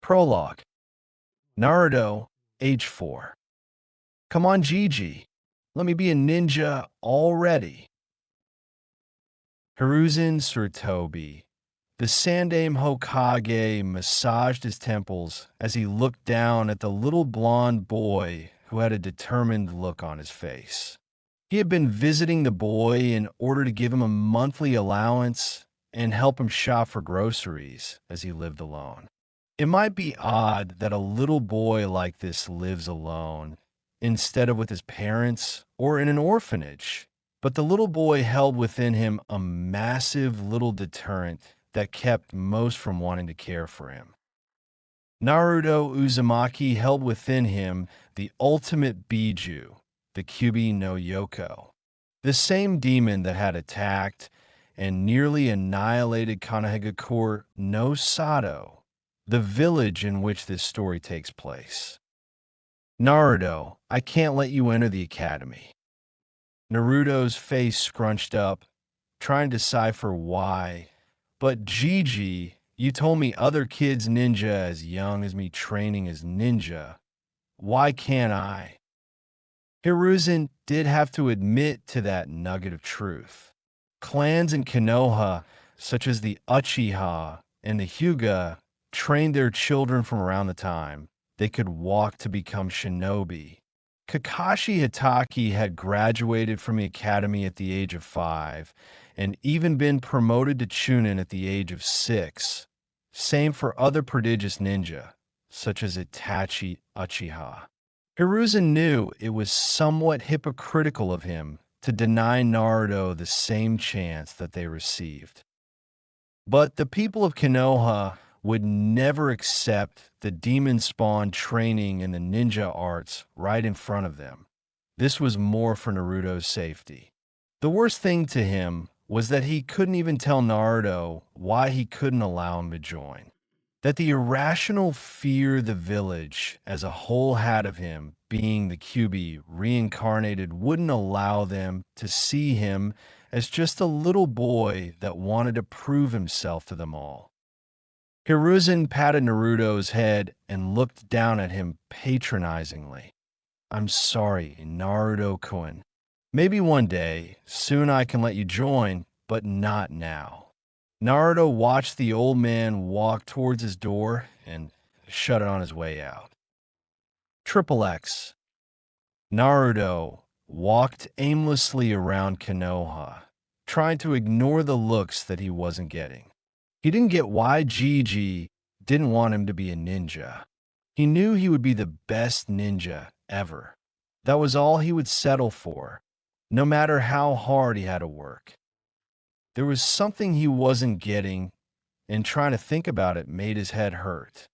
Prologue. Naruto, age 4. Come on, Gigi. Let me be a ninja already. Hiruzen Sarutobi. The Sandaime Hokage massaged his temples as he looked down at the little blonde boy who had a determined look on his face. He had been visiting the boy in order to give him a monthly allowance and help him shop for groceries as he lived alone. It might be odd that a little boy like this lives alone instead of with his parents or in an orphanage, but the little boy held within him a massive little deterrent that kept most from wanting to care for him. Naruto Uzumaki held within him the ultimate Biju, the Kyubi no Yoko, the same demon that had attacked and nearly annihilated Konohagakure no Sato, the village in which this story takes place. Naruto, I can't let you enter the academy. Naruto's face scrunched up, trying to decipher why. But Gigi, you told me other kids ninja as young as me training as ninja. Why can't I? Hiruzen did have to admit to that nugget of truth. Clans in Konoha, such as the Uchiha and the Hyuga, trained their children from around the time they could walk to become shinobi. Kakashi Hatake had graduated from the academy at the age of 5 and even been promoted to Chunin at the age of 6. Same for other prodigious ninja, such as Itachi Uchiha. Hiruzen knew it was somewhat hypocritical of him to deny Naruto the same chance that they received. But the people of Konoha would never accept the demon spawn training in the ninja arts right in front of them. This was more for Naruto's safety. The worst thing to him was that he couldn't even tell Naruto why he couldn't allow him to join. That the irrational fear the village as a whole had of him being the Kyubi reincarnated wouldn't allow them to see him as just a little boy that wanted to prove himself to them all. Hiruzen patted Naruto's head and looked down at him patronizingly. I'm sorry, Naruto-kun. Maybe one day, soon I can let you join, but not now. Naruto watched the old man walk towards his door and shut it on his way out. Triple X. Naruto walked aimlessly around Konoha, trying to ignore the looks that he wasn't getting. He didn't get why Gigi didn't want him to be a ninja. He knew he would be the best ninja ever. That was all he would settle for, no matter how hard he had to work. There was something he wasn't getting, and trying to think about it made his head hurt.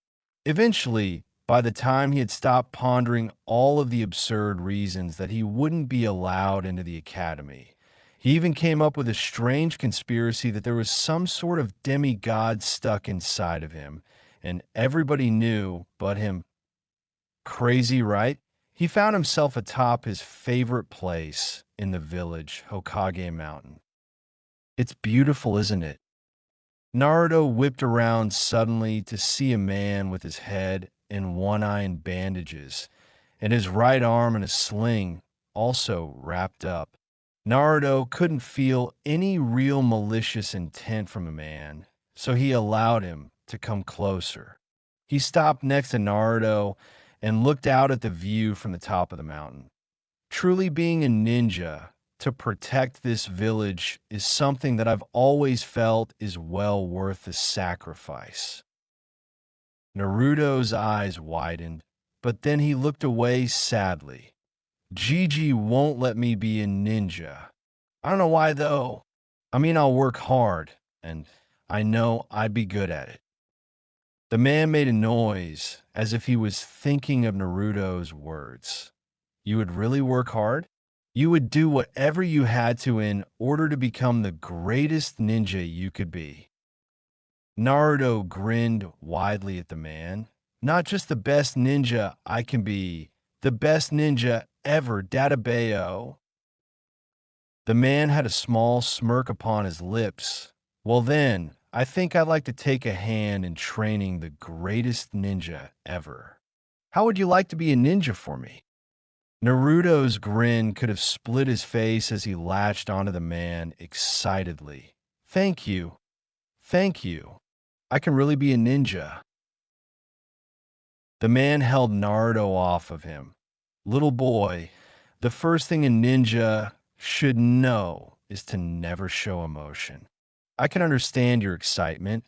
Eventually, by the time he had stopped pondering all of the absurd reasons that he wouldn't be allowed into the academy, he even came up with a strange conspiracy that there was some sort of demigod stuck inside of him, and everybody knew but him. Crazy, right? He found himself atop his favorite place in the village, Hokage Mountain. It's beautiful, isn't it? Naruto whipped around suddenly to see a man with his head and one eye in bandages, and his right arm in a sling, also wrapped up. Naruto couldn't feel any real malicious intent from a man, so he allowed him to come closer. He stopped next to Naruto and looked out at the view from the top of the mountain. Truly being a ninja to protect this village is something that I've always felt is well worth the sacrifice. Naruto's eyes widened, but then he looked away sadly. Gigi won't let me be a ninja. I don't know why, though. I mean, I'll work hard, and I know I'd be good at it. The man made a noise as if he was thinking of Naruto's words. You would really work hard? You would do whatever you had to in order to become the greatest ninja you could be. Naruto grinned widely at the man. Not just the best ninja I can be, the best ninja ever, Databeo. The man had a small smirk upon his lips. Well then, I think I'd like to take a hand in training the greatest ninja ever. How would you like to be a ninja for me? Naruto's grin could have split his face as he latched onto the man excitedly. Thank you. Thank you. I can really be a ninja. The man held Naruto off of him. Little boy, the first thing a ninja should know is to never show emotion. I can understand your excitement,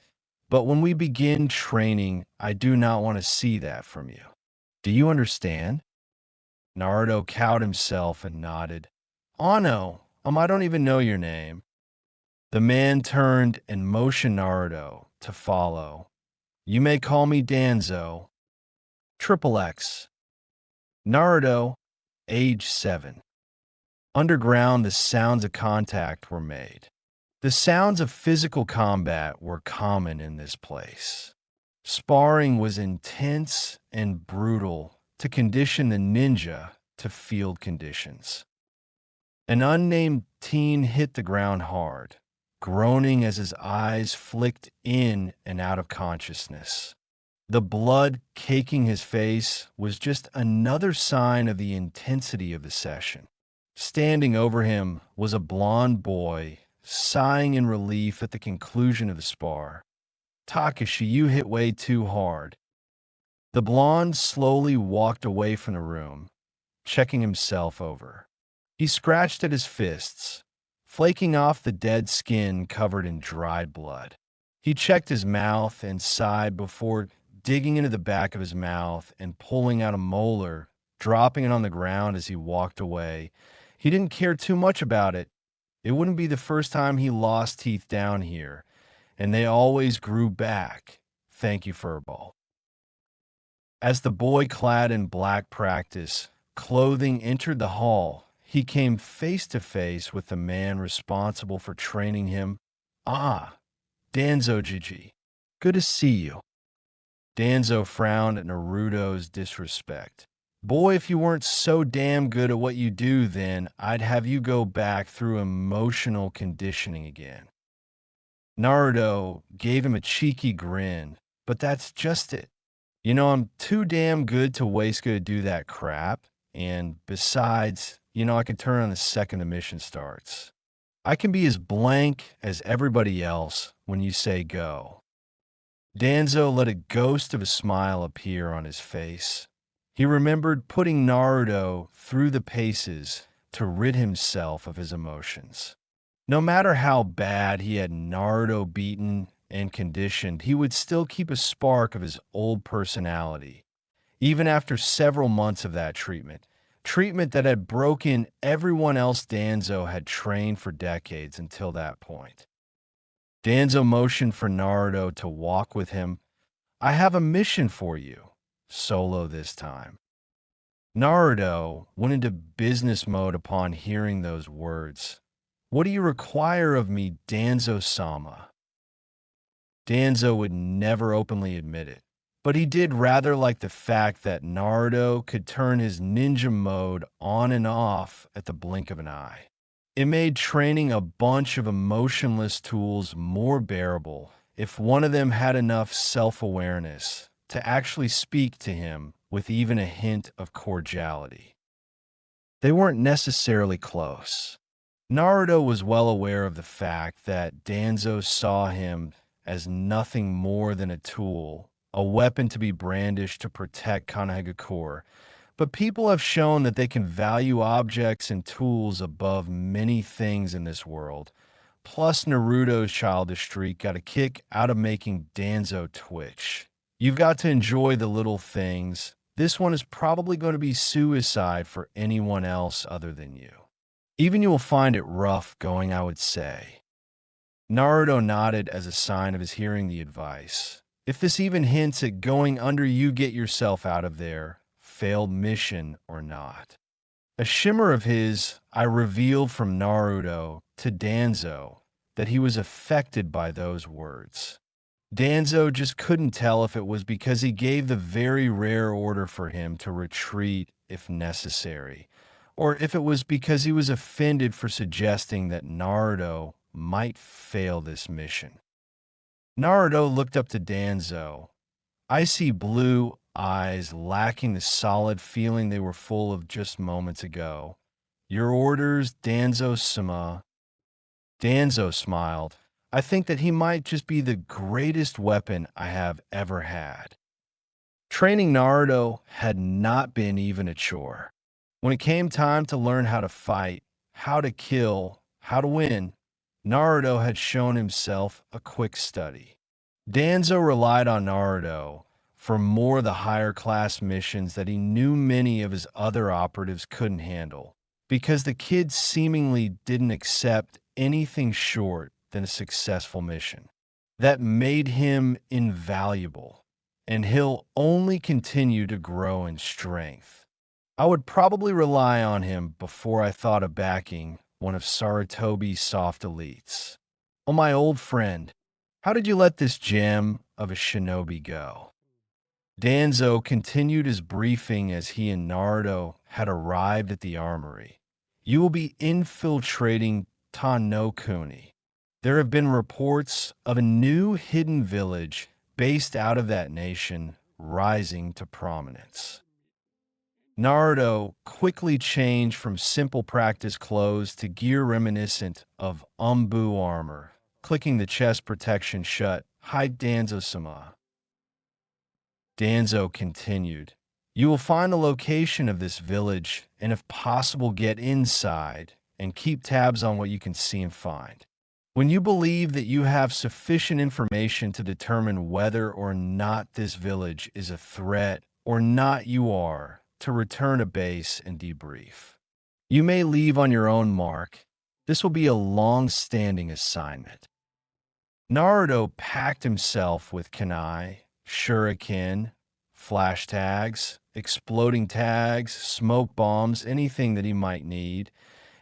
but when we begin training, I do not want to see that from you. Do you understand? Naruto cowed himself and nodded. Ano, I don't even know your name. The man turned and motioned Naruto to follow. You may call me Danzo. Triple X. Naruto, age 7. Underground, the sounds of contact were made. The sounds of physical combat were common in this place. Sparring was intense and brutal to condition the ninja to field conditions. An unnamed teen hit the ground hard, groaning as his eyes flicked in and out of consciousness. The blood caking his face was just another sign of the intensity of the session. Standing over him was a blond boy, sighing in relief at the conclusion of the spar. Takashi, you hit way too hard. The blonde slowly walked away from the room, checking himself over. He scratched at his fists, flaking off the dead skin covered in dried blood. He checked his mouth and sighed before digging into the back of his mouth and pulling out a molar, dropping it on the ground as he walked away. He didn't care too much about it. It wouldn't be the first time he lost teeth down here, and they always grew back. Thank you, Furball. As the boy clad in black practice clothing entered the hall, he came face to face with the man responsible for training him. Ah, Danzo Gigi. Good to see you. Danzo frowned at Naruto's disrespect. Boy, if you weren't so damn good at what you do, then I'd have you go back through emotional conditioning again. Naruto gave him a cheeky grin, but that's just it. I'm too damn good to waste good to do that crap. And besides, I can turn on the second the mission starts. I can be as blank as everybody else when you say go. Danzo let a ghost of a smile appear on his face. He remembered putting Naruto through the paces to rid himself of his emotions. No matter how bad he had Naruto beaten and conditioned, he would still keep a spark of his old personality, even after several months of that treatment that had broken everyone else Danzo had trained for decades until that point. Danzo motioned for Naruto to walk with him. I have a mission for you, solo this time. Naruto went into business mode upon hearing those words. What do you require of me, Danzo-sama? Danzo would never openly admit it, but he did rather like the fact that Naruto could turn his ninja mode on and off at the blink of an eye. It made training a bunch of emotionless tools more bearable if one of them had enough self-awareness to actually speak to him with even a hint of cordiality. They weren't necessarily close. Naruto was well aware of the fact that Danzo saw him as nothing more than a tool, a weapon to be brandished to protect Konohagakure. But people have shown that they can value objects and tools above many things in this world. Plus, Naruto's childish streak got a kick out of making Danzo twitch. You've got to enjoy the little things. This one is probably going to be suicide for anyone else other than you. Even you will find it rough going, I would say. Naruto nodded as a sign of his hearing the advice. If this even hints at going under, you get yourself out of there, failed mission or not. A shimmer of his eye revealed from Naruto to Danzo that he was affected by those words. Danzo just couldn't tell if it was because he gave the very rare order for him to retreat if necessary, or if it was because he was offended for suggesting that Naruto might fail this mission. Naruto looked up to Danzo, icy blue eyes lacking the solid feeling they were full of just moments ago. Your orders, Danzo-sama. Danzo smiled. I think that he might just be the greatest weapon I have ever had. Training Naruto had not been even a chore. When it came time to learn how to fight, how to kill, how to win, Naruto had shown himself a quick study. Danzo relied on Naruto for more of the higher class missions that he knew many of his other operatives couldn't handle, because the kid seemingly didn't accept anything short than a successful mission. That made him invaluable, and he'll only continue to grow in strength. I would probably rely on him before I thought of backing one of Sarutobi's soft elites. Oh, my old friend, how did you let this gem of a shinobi go? Danzo continued his briefing as he and Naruto had arrived at the armory. You will be infiltrating Tanokuni. There have been reports of a new hidden village based out of that nation rising to prominence. Naruto quickly changed from simple practice clothes to gear reminiscent of Umbu armor, clicking the chest protection shut. Hi, Danzo-sama. Danzo continued. You will find the location of this village and if possible get inside and keep tabs on what you can see and find. When you believe that you have sufficient information to determine whether or not this village is a threat or not, you are to return to base and debrief. You may leave on your own mark. This will be a long-standing assignment. Naruto packed himself with kunai, shuriken, flash tags, exploding tags, smoke bombs, anything that he might need,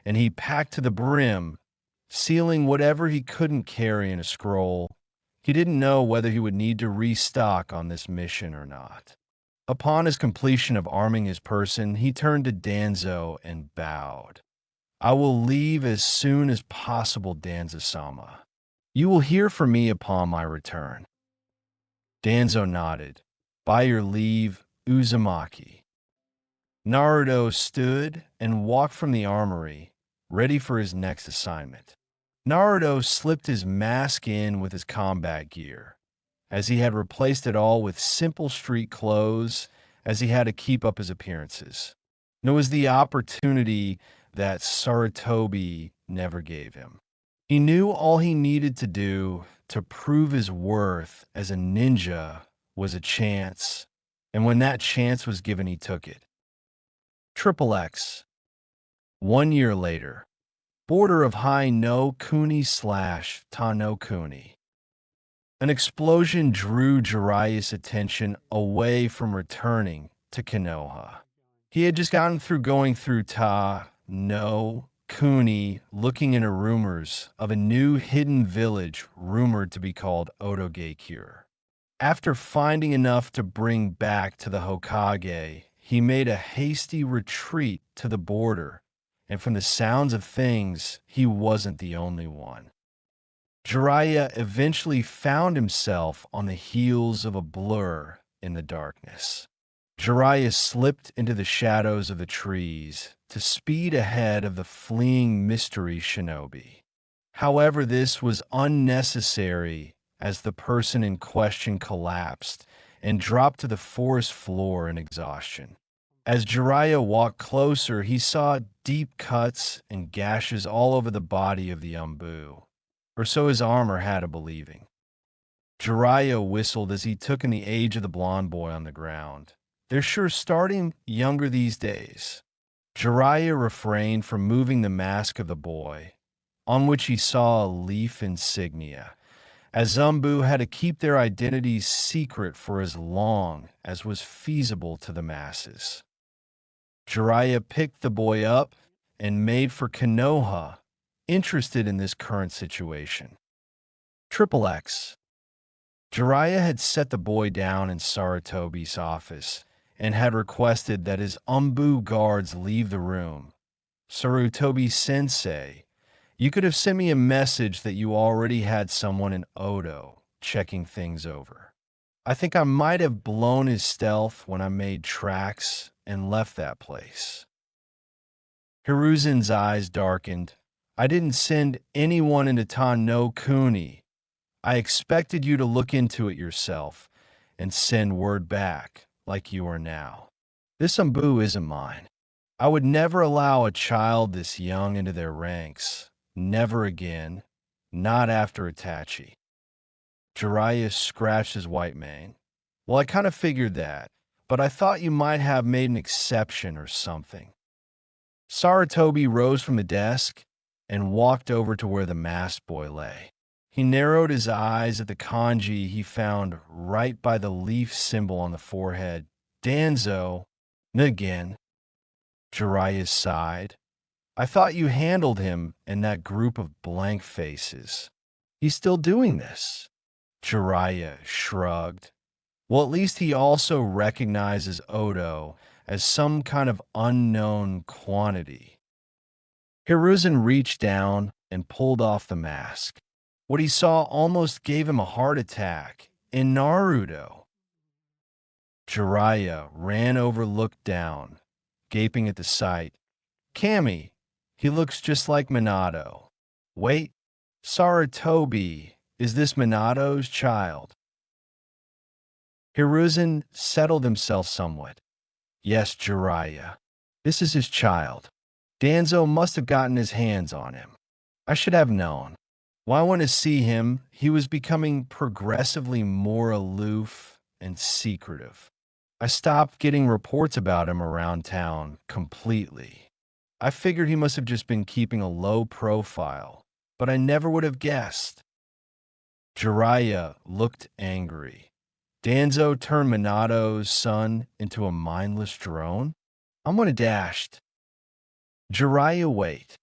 and he packed to the brim, sealing whatever he couldn't carry in a scroll. He didn't know whether he would need to restock on this mission or not. Upon his completion of arming his person, he turned to Danzo and bowed. I will leave as soon as possible, Danzo-sama. You will hear from me upon my return. Danzo nodded. By your leave, Uzumaki. Naruto stood and walked from the armory, ready for his next assignment. Naruto slipped his mask in with his combat gear, as he had replaced it all with simple street clothes, as he had to keep up his appearances. And it was the opportunity that Sarutobi never gave him. He knew all he needed to do to prove his worth as a ninja was a chance, and when that chance was given, he took it. Triple X. 1 year later. Border of Hai no Kuni / Tano Kuni. An explosion drew Jiraiya's attention away from returning to Konoha. He had just gotten through going through Ta no Kuni, looking into rumors of a new hidden village rumored to be called Otogekyure. After finding enough to bring back to the Hokage, he made a hasty retreat to the border, and from the sounds of things, he wasn't the only one. Jiraiya eventually found himself on the heels of a blur in the darkness. Jiraiya slipped into the shadows of the trees to speed ahead of the fleeing mystery shinobi. However, this was unnecessary as the person in question collapsed and dropped to the forest floor in exhaustion. As Jiraiya walked closer, he saw deep cuts and gashes all over the body of the Umbu, or so his armor had a believing. Jiraiya whistled as he took in the age of the blonde boy on the ground. They're sure starting younger these days. Jiraiya refrained from moving the mask of the boy, on which he saw a leaf insignia, as Umbu had to keep their identities secret for as long as was feasible to the masses. Jiraiya picked the boy up and made for Konoha, interested in this current situation. Triple X. Jiraiya had set the boy down in Sarutobi's office and had requested that his Umbu guards leave the room. Sarutobi-sensei, you could have sent me a message that you already had someone in Odo checking things over. I think I might have blown his stealth when I made tracks and left that place. Hiruzen's eyes darkened. I didn't send anyone into no Kuni. I expected you to look into it yourself and send word back like you are now. This Umbu isn't mine. I would never allow a child this young into their ranks. Never again. Not after Itachi. Jiraiya scratched his white mane. Well, I kind of figured that, but I thought you might have made an exception or something. Saratobi rose from the desk and walked over to where the masked boy lay. He narrowed his eyes at the kanji he found right by the leaf symbol on the forehead. Danzo, again. Jiraiya sighed. I thought you handled him and that group of blank faces. He's still doing this. Jiraiya shrugged. Well, at least he also recognizes Odo as some kind of unknown quantity. Hiruzen reached down and pulled off the mask. What he saw almost gave him a heart attack. In Naruto. Jiraiya ran over, looked down, gaping at the sight. Kami, he looks just like Minato. Wait, Saratobi, is this Minato's child? Hiruzen settled himself somewhat. Yes, Jiraiya. This is his child. Danzo must have gotten his hands on him. I should have known. When I went to see him, he was becoming progressively more aloof and secretive. I stopped getting reports about him around town completely. I figured he must have just been keeping a low profile, but I never would have guessed. Jiraiya looked angry. Danzo turned Minato's son into a mindless drone? I'm gonna dashed. Jiraiya, wait.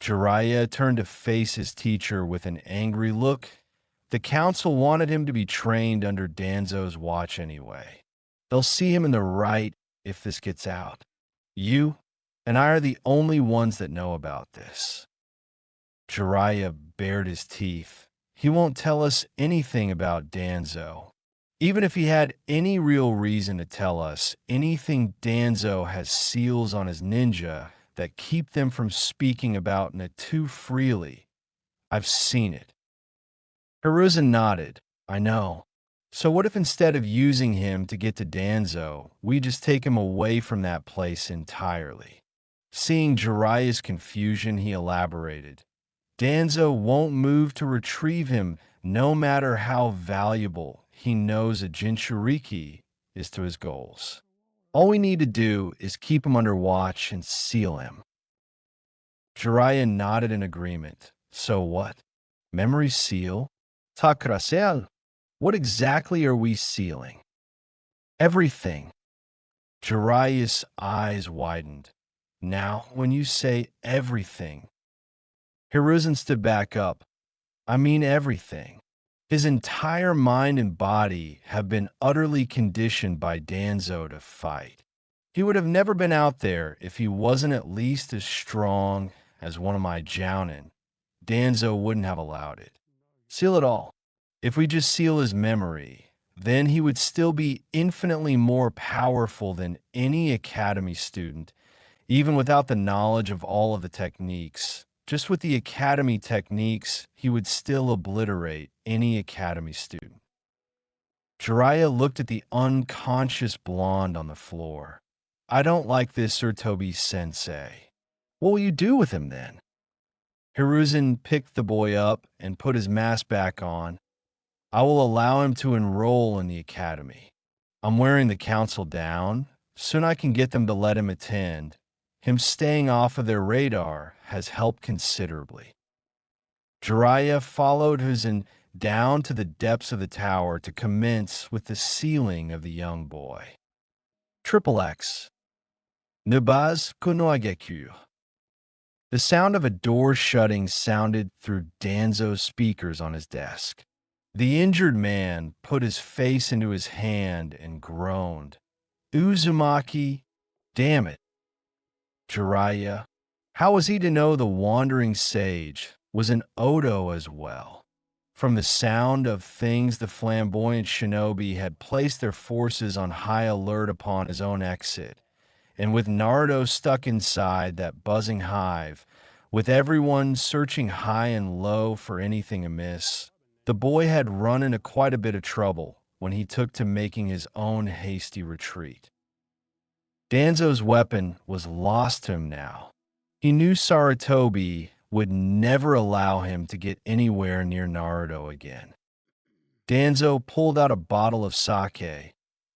Jiraiya turned to face his teacher with an angry look. The council wanted him to be trained under Danzo's watch anyway. They'll see him in the right if this gets out. You and I are the only ones that know about this. Jiraiya bared his teeth. He won't tell us anything about Danzo. Even if he had any real reason to tell us anything, Danzo has seals on his ninja that keep them from speaking about it too freely. I've seen it. Hiruzen nodded. I know. So what if instead of using him to get to Danzo, we just take him away from that place entirely? Seeing Jiraiya's confusion, he elaborated. Danzo won't move to retrieve him, no matter how valuable he knows a Jinchuriki is to his goals. All we need to do is keep him under watch and seal him. Jiraiya nodded in agreement. So what? Memory seal? Takrasel? What exactly are we sealing? Everything. Jiraiya's eyes widened. Now, when you say everything, Hiruzen stood back up. I mean everything. His entire mind and body have been utterly conditioned by Danzo to fight. He would have never been out there if he wasn't at least as strong as one of my Jounin. Danzo wouldn't have allowed it. Seal it all. If we just seal his memory, then he would still be infinitely more powerful than any academy student, even without the knowledge of all of the techniques. Just with the academy techniques, he would still obliterate any academy student. Jiraiya looked at the unconscious blonde on the floor. I don't like this, Saratobi-sensei. What will you do with him then? Hiruzen picked the boy up and put his mask back on. I will allow him to enroll in the academy. I'm wearing the council down. Soon I can get them to let him attend. Him staying off of their radar has helped considerably. Jiraiya followed Hiruzen down to the depths of the tower to commence with the sealing of the young boy. Triple X. Nubaz Kunoageku. The sound of a door shutting sounded through Danzo's speakers on his desk. The injured man put his face into his hand and groaned. Uzumaki, damn it. Jiraiya, how was he to know the wandering sage was an Odo as well? From the sound of things, the flamboyant shinobi had placed their forces on high alert upon his own exit. And with Naruto stuck inside that buzzing hive, with everyone searching high and low for anything amiss, the boy had run into quite a bit of trouble when he took to making his own hasty retreat. Danzo's weapon was lost to him now. He knew Sarutobi would never allow him to get anywhere near Naruto again. Danzo pulled out a bottle of sake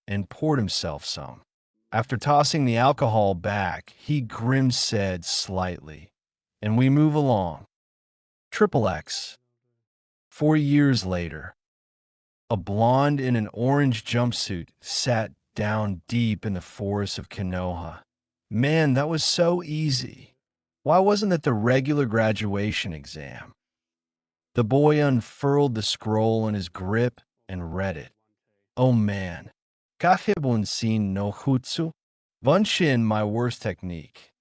and poured himself some. After tossing the alcohol back, he grim-said slightly, "And we move along." Triple X. 4 years later, a blonde in an orange jumpsuit sat down deep in the forest of Konoha. Man, that was so easy. Why wasn't it the regular graduation exam? The boy unfurled the scroll in his grip and read it. Oh man. Kafebunsin no Hutsu? Bunshin, my worst technique.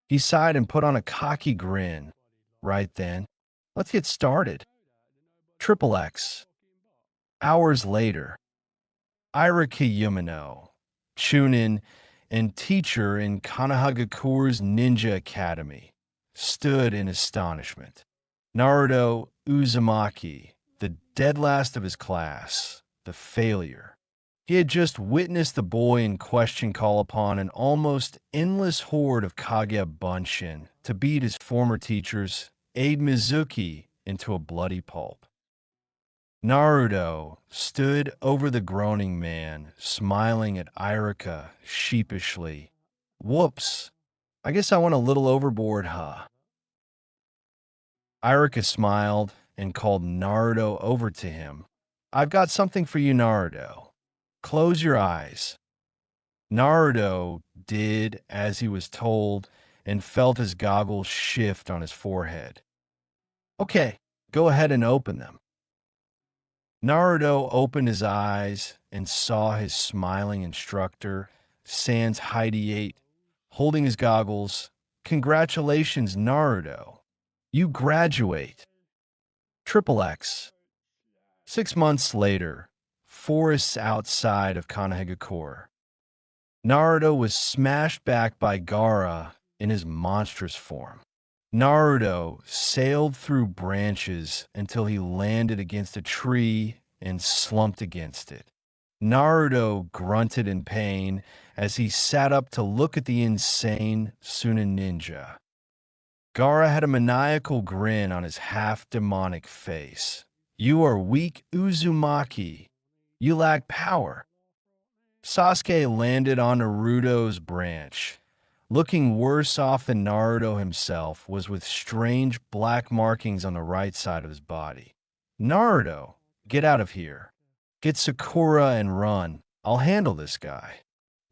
He sighed and put on a cocky grin. Right then. Let's get started. Triple X. Hours later. Iraki Yumino, Chunin, and teacher in Kanahagakure's Ninja Academy, stood in astonishment. Naruto Uzumaki, the dead last of his class, the failure. He had just witnessed the boy in question call upon an almost endless horde of Kage Bunshin to beat his former teachers, Aide Mizuki, into a bloody pulp. Naruto stood over the groaning man, smiling at Irika sheepishly. Whoops, I guess I went a little overboard, huh? Irika smiled and called Naruto over to him. I've got something for you, Naruto. Close your eyes. Naruto did as he was told and felt his goggles shift on his forehead. Okay, go ahead and open them. Naruto opened his eyes and saw his smiling instructor, Sans Heidi 8, holding his goggles. Congratulations, Naruto. You graduate. Triple X. 6 months later, forests outside of Kanahagakure. Naruto was smashed back by Gaara in his monstrous form. Naruto sailed through branches until he landed against a tree and slumped against it. Naruto grunted in pain as he sat up to look at the insane Sunin ninja. Gaara had a maniacal grin on his half-demonic face. You are weak, Uzumaki. You lack power. Sasuke landed on Naruto's branch. Looking worse off than Naruto himself, was with strange black markings on the right side of his body. Naruto, get out of here. Get Sakura and run. I'll handle this guy.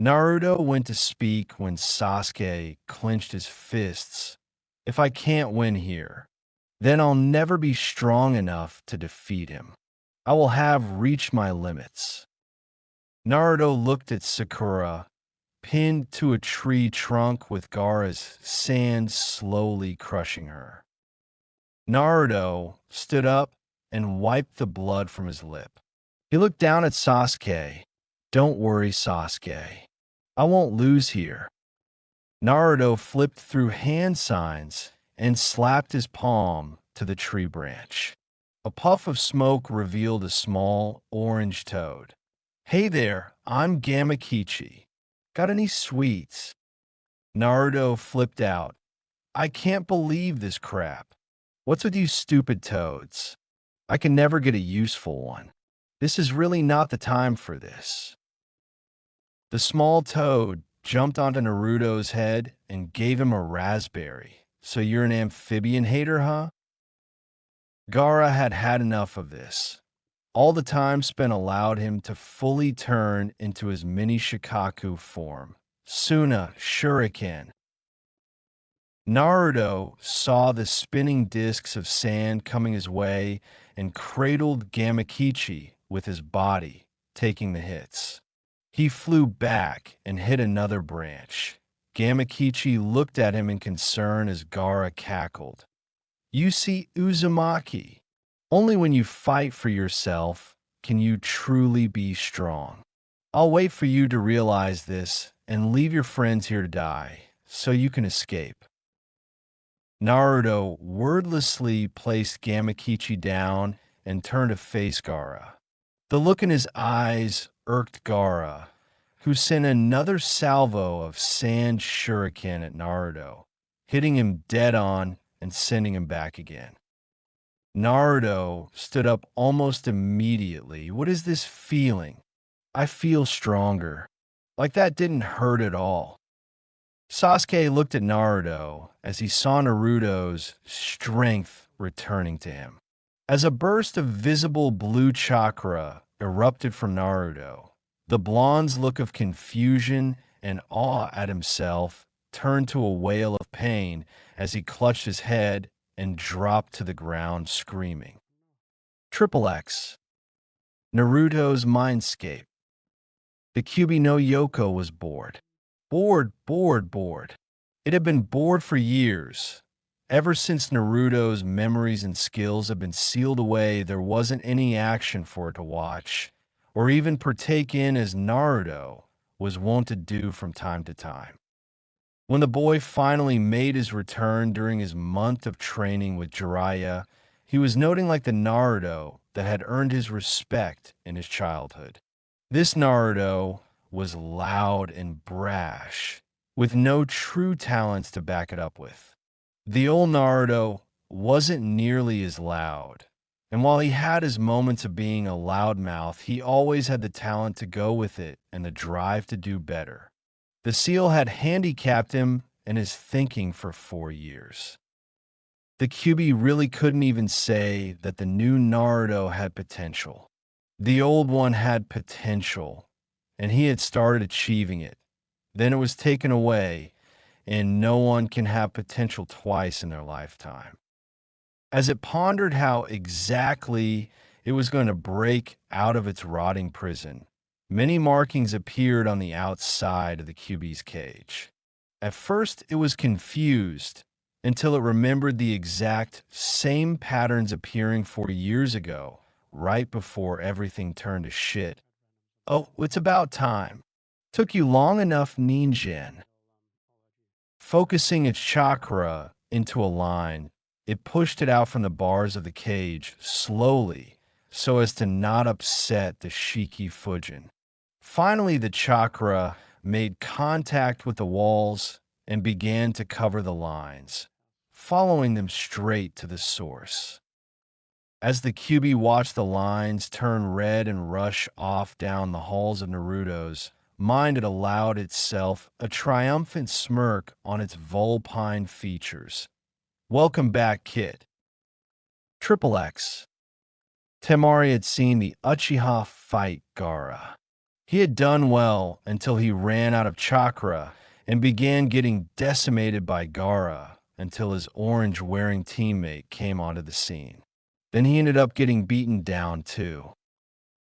Naruto went to speak when Sasuke clenched his fists. If I can't win here, then I'll never be strong enough to defeat him. I will have reached my limits. Naruto looked at Sakura, pinned to a tree trunk with Gaara's sand slowly crushing her. Naruto stood up and wiped the blood from his lip. He looked down at Sasuke. Don't worry, Sasuke. I won't lose here. Naruto flipped through hand signs and slapped his palm to the tree branch. A puff of smoke revealed a small orange toad. Hey there, I'm Gamakichi. Got any sweets? Naruto flipped out. I can't believe this crap. What's with you stupid toads? I can never get a useful one. This is really not the time for this. The small toad jumped onto Naruto's head and gave him a raspberry. So you're an amphibian hater, huh? Gaara had had enough of this. All the time spent allowed him to fully turn into his mini Shikaku form. Suna Shuriken. Naruto saw the spinning discs of sand coming his way and cradled Gamakichi with his body, taking the hits. He flew back and hit another branch. Gamakichi looked at him in concern as Gaara cackled. You see Uzumaki. Only when you fight for yourself can you truly be strong. I'll wait for you to realize this and leave your friends here to die so you can escape. Naruto wordlessly placed Gamakichi down and turned to face Gaara. The look in his eyes irked Gaara, who sent another salvo of sand shuriken at Naruto, hitting him dead on and sending him back again. Naruto stood up almost immediately. What is this feeling? I feel stronger. Like that didn't hurt at all. Sasuke looked at Naruto as he saw Naruto's strength returning to him. As a burst of visible blue chakra erupted from Naruto, the blonde's look of confusion and awe at himself turned to a wail of pain as he clutched his head and dropped to the ground screaming. Triple X. Naruto's mindscape. The Kyuubi no Yoko was bored. Bored. It had been bored for years. Ever since Naruto's memories and skills had been sealed away, there wasn't any action for it to watch, or even partake in as Naruto was wont to do from time to time. When the boy finally made his return during his month of training with Jiraiya, he was noting like the Naruto that had earned his respect in his childhood. This Naruto was loud and brash, with no true talents to back it up with. The old Naruto wasn't nearly as loud, and while he had his moments of being a loudmouth, he always had the talent to go with it and the drive to do better. The seal had handicapped him in his thinking for 4 years. The Kyuubi really couldn't even say that the new Naruto had potential. The old one had potential, and he had started achieving it. Then it was taken away, and no one can have potential twice in their lifetime. As it pondered how exactly it was going to break out of its rotting prison, many markings appeared on the outside of the Kyuubi's cage. At first, it was confused until it remembered the exact same patterns appearing 4 years ago, right before everything turned to shit. Oh, it's about time. Took you long enough, Ninjin. Focusing its chakra into a line, it pushed it out from the bars of the cage slowly so as to not upset the Shiki Fujin. Finally, the chakra made contact with the walls and began to cover the lines, following them straight to the source. As the Kyuubi watched the lines turn red and rush off down the halls of Naruto's mind, it allowed itself a triumphant smirk on its vulpine features. Welcome back, kid. Triple X. Temari had seen the Uchiha fight Gaara. He had done well until he ran out of chakra and began getting decimated by Gaara until his orange-wearing teammate came onto the scene. Then he ended up getting beaten down too.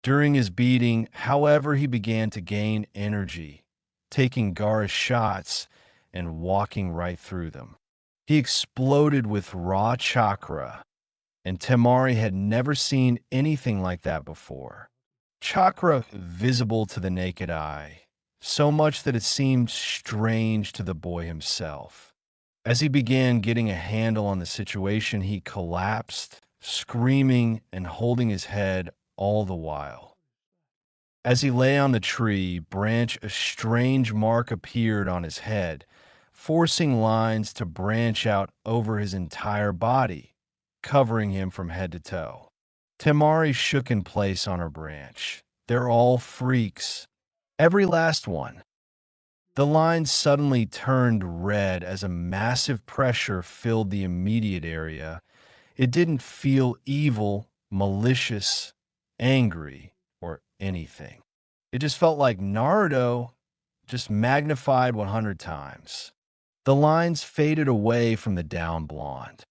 During his beating, however, he began to gain energy, taking Gaara's shots and walking right through them. He exploded with raw chakra, and Temari had never seen anything like that before. Chakra visible to the naked eye, so much that it seemed strange to the boy himself. As he began getting a handle on the situation, he collapsed, screaming and holding his head all the while. As he lay on the tree branch, a strange mark appeared on his head, forcing lines to branch out over his entire body, covering him from head to toe. Temari shook in place on her branch. They're all freaks. Every last one. The line suddenly turned red as a massive pressure filled the immediate area. It didn't feel evil, malicious, angry, or anything. It just felt like Naruto, just magnified 100 times. The lines faded away from the down blonde.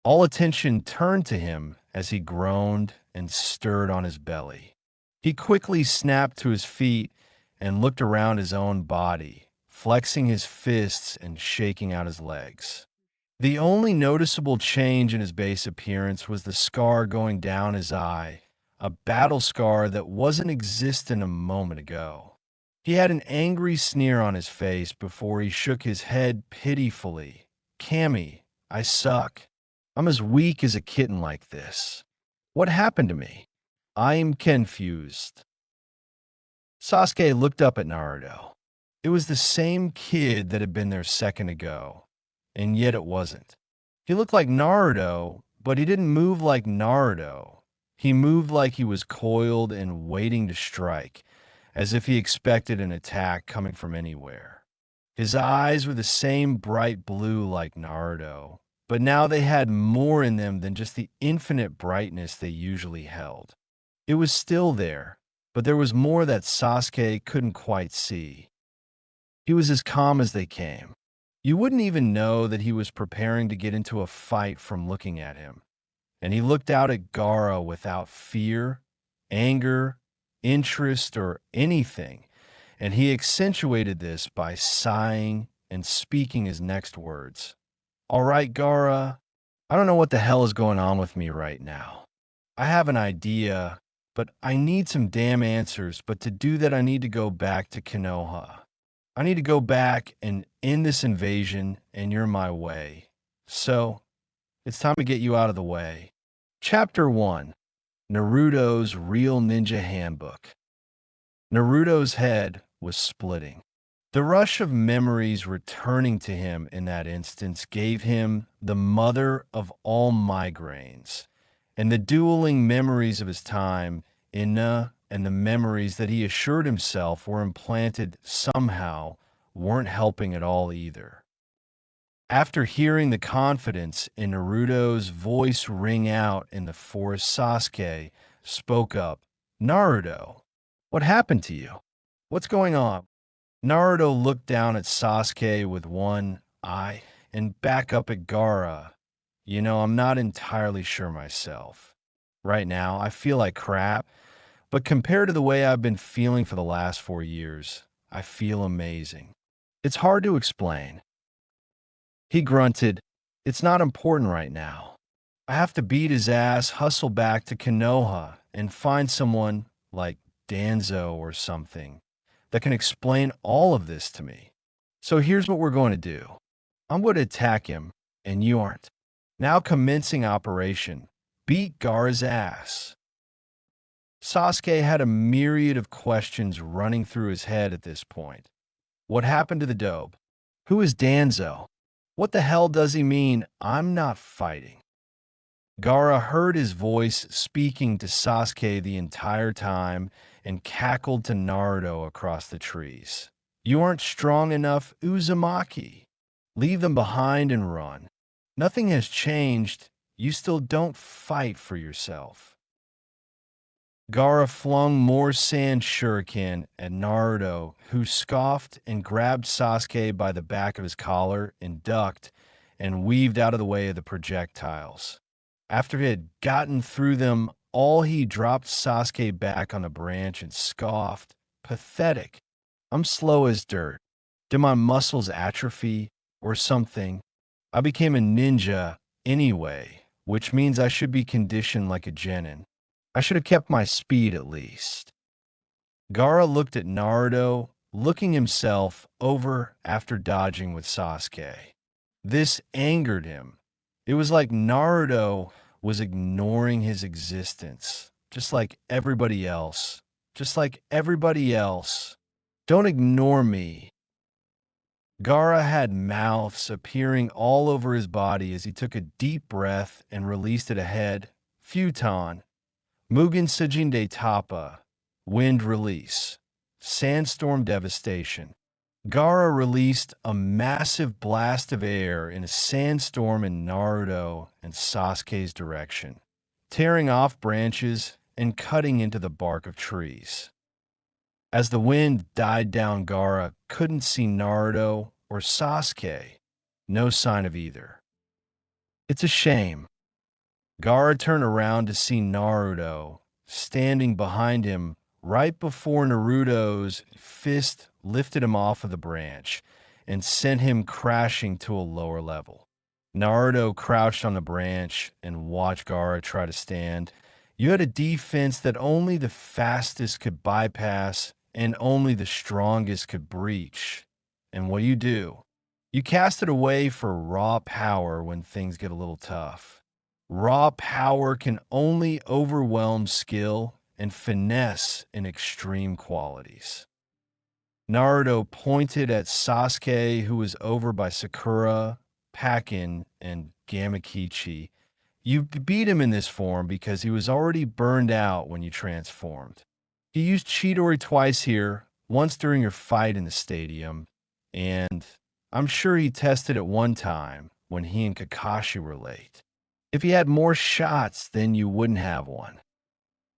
All attention turned to him as he groaned and stirred on his belly. He quickly snapped to his feet and looked around his own body, flexing his fists and shaking out his legs. The only noticeable change in his base appearance was the scar going down his eye, a battle scar that wasn't existent a moment ago. He had an angry sneer on his face before he shook his head pitifully. Cammy, I suck. I'm as weak as a kitten like this. What happened to me? I'm confused. Sasuke looked up at Naruto. It was the same kid that had been there a second ago, and yet it wasn't. He looked like Naruto, but he didn't move like Naruto. He moved like he was coiled and waiting to strike, as if he expected an attack coming from anywhere. His eyes were the same bright blue like Naruto, but now they had more in them than just the infinite brightness they usually held. It was still there, but there was more that Sasuke couldn't quite see. He was as calm as they came. You wouldn't even know that he was preparing to get into a fight from looking at him. And he looked out at Gaara without fear, anger, interest, or anything, and he accentuated this by sighing and speaking his next words. All right, Gaara, I don't know what the hell is going on with me right now. I have an idea, but I need some damn answers, but to do that I need to go back to Konoha. I need to go back and end this invasion, and you're my way. So, it's time to get you out of the way. Chapter 1: Naruto's Real Ninja Handbook. Naruto's head was splitting. The rush of memories returning to him in that instance gave him the mother of all migraines, and the dueling memories of his time in and the memories that he assured himself were implanted somehow weren't helping at all either. After hearing the confidence in Naruto's voice ring out in the forest, Sasuke spoke up. Naruto, what happened to you? What's going on? Naruto looked down at Sasuke with one eye and back up at Gaara. You know, I'm not entirely sure myself. Right now, I feel like crap, but compared to the way I've been feeling for the last 4 years, I feel amazing. It's hard to explain. He grunted, it's not important right now. I have to beat his ass, hustle back to Konoha, and find someone like Danzo or something that can explain all of this to me. So here's what we're going to do. I'm going to attack him, and you aren't. Now commencing operation. Beat Gaara's ass. Sasuke had a myriad of questions running through his head at this point. What happened to the dope? Who is Danzo? What the hell does he mean, I'm not fighting? Gaara heard his voice speaking to Sasuke the entire time and cackled to Naruto across the trees. You aren't strong enough, Uzumaki. Leave them behind and run. Nothing has changed. You still don't fight for yourself. Gaara flung more sand shuriken at Naruto, who scoffed and grabbed Sasuke by the back of his collar and ducked and weaved out of the way of the projectiles. After he had gotten through them all, he dropped Sasuke back on the branch and scoffed. Pathetic. I'm slow as dirt. Did my muscles atrophy or something? I became a ninja anyway, which means I should be conditioned like a genin. I should have kept my speed at least. Gaara looked at Naruto, looking himself over after dodging with Sasuke. This angered him. It was like Naruto was ignoring his existence, just like everybody else. Just like everybody else. Don't ignore me. Gaara had mouths appearing all over his body as he took a deep breath and released it ahead. Futon. Mugen Sajinde Tapa, Wind Release, Sandstorm Devastation. Gaara released a massive blast of air in a sandstorm in Naruto and Sasuke's direction, tearing off branches and cutting into the bark of trees. As the wind died down, Gaara couldn't see Naruto or Sasuke, no sign of either. It's a shame. Gaara turned around to see Naruto standing behind him right before Naruto's fist lifted him off of the branch and sent him crashing to a lower level. Naruto crouched on the branch and watched Gaara try to stand. You had a defense that only the fastest could bypass and only the strongest could breach. And what do? You cast it away for raw power when things get a little tough. Raw power can only overwhelm skill and finesse in extreme qualities. Naruto pointed at Sasuke, who was over by Sakura, Pakin, and Gamakichi. You beat him in this form because he was already burned out when you transformed. He used Chidori twice here, once during your fight in the stadium, and I'm sure he tested it one time when he and Kakashi were late. If he had more shots, then you wouldn't have one.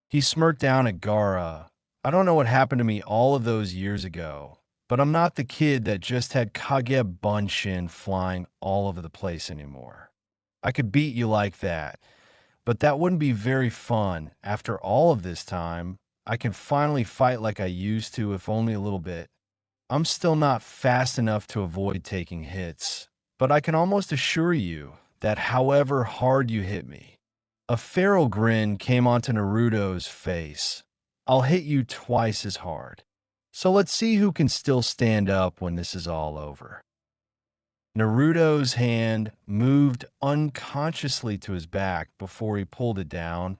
He smirked down at Gaara. I don't know what happened to me all of those years ago, but I'm not the kid that just had Kage Bunshin flying all over the place anymore. I could beat you like that, but that wouldn't be very fun. After all of this time, I can finally fight like I used to, if only a little bit. I'm still not fast enough to avoid taking hits, but I can almost assure you that however hard you hit me, a feral grin came onto Naruto's face. I'll hit you twice as hard. So let's see who can still stand up when this is all over. Naruto's hand moved unconsciously to his back before he pulled it down,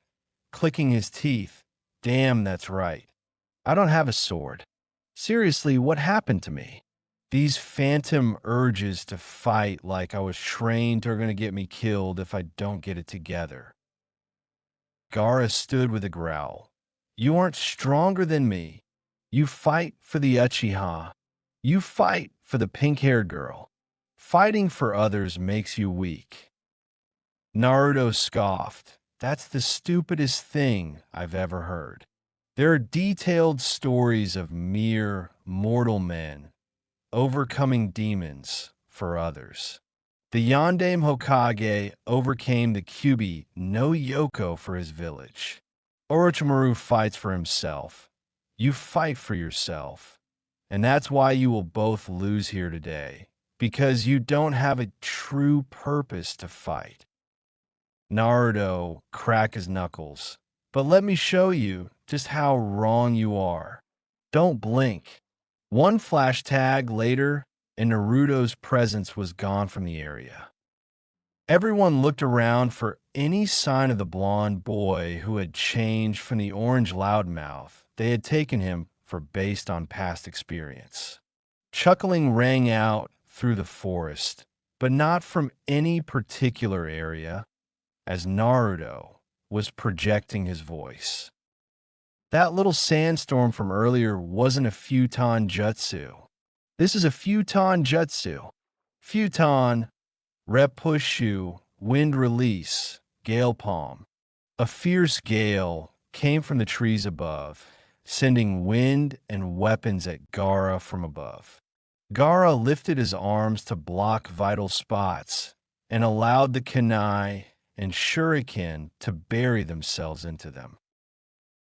clicking his teeth. Damn, that's right. I don't have a sword. Seriously, what happened to me? These phantom urges to fight like I was trained are going to get me killed if I don't get it together. Gaara stood with a growl. You aren't stronger than me. You fight for the Uchiha. You fight for the pink-haired girl. Fighting for others makes you weak. Naruto scoffed. That's the stupidest thing I've ever heard. There are detailed stories of mere mortal men overcoming demons for others. The Yondaime Hokage overcame the Kyuubi no Yoko for his village. Orochimaru fights for himself. You fight for yourself. And that's why you will both lose here today, because you don't have a true purpose to fight. Naruto cracked his knuckles. But let me show you just how wrong you are. Don't blink. One flash tag later, and Naruto's presence was gone from the area. Everyone looked around for any sign of the blonde boy who had changed from the orange loudmouth they had taken him for based on past experience. Chuckling rang out through the forest, but not from any particular area, as Naruto was projecting his voice. That little sandstorm from earlier wasn't a futon jutsu. This is a futon jutsu. Futon, Repushu, wind release, gale palm. A fierce gale came from the trees above, sending wind and weapons at Gaara from above. Gaara lifted his arms to block vital spots and allowed the kunai and shuriken to bury themselves into them.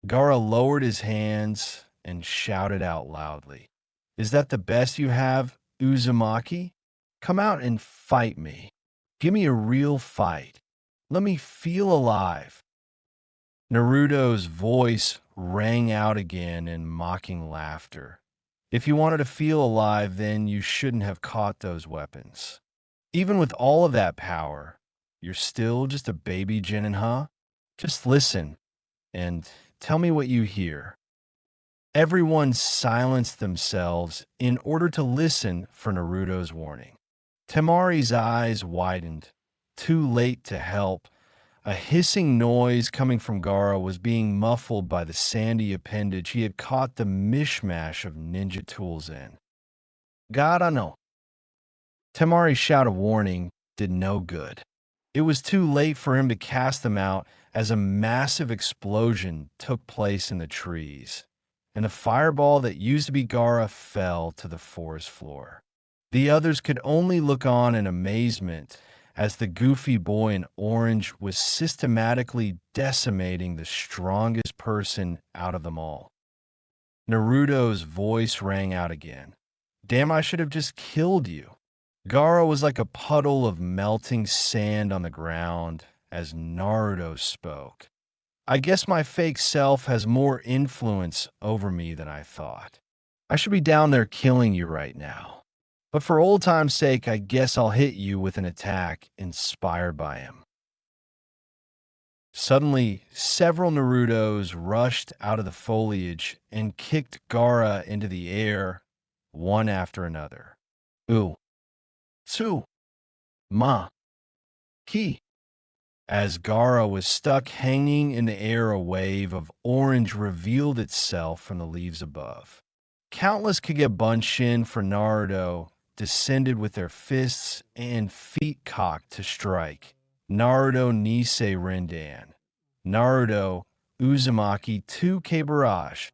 Gaara lowered his hands and shouted out loudly, Is that the best you have, Uzumaki? Come out and fight me. Give me a real fight. Let me feel alive. Naruto's voice rang out again in mocking laughter. If you wanted to feel alive, then you shouldn't have caught those weapons. Even with all of that power, you're still just a baby Genin, huh? Just listen and tell me what you hear. Everyone silenced themselves in order to listen for Naruto's warning. Temari's eyes widened. Too late to help. A hissing noise coming from Gaara was being muffled by the sandy appendage he had caught the mishmash of ninja tools in. Gaara no. Temari's shout of warning did no good. It was too late for him to cast them out as a massive explosion took place in the trees, and the fireball that used to be Gaara fell to the forest floor. The others could only look on in amazement as the goofy boy in orange was systematically decimating the strongest person out of them all. Naruto's voice rang out again. Damn, I should have just killed you. Gaara was like a puddle of melting sand on the ground as Naruto spoke. I guess my fake self has more influence over me than I thought. I should be down there killing you right now. But for old time's sake, I guess I'll hit you with an attack inspired by him. Suddenly, several Narutos rushed out of the foliage and kicked Gaara into the air, one after another. U, Tsu, Ma, Ki. As Gaara was stuck hanging in the air, a wave of orange revealed itself from the leaves above. Countless Kagebunshin for Naruto descended with their fists and feet cocked to strike. Naruto Nisei Rendan. Naruto Uzumaki 2K Barrage.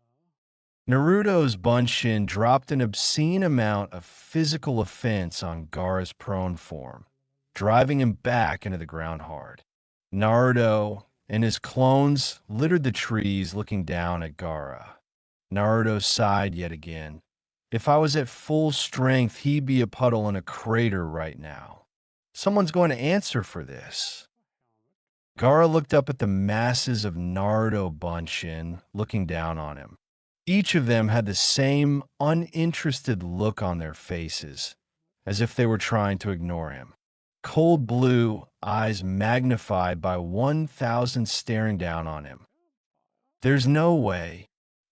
Naruto's Bunshin dropped an obscene amount of physical offense on Gaara's prone form, driving him back into the ground hard. Naruto and his clones littered the trees looking down at Gaara. Naruto sighed yet again. If I was at full strength, he'd be a puddle in a crater right now. Someone's going to answer for this. Gaara looked up at the masses of Naruto Bunshin looking down on him. Each of them had the same uninterested look on their faces, as if they were trying to ignore him. Cold blue, eyes magnified by 1,000 staring down on him. There's no way.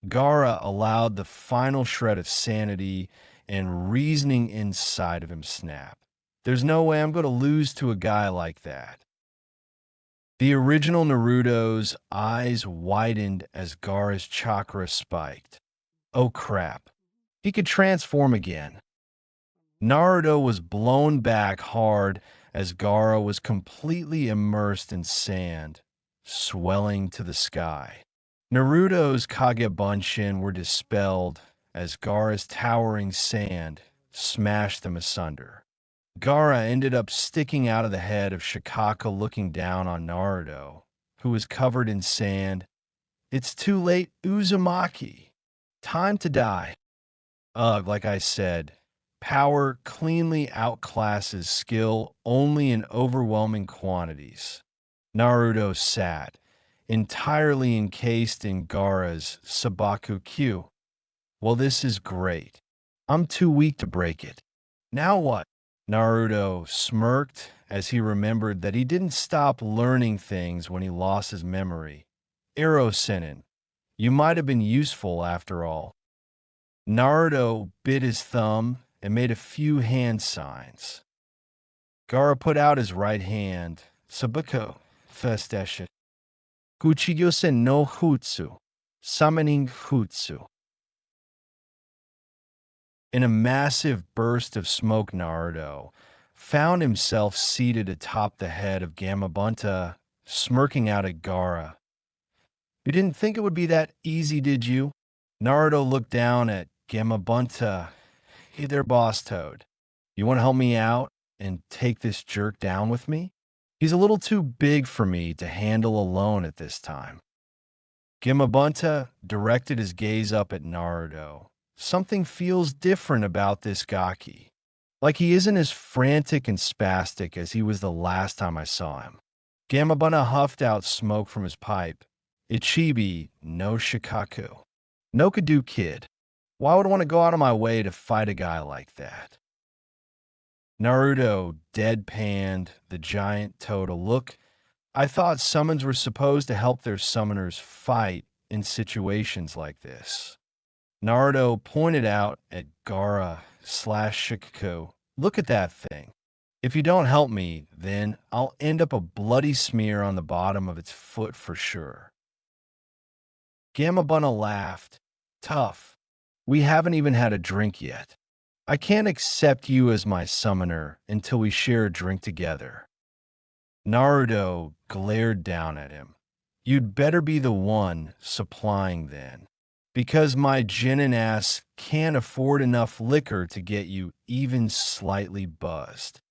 Gaara allowed the final shred of sanity and reasoning inside of him snap. There's no way I'm going to lose to a guy like that. The original Naruto's eyes widened as Gaara's chakra spiked. Oh crap. He could transform again. Naruto was blown back hard as Gaara was completely immersed in sand, swelling to the sky. Naruto's Kagebunshin were dispelled as Gaara's towering sand smashed them asunder. Gaara ended up sticking out of the head of Shikaka looking down on Naruto, who was covered in sand. It's too late, Uzumaki. Time to die. Ugh, like I said, power cleanly outclasses skill only in overwhelming quantities. Naruto sat, entirely encased in Gaara's Sabaku Q. Well, this is great. I'm too weak to break it. Now what? Naruto smirked as he remembered that he didn't stop learning things when he lost his memory. Arrow Sennin, you might have been useful after all. Naruto bit his thumb and made a few hand signs. Gaara put out his right hand. Sabaku, Festeshet. Kuchiyose no Jutsu. Summoning Jutsu. In a massive burst of smoke, Naruto found himself seated atop the head of Gamabunta, smirking out at Gaara. You didn't think it would be that easy, did you? Naruto looked down at Gamabunta. Hey there, Boss Toad. You want to help me out and take this jerk down with me? He's a little too big for me to handle alone at this time. Gamabunta directed his gaze up at Naruto. Something feels different about this Gaki. Like he isn't as frantic and spastic as he was the last time I saw him. Gamabunta huffed out smoke from his pipe. Ichibi no Shikaku. No Kadu kid. Why would I want to go out of my way to fight a guy like that? Naruto deadpanned the giant toad a look. I thought summons were supposed to help their summoners fight in situations like this. Naruto pointed out at Gaara/Shikaku. Look at that thing. If you don't help me, then I'll end up a bloody smear on the bottom of its foot for sure. Gamabunta laughed. Tough. We haven't even had a drink yet. I can't accept you as my summoner until we share a drink together. Naruto glared down at him. You'd better be the one supplying then, because my Genin ass can't afford enough liquor to get you even slightly buzzed.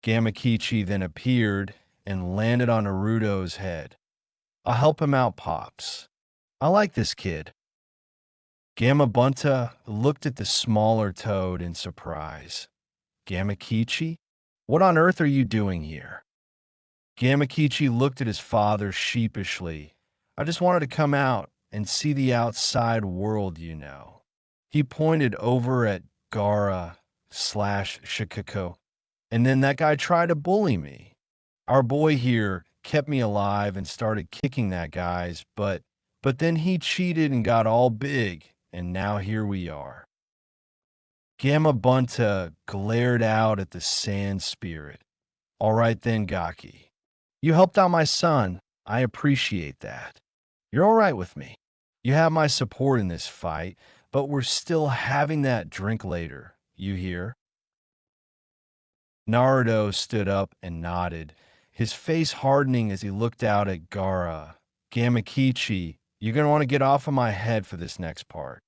Gamakichi then appeared and landed on Naruto's head. I'll help him out, Pops. I like this kid. Gamabunta looked at the smaller toad in surprise. Gamakichi? What on earth are you doing here? Gamakichi looked at his father sheepishly. I just wanted to come out and see the outside world, you know. He pointed over at Gara/Shikako. And then that guy tried to bully me. Our boy here kept me alive and started kicking that guy's, but then he cheated and got all big, and now here we are. Gamma Bunta glared out at the sand spirit. All right then, Gaki. You helped out my son. I appreciate that. You're all right with me. You have my support in this fight, but we're still having that drink later. You hear? Naruto stood up and nodded, his face hardening as he looked out at Gara. Gamakichi, you're going to want to get off of my head for this next part.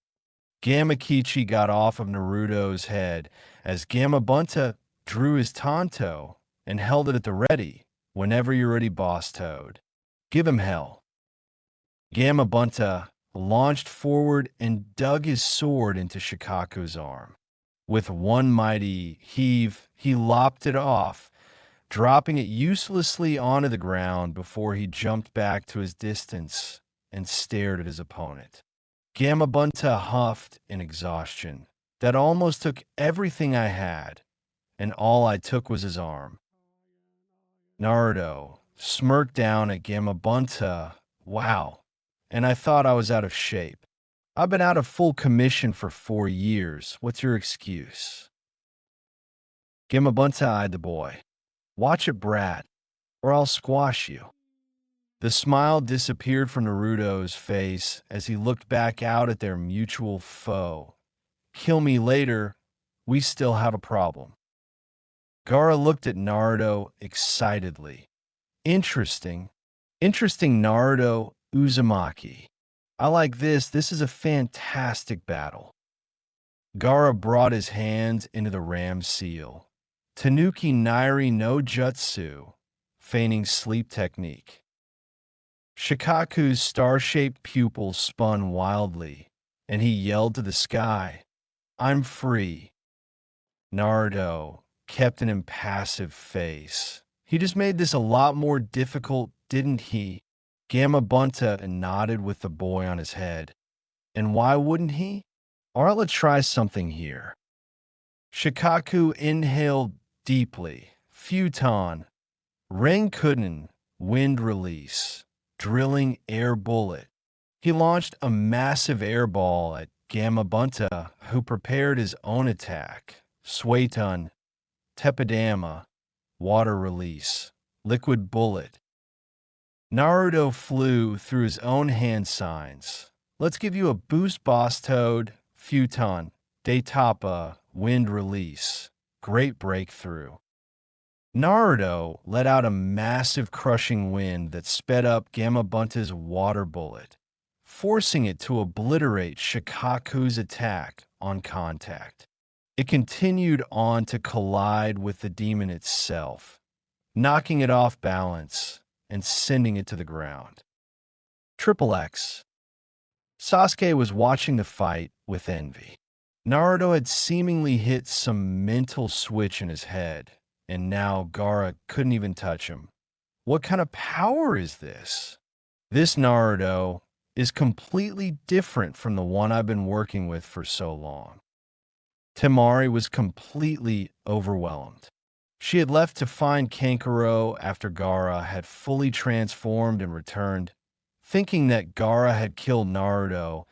Gamakichi got off of Naruto's head as Gamabunta drew his Tonto and held it at the ready. Whenever you're ready, Boss Toad. Give him hell. Gamabunta launched forward and dug his sword into Shikaku's arm. With one mighty heave, he lopped it off, dropping it uselessly onto the ground before he jumped back to his distance and stared at his opponent. Gamabunta huffed in exhaustion. That almost took everything I had, and all I took was his arm. Naruto smirked down at Gamabunta. Wow, and I thought I was out of shape. I've been out of full commission for 4 years. What's your excuse? Gamabunta eyed the boy. Watch it, brat, or I'll squash you. The smile disappeared from Naruto's face as he looked back out at their mutual foe. Kill me later, we still have a problem. Gaara looked at Naruto excitedly. Interesting. Interesting, Naruto Uzumaki. I like this. This is a fantastic battle. Gaara brought his hands into the ram seal. Tanuki Nairi no Jutsu, feigning sleep technique. Shikaku's star-shaped pupils spun wildly, and he yelled to the sky, I'm free. Naruto kept an impassive face. He just made this a lot more difficult, didn't he? Gamabunta nodded with the boy on his head. And why wouldn't he? All right, let's try something here. Shikaku inhaled deeply. Futon. Renkunin. Wind release. Drilling air bullet. He launched a massive airball at Gamabunta, who prepared his own attack. Suetun. Tepidama. Water release. Liquid bullet. Naruto flew through his own hand signs. Let's give you a boost, Boss Toad. Futon. Daitapa. Wind release. Great breakthrough. Naruto let out a massive crushing wind that sped up Gamabunta's water bullet, forcing it to obliterate Shikaku's attack on contact. It continued on to collide with the demon itself, knocking it off balance and sending it to the ground. Triple X. Sasuke was watching the fight with envy. Naruto had seemingly hit some mental switch in his head, and now Gaara couldn't even touch him. What kind of power is this? This Naruto is completely different from the one I've been working with for so long. Temari was completely overwhelmed. She had left to find Kankuro after Gaara had fully transformed and returned, thinking that Gaara had killed Naruto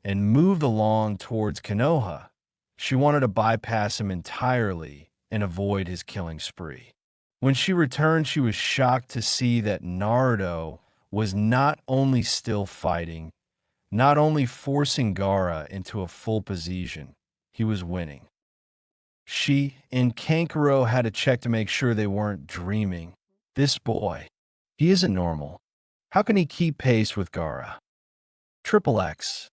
and moved along towards Konoha. She wanted to bypass him entirely and avoid his killing spree. When she returned, she was shocked to see that Naruto was not only still fighting, not only forcing Gaara into a full position, he was winning. She and Kankuro had to check to make sure they weren't dreaming. This boy, he isn't normal. How can he keep pace with Gaara? Triple X.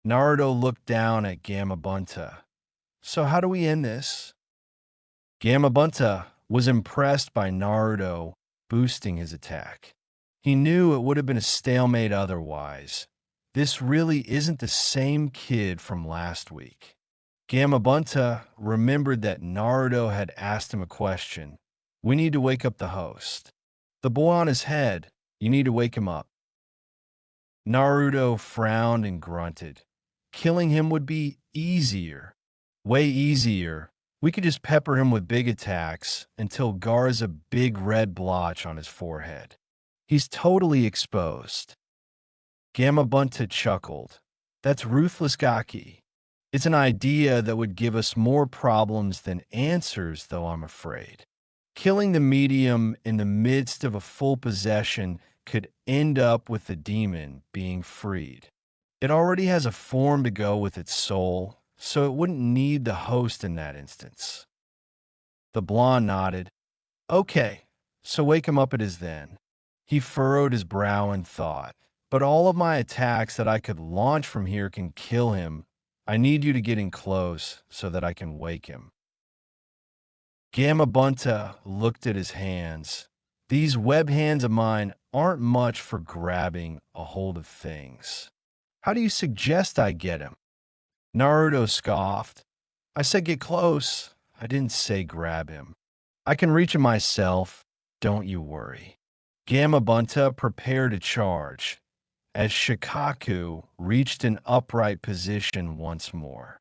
Naruto looked down at Gamabunta. So how do we end this? Gamabunta was impressed by Naruto boosting his attack. He knew it would have been a stalemate otherwise. This really isn't the same kid from last week. Gamabunta remembered that Naruto had asked him a question. We need to wake up the host. The boy on his head, you need to wake him up. Naruto frowned and grunted. Killing him would be easier. Way easier. We could just pepper him with big attacks until Gar's a big red blotch on his forehead. He's totally exposed. Gamabunta chuckled. That's ruthless Gaki. It's an idea that would give us more problems than answers, though, I'm afraid. Killing the medium in the midst of a full possession could end up with the demon being freed. It already has a form to go with its soul, so it wouldn't need the host in that instance. The blonde nodded. Okay, so wake him up at his then. He furrowed his brow in thought. But all of my attacks that I could launch from here can kill him. I need you to get in close so that I can wake him. Gamabunta looked at his hands. These web hands of mine aren't much for grabbing a hold of things. How do you suggest I get him? Naruto scoffed. I said get close. I didn't say grab him. I can reach him myself. Don't you worry. Gamabunta prepared to charge as Shikaku reached an upright position once more.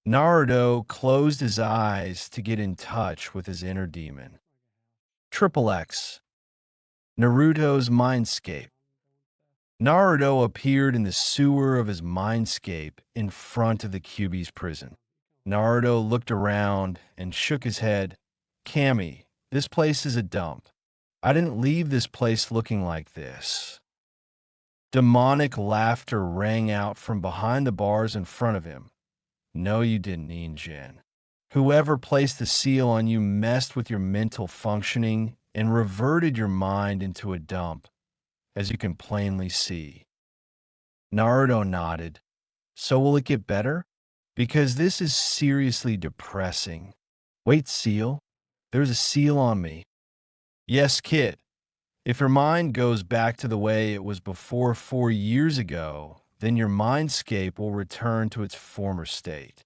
Naruto closed his eyes to get in touch with his inner demon. Triple X. Naruto's Mindscape. Naruto appeared in the sewer of his mindscape in front of the Kyuubi's prison. Naruto looked around and shook his head. Kami, this place is a dump. I didn't leave this place looking like this. Demonic laughter rang out from behind the bars in front of him. No, you didn't, Ninjin. Whoever placed the seal on you messed with your mental functioning and reverted your mind into a dump, as you can plainly see. Naruto nodded. So will it get better? Because this is seriously depressing. Wait, seal? There's a seal on me. Yes, Kit. If your mind goes back to the way it was before 4 years ago, then your mindscape will return to its former state.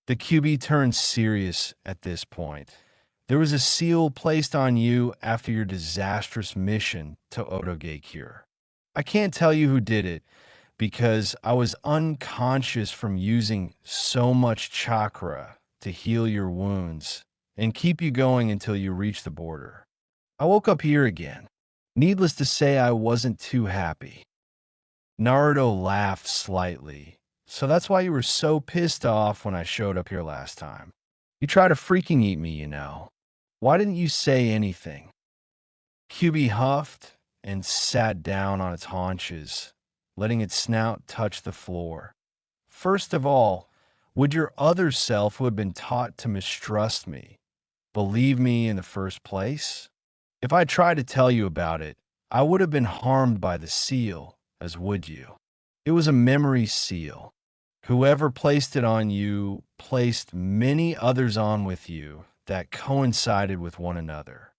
The Kyuubi turned serious at this point. There was a seal placed on you after your disastrous mission to Otogekyure. I can't tell you who did it, because I was unconscious from using so much chakra to heal your wounds and keep you going until you reach the border. I woke up here again. Needless to say, I wasn't too happy. Naruto laughed slightly. So that's why you were so pissed off when I showed up here last time. You tried to freaking eat me, you know. Why didn't you say anything? Kyuubi huffed and sat down on its haunches, letting its snout touch the floor. First of all, would your other self who had been taught to mistrust me believe me in the first place? If I tried to tell you about it, I would have been harmed by the seal, as would you. It was a memory seal. Whoever placed it on you placed many others on with you that coincided with one another.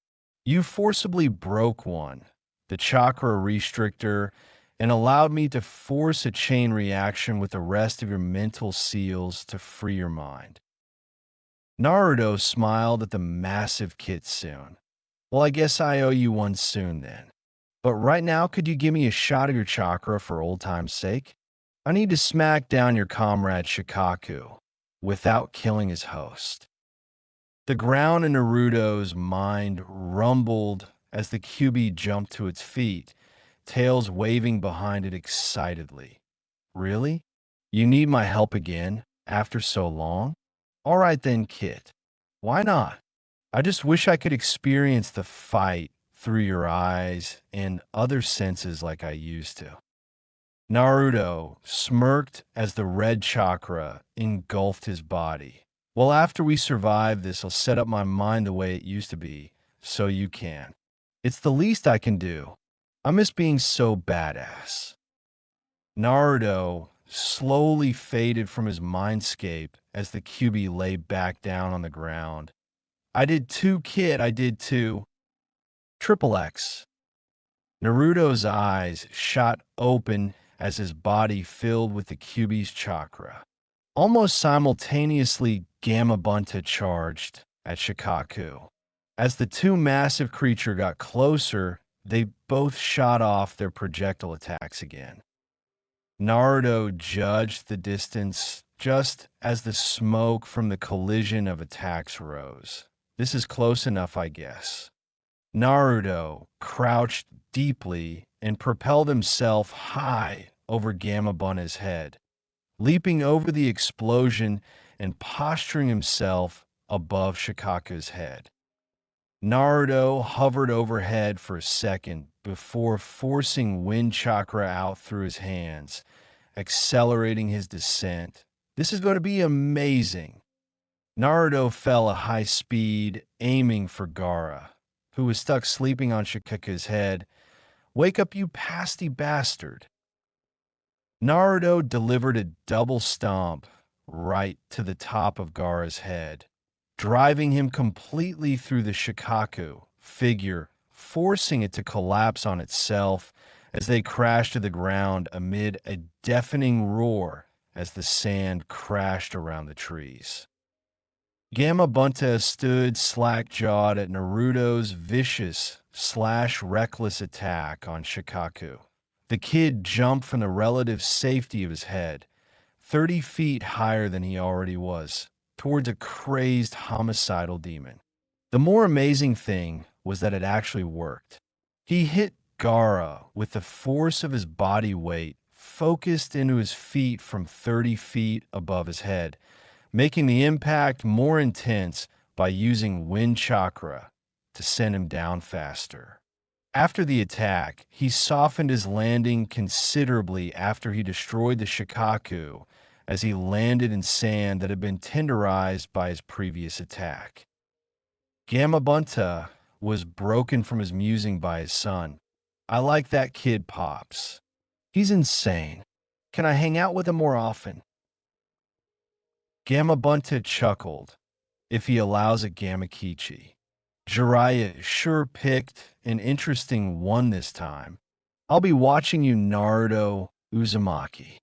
You forcibly broke one, the chakra restrictor, and allowed me to force a chain reaction with the rest of your mental seals to free your mind. Naruto smiled at the massive kitsune. Well, I guess I owe you one soon then. But right now, could you give me a shot of your chakra for old time's sake? I need to smack down your comrade Shikaku without killing his host. The ground in Naruto's mind rumbled as the Kyuubi jumped to its feet, tails waving behind it excitedly. Really? You need my help again, after so long? All right then, Kit. Why not? I just wish I could experience the fight through your eyes and other senses like I used to. Naruto smirked as the red chakra engulfed his body. Well, after we survive this, I'll set up my mind the way it used to be, so you can. It's the least I can do. I miss being so badass. Naruto slowly faded from his mindscape as the Kyuubi lay back down on the ground. I did too, kid, I did too. Triple X. Naruto's eyes shot open as his body filled with the Kyuubi's chakra. Almost simultaneously, Gamabunta charged at Shikaku. As the two massive creatures got closer, they both shot off their projectile attacks again. Naruto judged the distance just as the smoke from the collision of attacks rose. This is close enough, I guess. Naruto crouched deeply and propelled himself high over Gamabunta's head, leaping over the explosion and posturing himself above Shikaku's head. Naruto hovered overhead for a second before forcing wind chakra out through his hands, accelerating his descent. This is going to be amazing. Naruto fell at high speed, aiming for Gaara, who was stuck sleeping on Shikaku's head. "Wake up, you pasty bastard." Naruto delivered a double stomp right to the top of Gaara's head, driving him completely through the Shikaku figure, forcing it to collapse on itself as they crashed to the ground amid a deafening roar as the sand crashed around the trees. Gamabunta stood slack-jawed at Naruto's vicious reckless attack on Shikaku. The kid jumped from the relative safety of his head, 30 feet higher than he already was, towards a crazed homicidal demon. The more amazing thing was that it actually worked. He hit Gaara with the force of his body weight focused into his feet from 30 feet above his head, making the impact more intense by using wind chakra to send him down faster. After the attack, he softened his landing considerably after he destroyed the Shikaku as he landed in sand that had been tenderized by his previous attack. Gamabunta was broken from his musing by his son. "I like that kid, Pops. He's insane. Can I hang out with him more often?" Gamabunta chuckled. "If he allows it, Gamakichi. Jiraiya sure picked an interesting one this time. I'll be watching you, Naruto Uzumaki."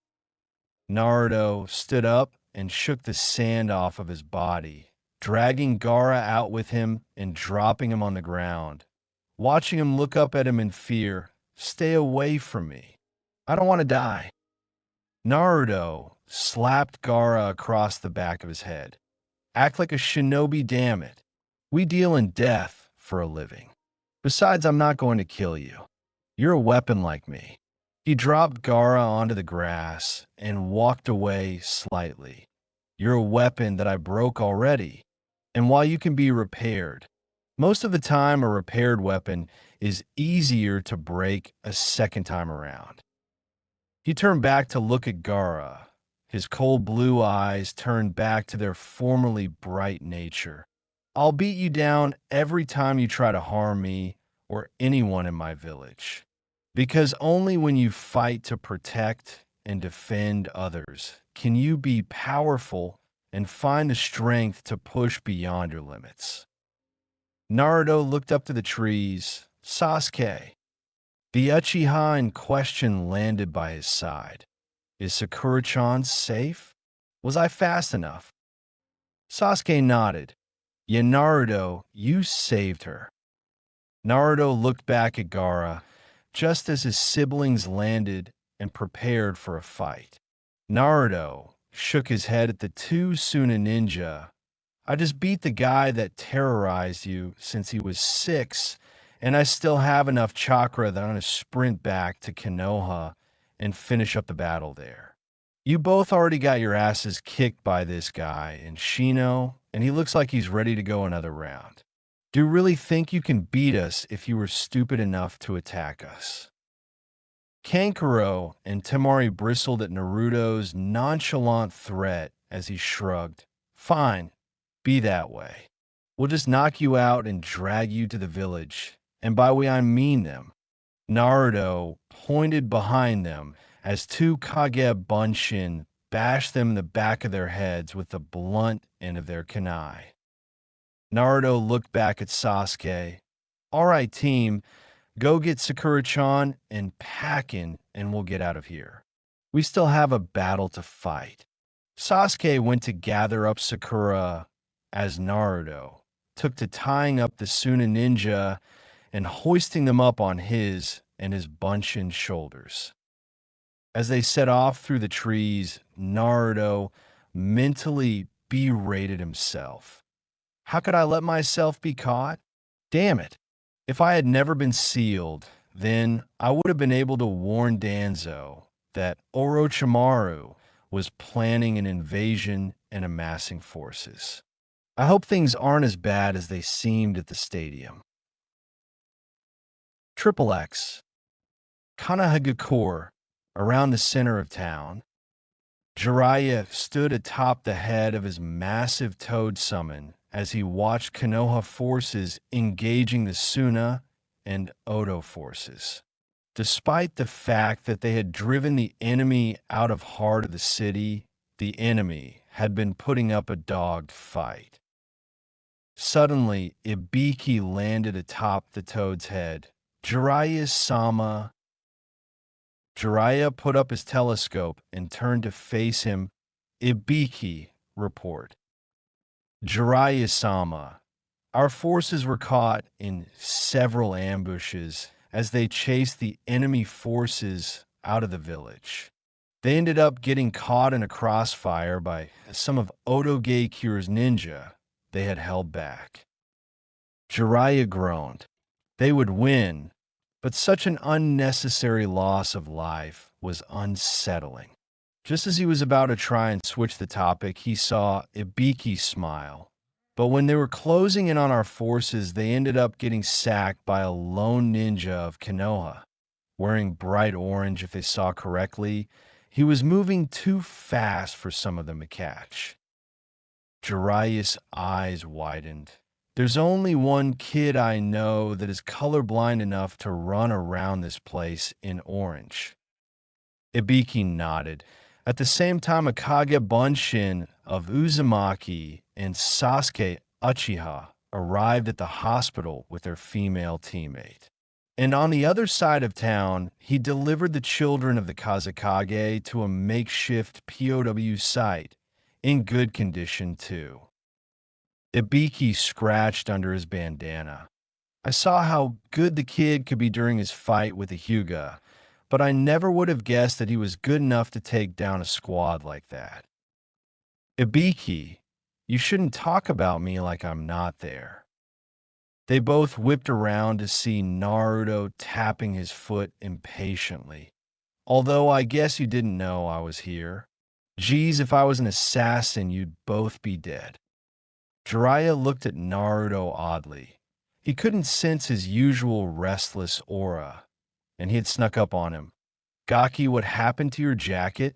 Naruto stood up and shook the sand off of his body, dragging Gaara out with him and dropping him on the ground. Watching him look up at him in fear. "Stay away from me. I don't want to die." Naruto slapped Gaara across the back of his head. "Act like a shinobi, damn it. We deal in death for a living. Besides, I'm not going to kill you. You're a weapon like me." He dropped Gaara onto the grass and walked away slightly. "You're a weapon that I broke already. And while you can be repaired, most of the time a repaired weapon is easier to break a second time around." He turned back to look at Gaara. His cold blue eyes turned back to their formerly bright nature. "I'll beat you down every time you try to harm me or anyone in my village. Because only when you fight to protect and defend others can you be powerful and find the strength to push beyond your limits." Naruto looked up to the trees. "Sasuke." The Uchiha in question landed by his side. "Is Sakura-chan safe? Was I fast enough?" Sasuke nodded. "Yeah, Naruto, you saved her." Naruto looked back at Gaara just as his siblings landed and prepared for a fight. Naruto shook his head at the two Suna ninja. "I just beat the guy that terrorized you since he was 6, and I still have enough chakra that I'm going to sprint back to Konoha and finish up the battle there. You both already got your asses kicked by this guy and Shino, and he looks like he's ready to go another round. Do you really think you can beat us if you were stupid enough to attack us?" Kankuro and Temari bristled at Naruto's nonchalant threat as he shrugged. "Fine, be that way. We'll just knock you out and drag you to the village. And by we, I mean them." Naruto pointed behind them as two Kage Bunshin bashed them in the back of their heads with the blunt end of their kunai. Naruto looked back at Sasuke. "All right, team, go get Sakura-chan and pack in, and we'll get out of here. We still have a battle to fight." Sasuke went to gather up Sakura as Naruto took to tying up the Suna ninja and hoisting them up on his and his bunchin shoulders. As they set off through the trees, Naruto mentally berated himself. How could I let myself be caught? Damn it. If I had never been sealed, then I would have been able to warn Danzo that Orochimaru was planning an invasion and amassing forces. I hope things aren't as bad as they seemed at the stadium. Triple X, Kanahagakure, around the center of town, Jiraiya stood atop the head of his massive toad summon as he watched Konoha forces engaging the Suna and Odo forces. Despite the fact that they had driven the enemy out of heart of the city, the enemy had been putting up a dogged fight. Suddenly, Ibiki landed atop the toad's head. Jiraiya put up his telescope and turned to face him. Ibiki, report. Jiraiya-sama, our forces were caught in several ambushes as they chased the enemy forces out of the village. They ended up getting caught in a crossfire by some of Oda Geikure's ninja they had held back. Jiraiya groaned. They would win, but such an unnecessary loss of life was unsettling. Just as he was about to try and switch the topic, he saw Ibiki smile. But when they were closing in on our forces, they ended up getting sacked by a lone ninja of Konoha. Wearing bright orange, if they saw correctly, he was moving too fast for some of them to catch. Jiraiya's eyes widened. There's only one kid I know that is colorblind enough to run around this place in orange. Ibiki nodded. At the same time, a Kage Bunshin of Uzumaki and Sasuke Uchiha arrived at the hospital with their female teammate. And on the other side of town, he delivered the children of the Kazekage to a makeshift POW site, in good condition too. Ibiki scratched under his bandana. I saw how good the kid could be during his fight with the Hyuga, but I never would have guessed that he was good enough to take down a squad like that. Ibiki, you shouldn't talk about me like I'm not there. They both whipped around to see Naruto tapping his foot impatiently. Although I guess you didn't know I was here. Geez, if I was an assassin, you'd both be dead. Jiraiya looked at Naruto oddly. He couldn't sense his usual restless aura, and he had snuck up on him. Gaki, what happened to your jacket?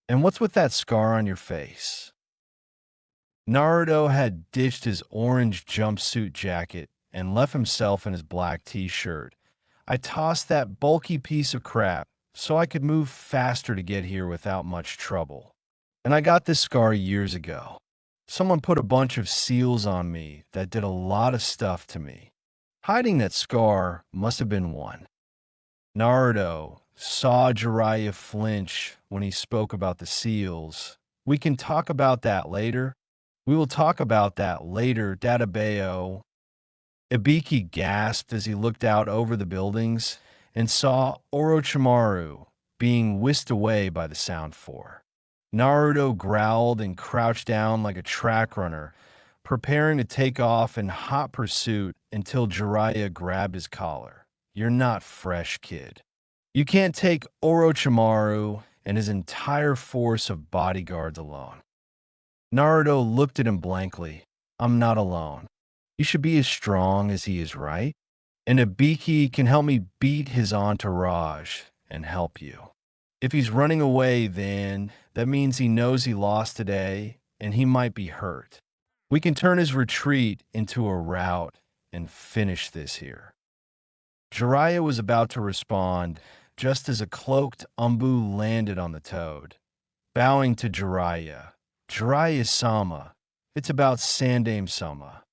And what's with that scar on your face? Naruto had ditched his orange jumpsuit jacket and left himself in his black t-shirt. I tossed that bulky piece of crap so I could move faster to get here without much trouble. And I got this scar years ago. Someone put a bunch of seals on me that did a lot of stuff to me. Hiding that scar must have been one. Naruto saw Jiraiya flinch when he spoke about the seals. We can talk about that later. We will talk about that later, Databeo. Ibiki gasped as he looked out over the buildings and saw Orochimaru being whisked away by the Sound Four. Naruto growled and crouched down like a track runner, preparing to take off in hot pursuit until Jiraiya grabbed his collar. You're not fresh, kid. You can't take Orochimaru and his entire force of bodyguards alone. Naruto looked at him blankly. I'm not alone. You should be as strong as he is, right? And Ibiki can help me beat his entourage and help you. If he's running away, then that means he knows he lost today and he might be hurt. We can turn his retreat into a rout and finish this here. Jiraiya was about to respond just as a cloaked Umbu landed on the toad. Bowing to Jiraiya, Jiraiya-sama, it's about Sandaime-sama.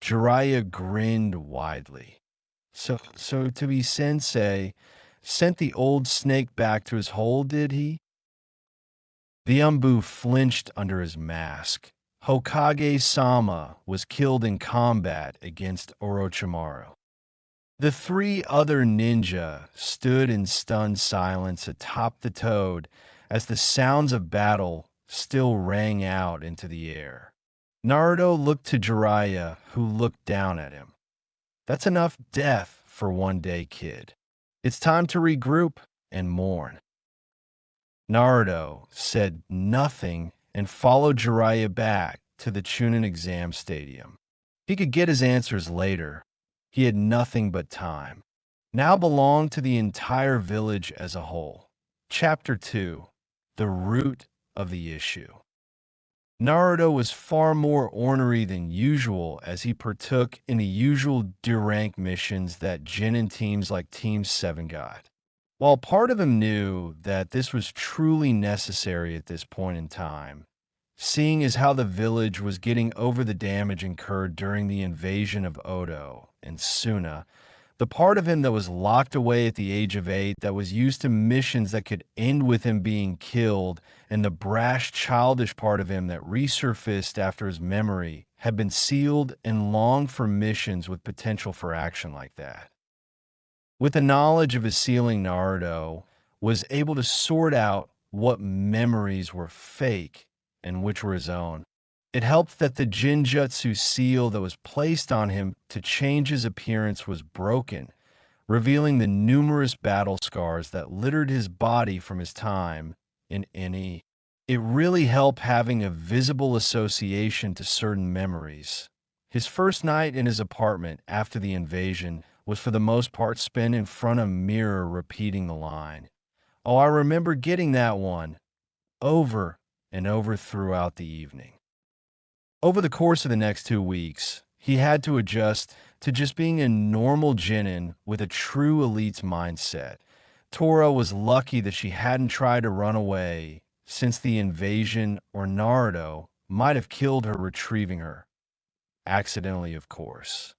Jiraiya grinned widely. So to be sensei, sent the old snake back to his hole, did he? The Umbu flinched under his mask. Hokage-sama was killed in combat against Orochimaru. The three other ninja stood in stunned silence atop the toad as the sounds of battle still rang out into the air. Naruto looked to Jiraiya, who looked down at him. That's enough death for one day, kid. It's time to regroup and mourn. Naruto said nothing and followed Jiraiya back to the Chunin exam stadium. He could get his answers later. He had nothing but time. Now belonged to the entire village as a whole. Chapter 2: The Root of the Issue. Naruto was far more ornery than usual as he partook in the usual D-rank missions that Genin teams like Team 7 got. While part of him knew that this was truly necessary at this point in time, seeing as how the village was getting over the damage incurred during the invasion of Odo and Suna, the part of him that was locked away at the age of 8 that was used to missions that could end with him being killed, and the brash, childish part of him that resurfaced after his memory had been sealed and longed for missions with potential for action like that. With the knowledge of his sealing, Naruto was able to sort out what memories were fake and which were his own. It helped that the Jinjutsu seal that was placed on him to change his appearance was broken, revealing the numerous battle scars that littered his body from his time in NE. It really helped having a visible association to certain memories. His first night in his apartment after the invasion was for the most part spent in front of a mirror repeating the line, "Oh, I remember getting that one," over and over throughout the evening. Over the course of the next 2 weeks, he had to adjust to just being a normal Genin with a true elite's mindset. Tora was lucky that she hadn't tried to run away since the invasion, or Naruto might have killed her retrieving her. Accidentally, of course.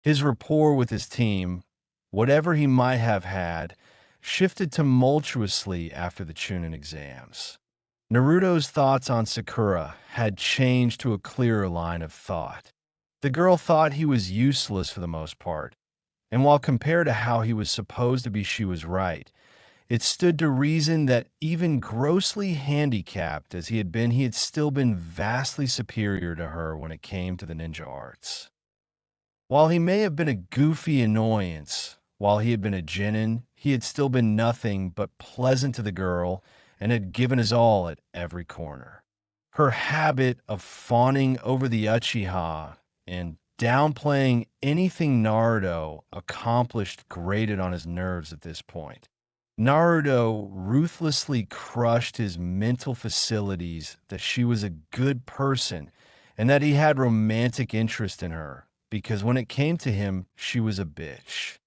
His rapport with his team, whatever he might have had, shifted tumultuously after the Chunin exams. Naruto's thoughts on Sakura had changed to a clearer line of thought. The girl thought he was useless for the most part, and while compared to how he was supposed to be, she was right. It stood to reason that even grossly handicapped as he had still been vastly superior to her when it came to the ninja arts. While he may have been a goofy annoyance, while he had been a genin, he had still been nothing but pleasant to the girl and had given his all at every corner. Her habit of fawning over the Uchiha and downplaying anything Naruto accomplished grated on his nerves at this point. Naruto ruthlessly crushed his mental facilities that she was a good person and that he had romantic interest in her, because when it came to him, she was a bitch.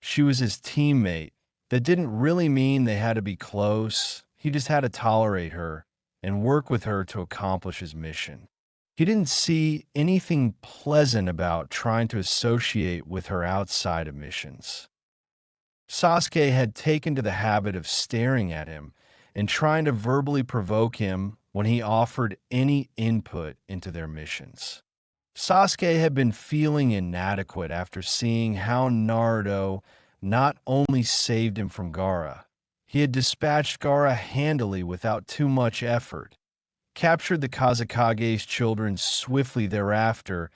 She was his teammate. That didn't really mean they had to be close. He just had to tolerate her and work with her to accomplish his mission. He didn't see anything pleasant about trying to associate with her outside of missions. Sasuke had taken to the habit of staring at him and trying to verbally provoke him when he offered any input into their missions. Sasuke had been feeling inadequate after seeing how Naruto not only saved him from Gaara, he had dispatched Gaara handily without too much effort, captured the Kazekage's children swiftly thereafter,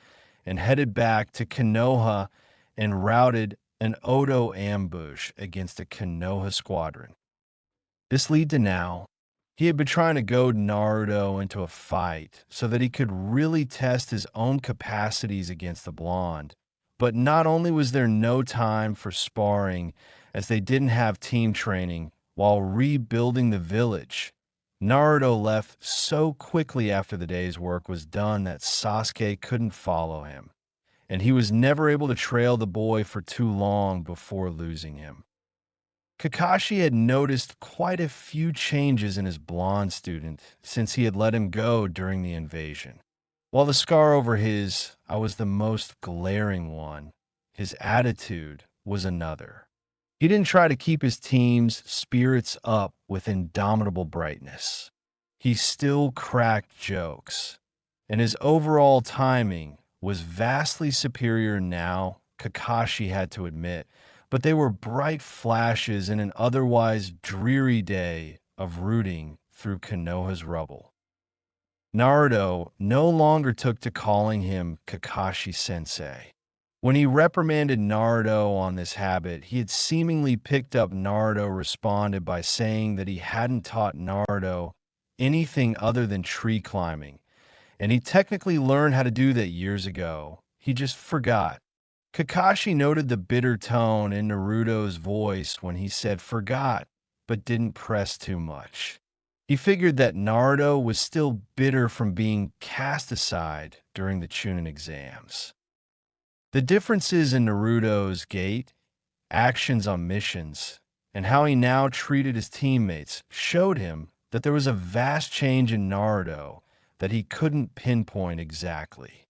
and headed back to Konoha and routed an Odo ambush against a Konoha squadron. This led to now. He had been trying to goad Naruto into a fight so that he could really test his own capacities against the blonde. But not only was there no time for sparring, as they didn't have team training while rebuilding the village, Naruto left so quickly after the day's work was done that Sasuke couldn't follow him, and he was never able to trail the boy for too long before losing him. Kakashi had noticed quite a few changes in his blonde student since he had let him go during the invasion. While the scar over his "I was the most glaring one," his attitude was another. He didn't try to keep his team's spirits up with indomitable brightness. he still cracked jokes, and his overall timing was vastly superior now, Kakashi had to admit, but they were bright flashes in an otherwise dreary day of rooting through Konoha's rubble. Naruto no longer took to calling him Kakashi-sensei. When he reprimanded Naruto on this habit, he had seemingly picked up Naruto responded by saying that he hadn't taught Naruto anything other than tree climbing, and he technically learned how to do that years ago. He just forgot. Kakashi noted the bitter tone in Naruto's voice when he said forgot, but didn't press too much. He figured that Naruto was still bitter from being cast aside during the Chunin exams. The differences in Naruto's gait, actions on missions, and how he now treated his teammates showed him that there was a vast change in Naruto that he couldn't pinpoint exactly.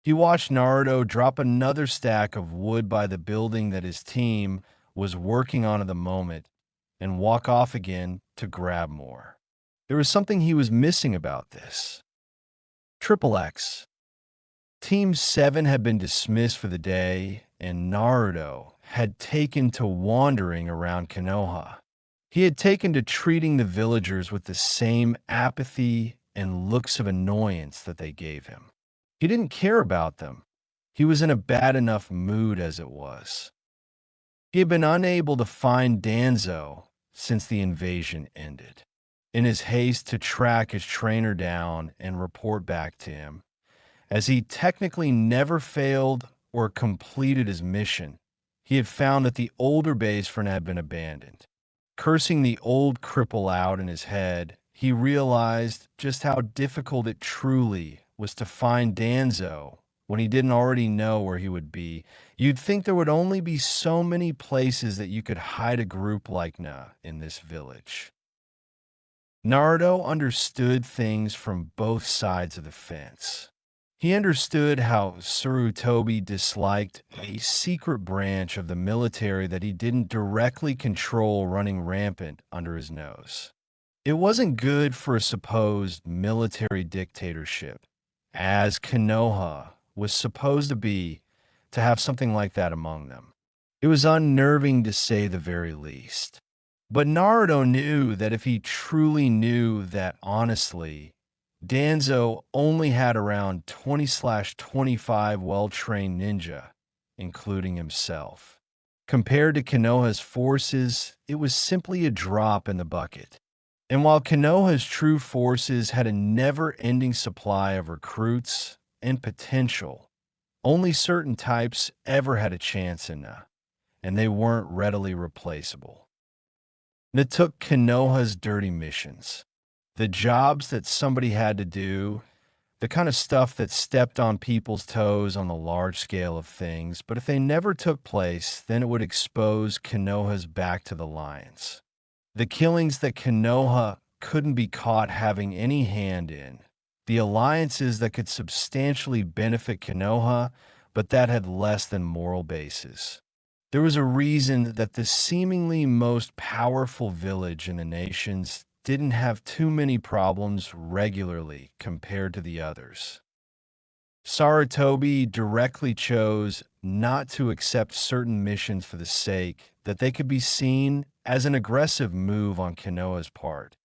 He watched Naruto drop another stack of wood by the building that his team was working on at the moment and walk off again to grab more. There was something he was missing about this. Triple X. Team 7 had been dismissed for the day, and Naruto had taken to wandering around Konoha. He had taken to treating the villagers with the same apathy and looks of annoyance that they gave him. He didn't care about them. He was in a bad enough mood as it was. He had been unable to find Danzo since the invasion ended. In his haste to track his trainer down and report back to him, as he technically never failed or completed his mission, he had found that the older base front had been abandoned. Cursing the old cripple out in his head, he realized just how difficult it truly was to find Danzo when he didn't already know where he would be. You'd think there would only be so many places that you could hide a group like Na in this village. Naruto understood things from both sides of the fence. He understood how Sarutobi disliked a secret branch of the military that he didn't directly control running rampant under his nose. It wasn't good for a supposed military dictatorship, as Konoha was supposed to be, to have something like that among them. It was unnerving to say the very least. But Naruto knew that if he truly knew that honestly, Danzo only had around 20/25 well-trained ninja, including himself. Compared to Konoha's forces, it was simply a drop in the bucket. And while Konoha's true forces had a never-ending supply of recruits and potential, only certain types ever had a chance in Na, and they weren't readily replaceable. Na took Konoha's dirty missions, the jobs that somebody had to do, the kind of stuff that stepped on people's toes on the large scale of things, but if they never took place, then it would expose Konoha's back to the lions. The killings that Konoha couldn't be caught having any hand in, the alliances that could substantially benefit Konoha, but that had less than moral basis. There was a reason that the seemingly most powerful village in the nations didn't have too many problems regularly compared to the others. Sarutobi directly chose not to accept certain missions for the sake that they could be seen as an aggressive move on Konoha's part.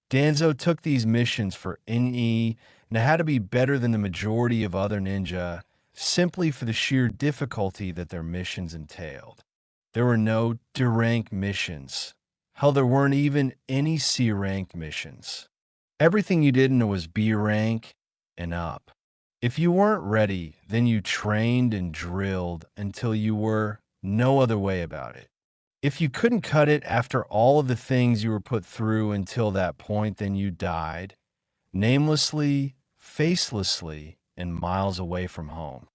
Danzo took these missions for NE and it had to be better than the majority of other ninja simply for the sheer difficulty that their missions entailed. There were no D-rank missions. Hell, there weren't even any C-ranked missions. Everything you did was B rank and up. If you weren't ready, then you trained and drilled until you were no other way about it. If you couldn't cut it after all of the things you were put through until that point, then you died, namelessly, facelessly, and miles away from home.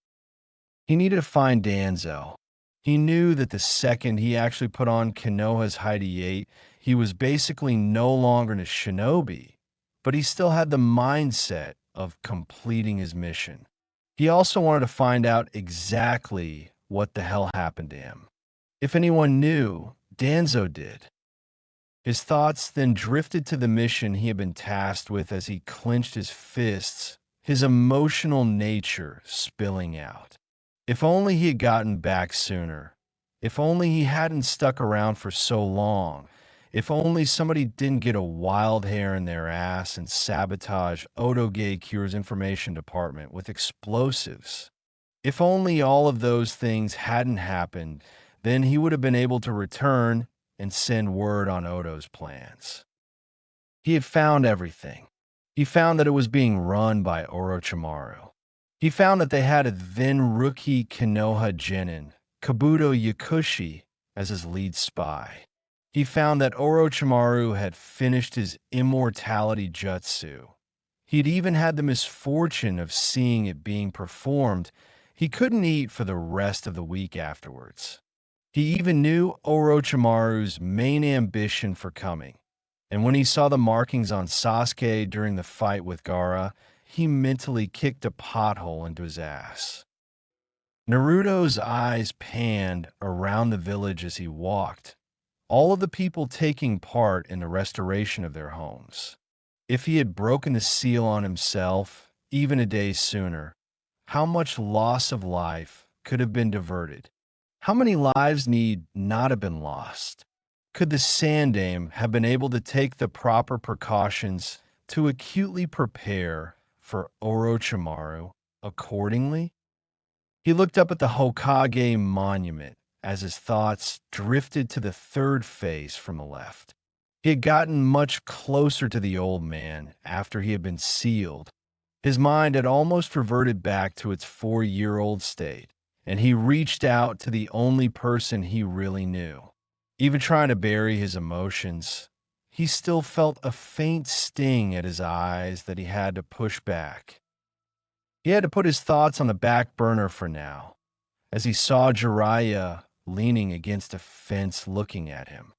He needed to find Danzo. He knew that the second he actually put on Konoha's Heidi 8, he was basically no longer a shinobi, but he still had the mindset of completing his mission. He also wanted to find out exactly what the hell happened to him. If anyone knew, Danzo did. His thoughts then drifted to the mission he had been tasked with as he clenched his fists, his emotional nature spilling out. If only he had gotten back sooner. If only he hadn't stuck around for so long. If only somebody didn't get a wild hair in their ass and sabotage Otoge Cure's information department with explosives. If only all of those things hadn't happened, then he would have been able to return and send word on Odo's plans. He had found everything. He found that it was being run by Orochimaru. He found that they had a then rookie Konoha Genin, Kabuto Yakushi, as his lead spy. He found that Orochimaru had finished his immortality jutsu. He'd even had the misfortune of seeing it being performed. He couldn't eat for the rest of the week afterwards. He even knew Orochimaru's main ambition for coming, and when he saw the markings on Sasuke during the fight with Gaara, he mentally kicked a pothole into his ass. Naruto's eyes panned around the village as he walked, all of the people taking part in the restoration of their homes. If he had broken the seal on himself, even a day sooner, how much loss of life could have been diverted? How many lives need not have been lost? Could the Sandaime have been able to take the proper precautions to acutely prepare for Orochimaru accordingly? He looked up at the Hokage monument as his thoughts drifted to the third face from the left. He had gotten much closer to the old man after he had been sealed. His mind had almost reverted back to its 4-year-old state, and he reached out to the only person he really knew. Even trying to bury his emotions, he still felt a faint sting at his eyes that he had to push back. He had to put his thoughts on the back burner for now, as he saw Jiraiya leaning against a fence looking at him.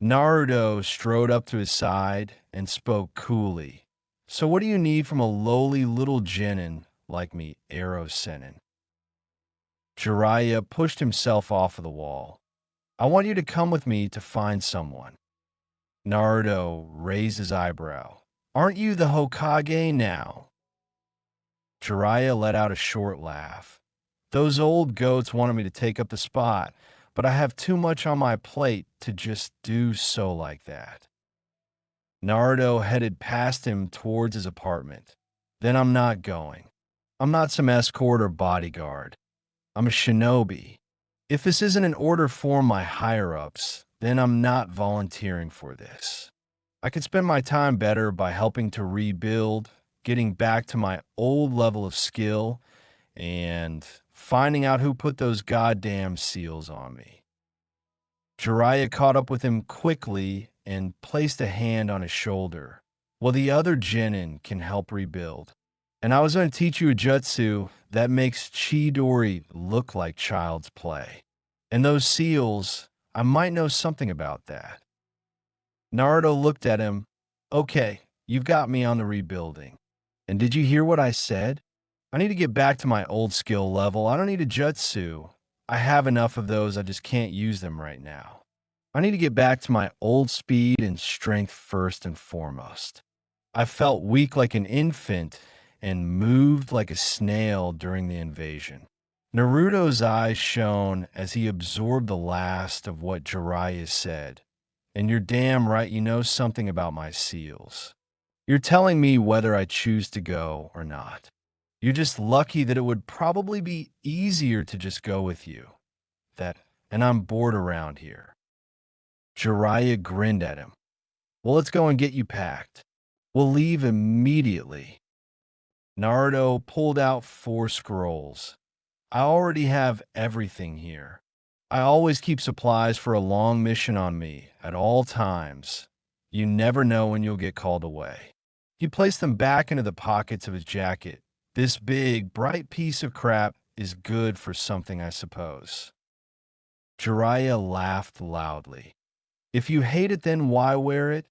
Naruto strode up to his side and spoke coolly. "So what do you need from a lowly little genin like me, Arrow Sennin?" Jiraiya pushed himself off of the wall. "I want you to come with me to find someone." Naruto raised his eyebrow. "Aren't you the Hokage now?" Jiraiya let out a short laugh. "Those old goats wanted me to take up the spot, but I have too much on my plate to just do so like that." Naruto headed past him towards his apartment. "Then I'm not going. I'm not some escort or bodyguard. I'm a shinobi. If this isn't an order for my higher-ups, then I'm not volunteering for this. I could spend my time better by helping to rebuild, getting back to my old level of skill, and finding out who put those goddamn seals on me." Jiraiya caught up with him quickly and placed a hand on his shoulder. "Well, the other genin can help rebuild. And I was going to teach you a jutsu that makes Chidori look like child's play. And those seals, I might know something about that." Naruto looked at him. "Okay, you've got me on the rebuilding. And did you hear what I said? I need to get back to my old skill level. I don't need a jutsu. I have enough of those, I just can't use them right now. I need to get back to my old speed and strength first and foremost. I felt weak like an infant and moved like a snail during the invasion." Naruto's eyes shone as he absorbed the last of what Jiraiya said. "And you're damn right you know something about my seals. You're telling me whether I choose to go or not. You're just lucky that it would probably be easier to just go with you. And I'm bored around here." Jiraiya grinned at him. "Well, let's go and get you packed. We'll leave immediately." Naruto pulled out 4 scrolls. "I already have everything here. I always keep supplies for a long mission on me at all times. You never know when you'll get called away." He placed them back into the pockets of his jacket. "This big, bright piece of crap is good for something, I suppose." Jiraiya laughed loudly. "If you hate it, then why wear it?"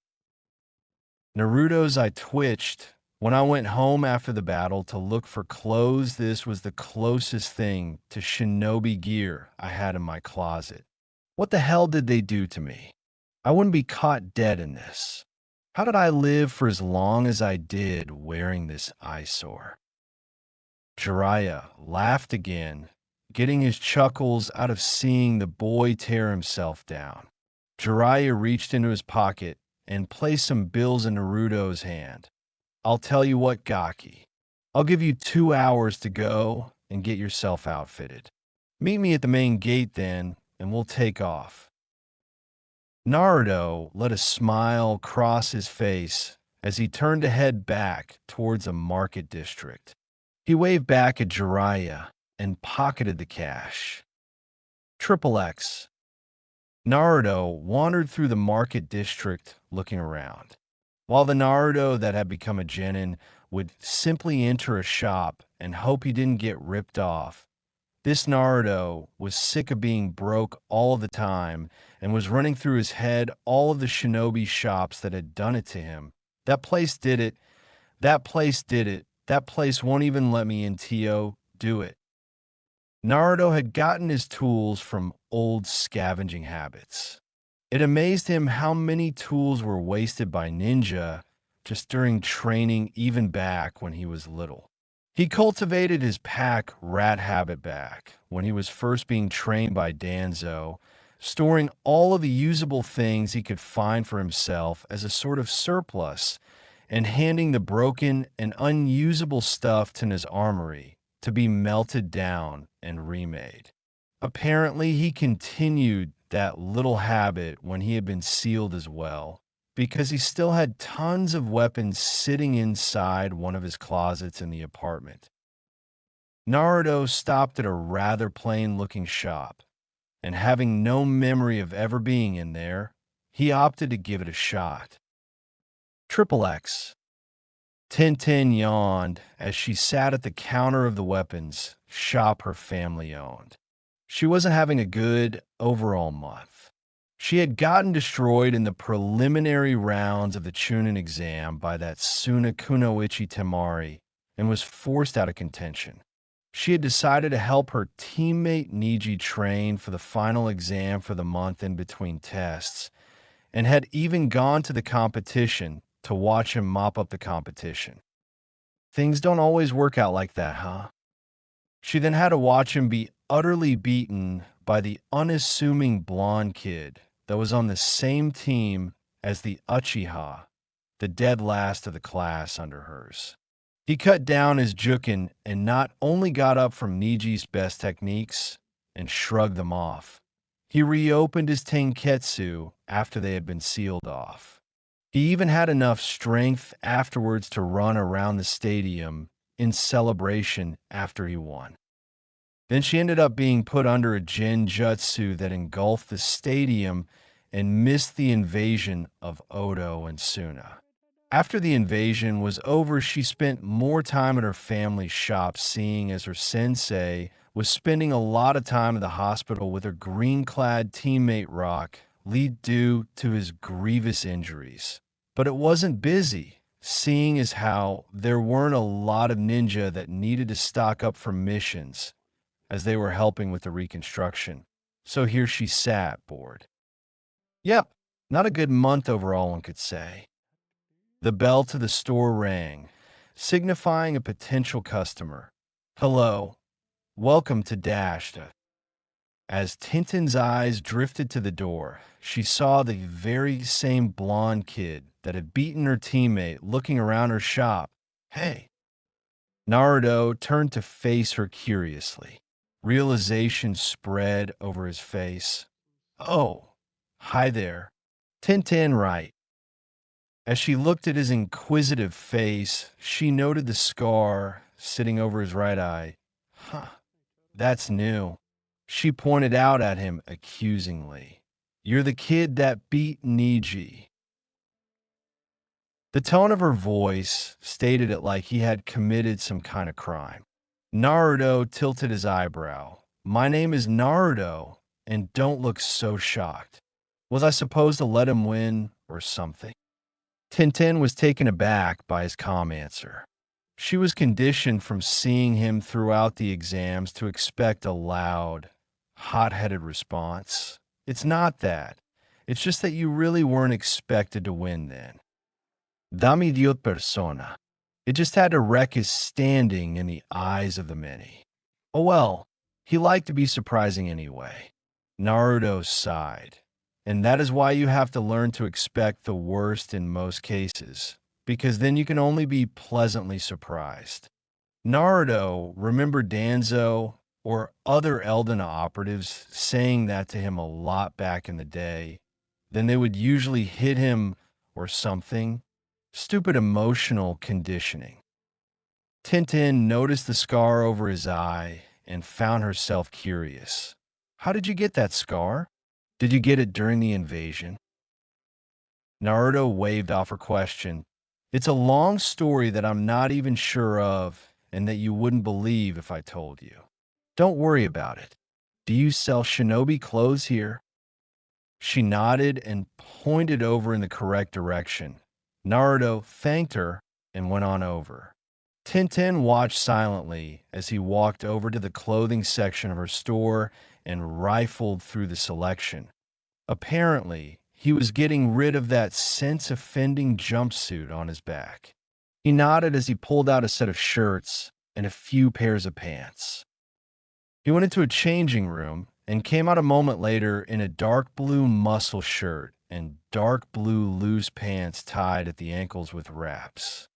Naruto's eye twitched. "When I went home after the battle to look for clothes, this was the closest thing to shinobi gear I had in my closet. What the hell did they do to me? I wouldn't be caught dead in this. How did I live for as long as I did wearing this eyesore? Jiraiya laughed again, getting his chuckles out of seeing the boy tear himself down. Jiraiya reached into his pocket and placed some bills in Naruto's hand. I'll tell you what, Gaki. I'll give you 2 hours to go and get yourself outfitted. Meet me at the main gate then, and we'll take off. Naruto let a smile cross his face as he turned to head back towards a market district. He waved back at Jiraiya and pocketed the cash. Triple X. Naruto wandered through the market district looking around. While the Naruto that had become a genin would simply enter a shop and hope he didn't get ripped off, this Naruto was sick of being broke all the time and was running through his head all of the shinobi shops that had done it to him. That place did it. That place did it. That place won't even let me in, Tio. Do it. Naruto had gotten his tools from old scavenging habits. It amazed him how many tools were wasted by ninja just during training, even back when he was little. He cultivated his pack rat habit back when he was first being trained by Danzo, storing all of the usable things he could find for himself as a sort of surplus and handing the broken and unusable stuff to his armory to be melted down and remade. Apparently, he continued that little habit when he had been sealed as well, because he still had tons of weapons sitting inside one of his closets in the apartment. Naruto stopped at a rather plain-looking shop, and having no memory of ever being in there, he opted to give it a shot. Triple X. Tintin yawned as she sat at the counter of the weapons shop her family owned. She wasn't having a good overall month. She had gotten destroyed in the preliminary rounds of the Chunin exam by that Suna Kunoichi Temari and was forced out of contention. She had decided to help her teammate Niji train for the final exam for the month in between tests, and had even gone to the competition to watch him mop up the competition. Things don't always work out like that, huh? She then had to watch him be utterly beaten by the unassuming blonde kid that was on the same team as the Uchiha, the dead last of the class under hers. He cut down his jukin and not only got up from Niji's best techniques and shrugged them off, he reopened his tenketsu after they had been sealed off. He even had enough strength afterwards to run around the stadium in celebration after he won. Then she ended up being put under a genjutsu that engulfed the stadium and missed the invasion of Odo and Suna. After the invasion was over, she spent more time at her family's shop, seeing as her sensei was spending a lot of time in the hospital with her green-clad teammate Rock, lead due to his grievous injuries. But it wasn't busy, seeing as how there weren't a lot of ninja that needed to stock up for missions, as they were helping with the reconstruction. So here she sat, bored. Yep, not a good month overall, one could say. The bell to the store rang, signifying a potential customer. Hello, welcome to Dashta. As Tintin's eyes drifted to the door, she saw the very same blonde kid that had beaten her teammate looking around her shop. Hey. Naruto turned to face her curiously. Realization spread over his face. Oh, hi there. Tintin, right. As she looked at his inquisitive face, she noted the scar sitting over his right eye. Huh, that's new. She pointed out at him accusingly. You're the kid that beat Niji. The tone of her voice stated it like he had committed some kind of crime. Naruto tilted his eyebrow. My name is Naruto, and don't look so shocked. Was I supposed to let him win or something? Tintin was taken aback by his calm answer. She was conditioned from seeing him throughout the exams to expect a loud, hot-headed response. It's not that. It's just that you really weren't expected to win then. Dame idiot persona. It just had to wreck his standing in the eyes of the many. Oh well, he liked to be surprising anyway. Naruto sighed. And that is why you have to learn to expect the worst in most cases, because then you can only be pleasantly surprised. Naruto remembered Danzo or other Eldon operatives saying that to him a lot back in the day. Then they would usually hit him or something. Stupid emotional conditioning. Tintin noticed the scar over his eye and found herself curious. How did you get that scar? Did you get it during the invasion? Naruto waved off her question. It's a long story that I'm not even sure of and that you wouldn't believe if I told you. Don't worry about it. Do you sell shinobi clothes here? She nodded and pointed over in the correct direction. Naruto thanked her and went on over. Tintin watched silently as he walked over to the clothing section of her store and rifled through the selection. Apparently, he was getting rid of that sense-offending jumpsuit on his back. He nodded as he pulled out a set of shirts and a few pairs of pants. He went into a changing room and came out a moment later in a dark blue muscle shirt and dark blue loose pants tied at the ankles with wraps.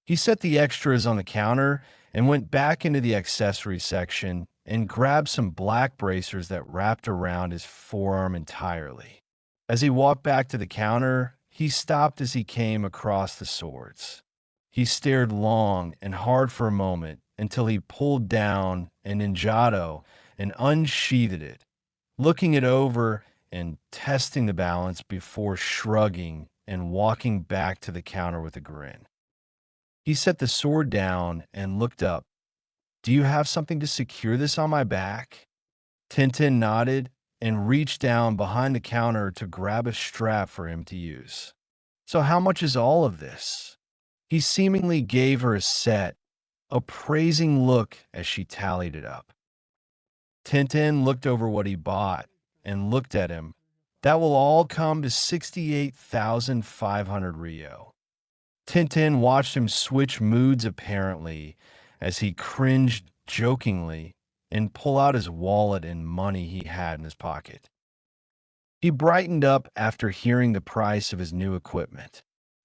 He set the extras on the counter and went back into the accessory section and grabbed some black bracers that wrapped around his forearm entirely. As he walked back to the counter, he stopped as he came across the swords. He stared long and hard for a moment until he pulled down an ninjato and unsheathed it, looking it over and testing the balance before shrugging and walking back to the counter with a grin. He set the sword down and looked up. Do you have something to secure this on my back? Tintin nodded and reached down behind the counter to grab a strap for him to use. So how much is all of this? He seemingly gave her a set, appraising look as she tallied it up. Tintin looked over what he bought and looked at him. That will all come to 68,500 Rio. Tintin watched him switch moods apparently as he cringed jokingly and pull out his wallet and money he had in his pocket. He brightened up after hearing the price of his new equipment.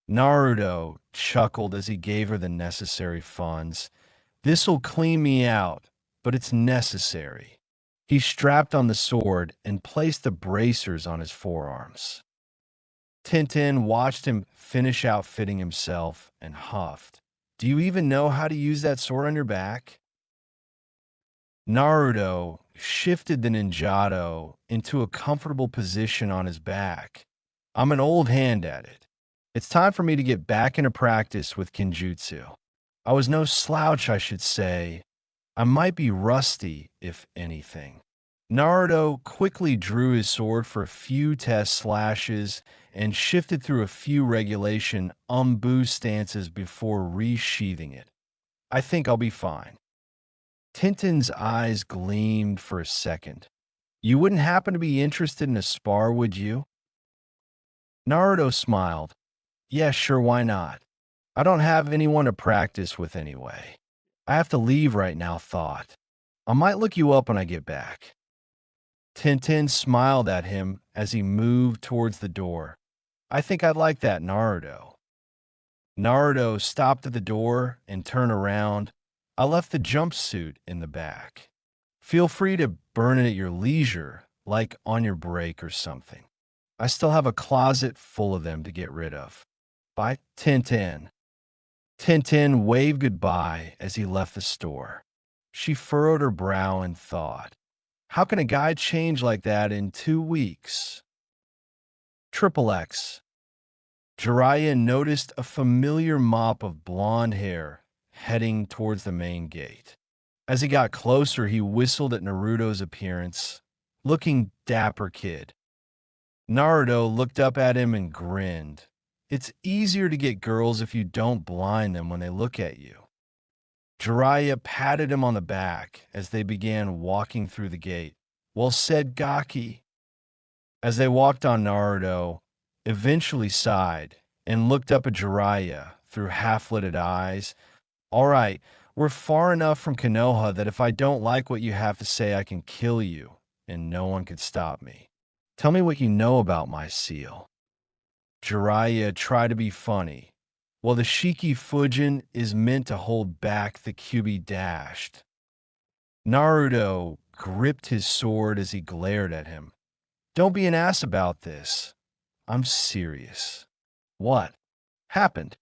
Naruto chuckled as he gave her the necessary funds. This'll clean me out, but it's necessary. He strapped on the sword and placed the bracers on his forearms. Tintin watched him finish outfitting himself and huffed. Do you even know how to use that sword on your back? Naruto shifted the ninjato into a comfortable position on his back. I'm an old hand at it. It's time for me to get back into practice with Kinjutsu. I was no slouch, I should say. I might be rusty, if anything. Naruto quickly drew his sword for a few test slashes and shifted through a few regulation umbu stances before resheathing it. I think I'll be fine. Tintin's eyes gleamed for a second. You wouldn't happen to be interested in a spar, would you? Naruto smiled. Yeah, sure, why not? I don't have anyone to practice with anyway. I have to leave right now, thought. I might look you up when I get back. Tintin smiled at him as he moved towards the door. I think I'd like that, Naruto. Naruto stopped at the door and turned around. I left the jumpsuit in the back. Feel free to burn it at your leisure, like on your break or something. I still have a closet full of them to get rid of. Bye, Tintin. Tintin waved goodbye as he left the store. She furrowed her brow and thought, how can a guy change like that in 2 weeks? Triple X. Jiraiya noticed a familiar mop of blonde hair heading towards the main gate. As he got closer, he whistled at Naruto's appearance, looking dapper kid. Naruto looked up at him and grinned. It's easier to get girls if you don't blind them when they look at you. Jiraiya patted him on the back as they began walking through the gate. Well said, Gaki. As they walked on, Naruto eventually sighed and looked up at Jiraiya through half-lidded eyes. All right, we're far enough from Konoha that if I don't like what you have to say, I can kill you, and no one can stop me. Tell me what you know about my seal. Jiraiya tried to be funny. Well, the Shiki Fujin is meant to hold back the Kyuubi dashed. Naruto gripped his sword as he glared at him. Don't be an ass about this. I'm serious. What happened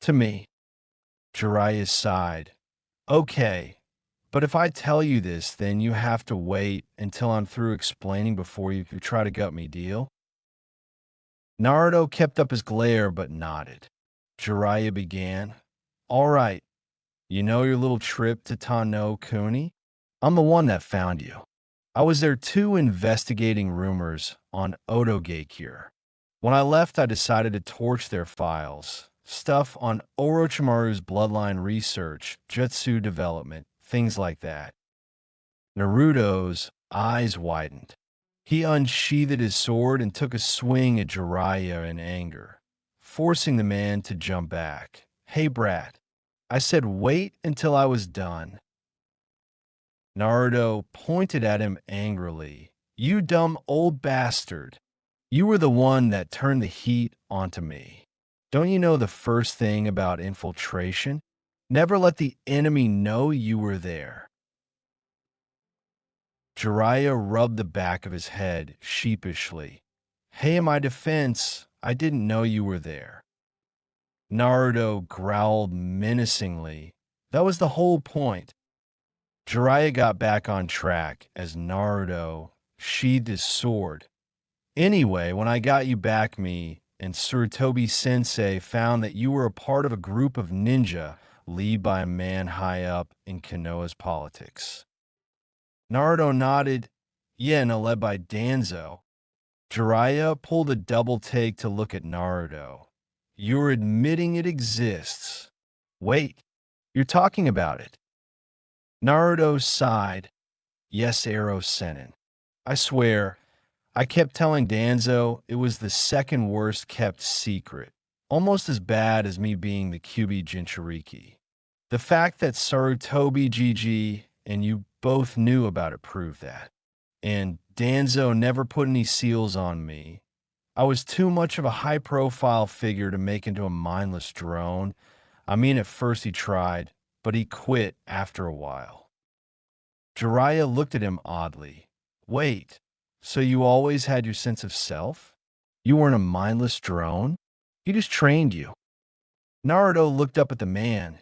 to me? Jiraiya sighed. Okay, but if I tell you this, then you have to wait until I'm through explaining before you try to gut me, deal? Naruto kept up his glare but nodded. Jiraiya began. All right, you know your little trip to Tano Kuni? I'm the one that found you. I was there too, investigating rumors on Otogeikure. When I left, I decided to torch their files. Stuff on Orochimaru's bloodline research, jutsu development, things like that. Naruto's eyes widened. He unsheathed his sword and took a swing at Jiraiya in anger, forcing the man to jump back. Hey, brat. I said wait until I was done. Naruto pointed at him angrily. You dumb old bastard. You were the one that turned the heat onto me. Don't you know the first thing about infiltration? Never let the enemy know you were there. Jiraiya rubbed the back of his head sheepishly. Hey, in my defense, I didn't know you were there. Naruto growled menacingly. That was the whole point. Jiraiya got back on track as Naruto sheathed his sword. Anyway, when I got you back, me and Tsurutobi Sensei found that you were a part of a group of ninja led by a man high up in Konoha's politics. Naruto nodded. Yeah, and led by Danzo. Jiraiya pulled a double take to look at Naruto. You're admitting it exists. Wait, you're talking about it. Naruto sighed. Yes, Arrow Sennin. I swear, I kept telling Danzo it was the second worst kept secret, almost as bad as me being the Kyuubi Jinchuriki. The fact that Sarutobi GG and you both knew about it proved that. And Danzo never put any seals on me. I was too much of a high-profile figure to make into a mindless drone. I mean, at first he tried, but he quit after a while. Jiraiya looked at him oddly. Wait, so you always had your sense of self? You weren't a mindless drone? He just trained you. Naruto looked up at the man.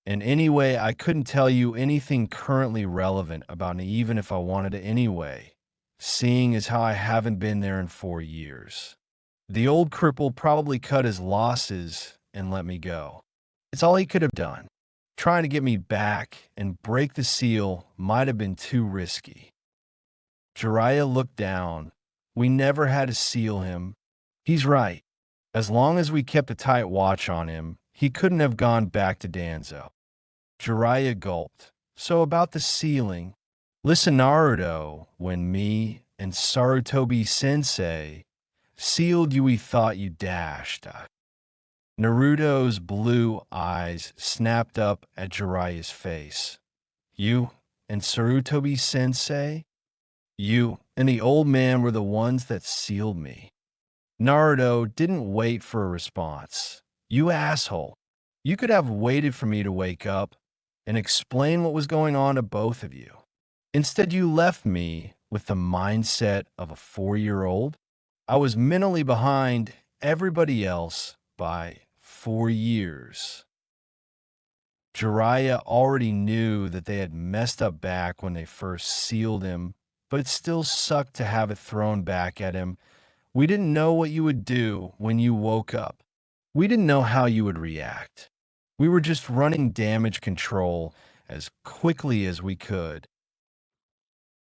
And anyway, I couldn't tell you anything currently relevant about me even if I wanted to anyway, seeing as how I haven't been there in 4 years. The old cripple probably cut his losses and let me go. It's all he could have done. Trying to get me back and break the seal might have been too risky. Jiraiya looked down. We never had to seal him. He's right. As long as we kept a tight watch on him, he couldn't have gone back to Danzo. Jiraiya gulped. So about the sealing. Listen, Naruto, when me and Sarutobi Sensei sealed you, we thought you dashed. Naruto's blue eyes snapped up at Jiraiya's face. You and Sarutobi Sensei? You and the old man were the ones that sealed me. Naruto didn't wait for a response. You asshole. You could have waited for me to wake up and explain what was going on to both of you. Instead, you left me with the mindset of a 4-year-old. I was mentally behind everybody else by 4 years. Jiraiya already knew that they had messed up back when they first sealed him, but it still sucked to have it thrown back at him. We didn't know what you would do when you woke up. We didn't know how you would react. We were just running damage control as quickly as we could.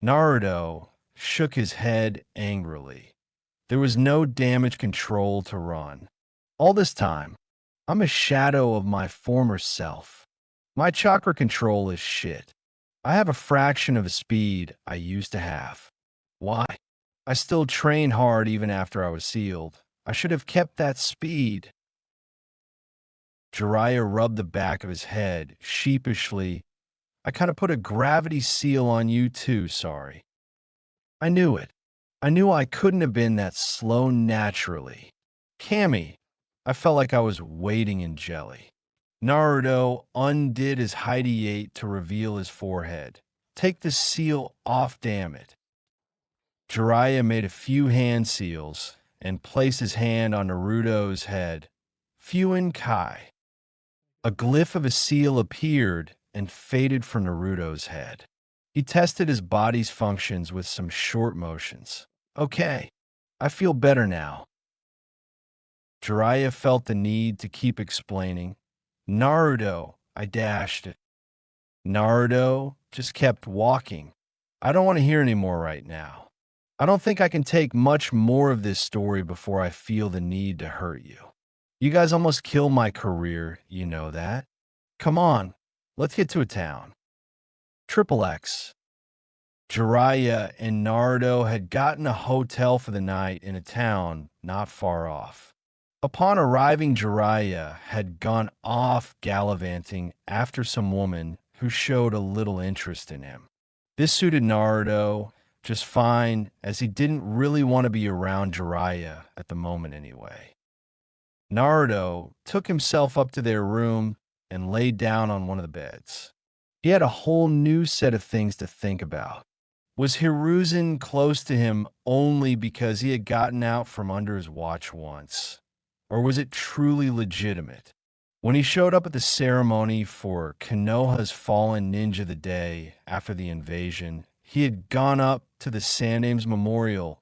Naruto shook his head angrily. There was no damage control to run. All this time, I'm a shadow of my former self. My chakra control is shit. I have a fraction of the speed I used to have. Why? I still trained hard even after I was sealed. I should have kept that speed. Jiraiya rubbed the back of his head sheepishly. I kind of put a gravity seal on you too, sorry. I knew it. I knew I couldn't have been that slow naturally. Cammy, I felt like I was wading in jelly. Naruto undid his Heidi 8 to reveal his forehead. Take the seal off, damn it. Jiraiya made a few hand seals and placed his hand on Naruto's head. Fuin Kai. A glyph of a seal appeared and faded from Naruto's head. He tested his body's functions with some short motions. Okay, I feel better now. Jiraiya felt the need to keep explaining. Naruto, I dashed it. Naruto just kept walking. I don't want to hear any more right now. I don't think I can take much more of this story before I feel the need to hurt you. You guys almost killed my career, you know that. Come on, let's get to a town. Triple X. Jiraiya and Naruto had gotten a hotel for the night in a town not far off. Upon arriving, Jiraiya had gone off gallivanting after some woman who showed a little interest in him. This suited Naruto just fine, as he didn't really want to be around Jiraiya at the moment anyway. Naruto took himself up to their room and laid down on one of the beds. He had a whole new set of things to think about. Was Hiruzen close to him only because he had gotten out from under his watch once? Or was it truly legitimate? When he showed up at the ceremony for Konoha's fallen ninja the day after the invasion, he had gone up to the Sandame's memorial,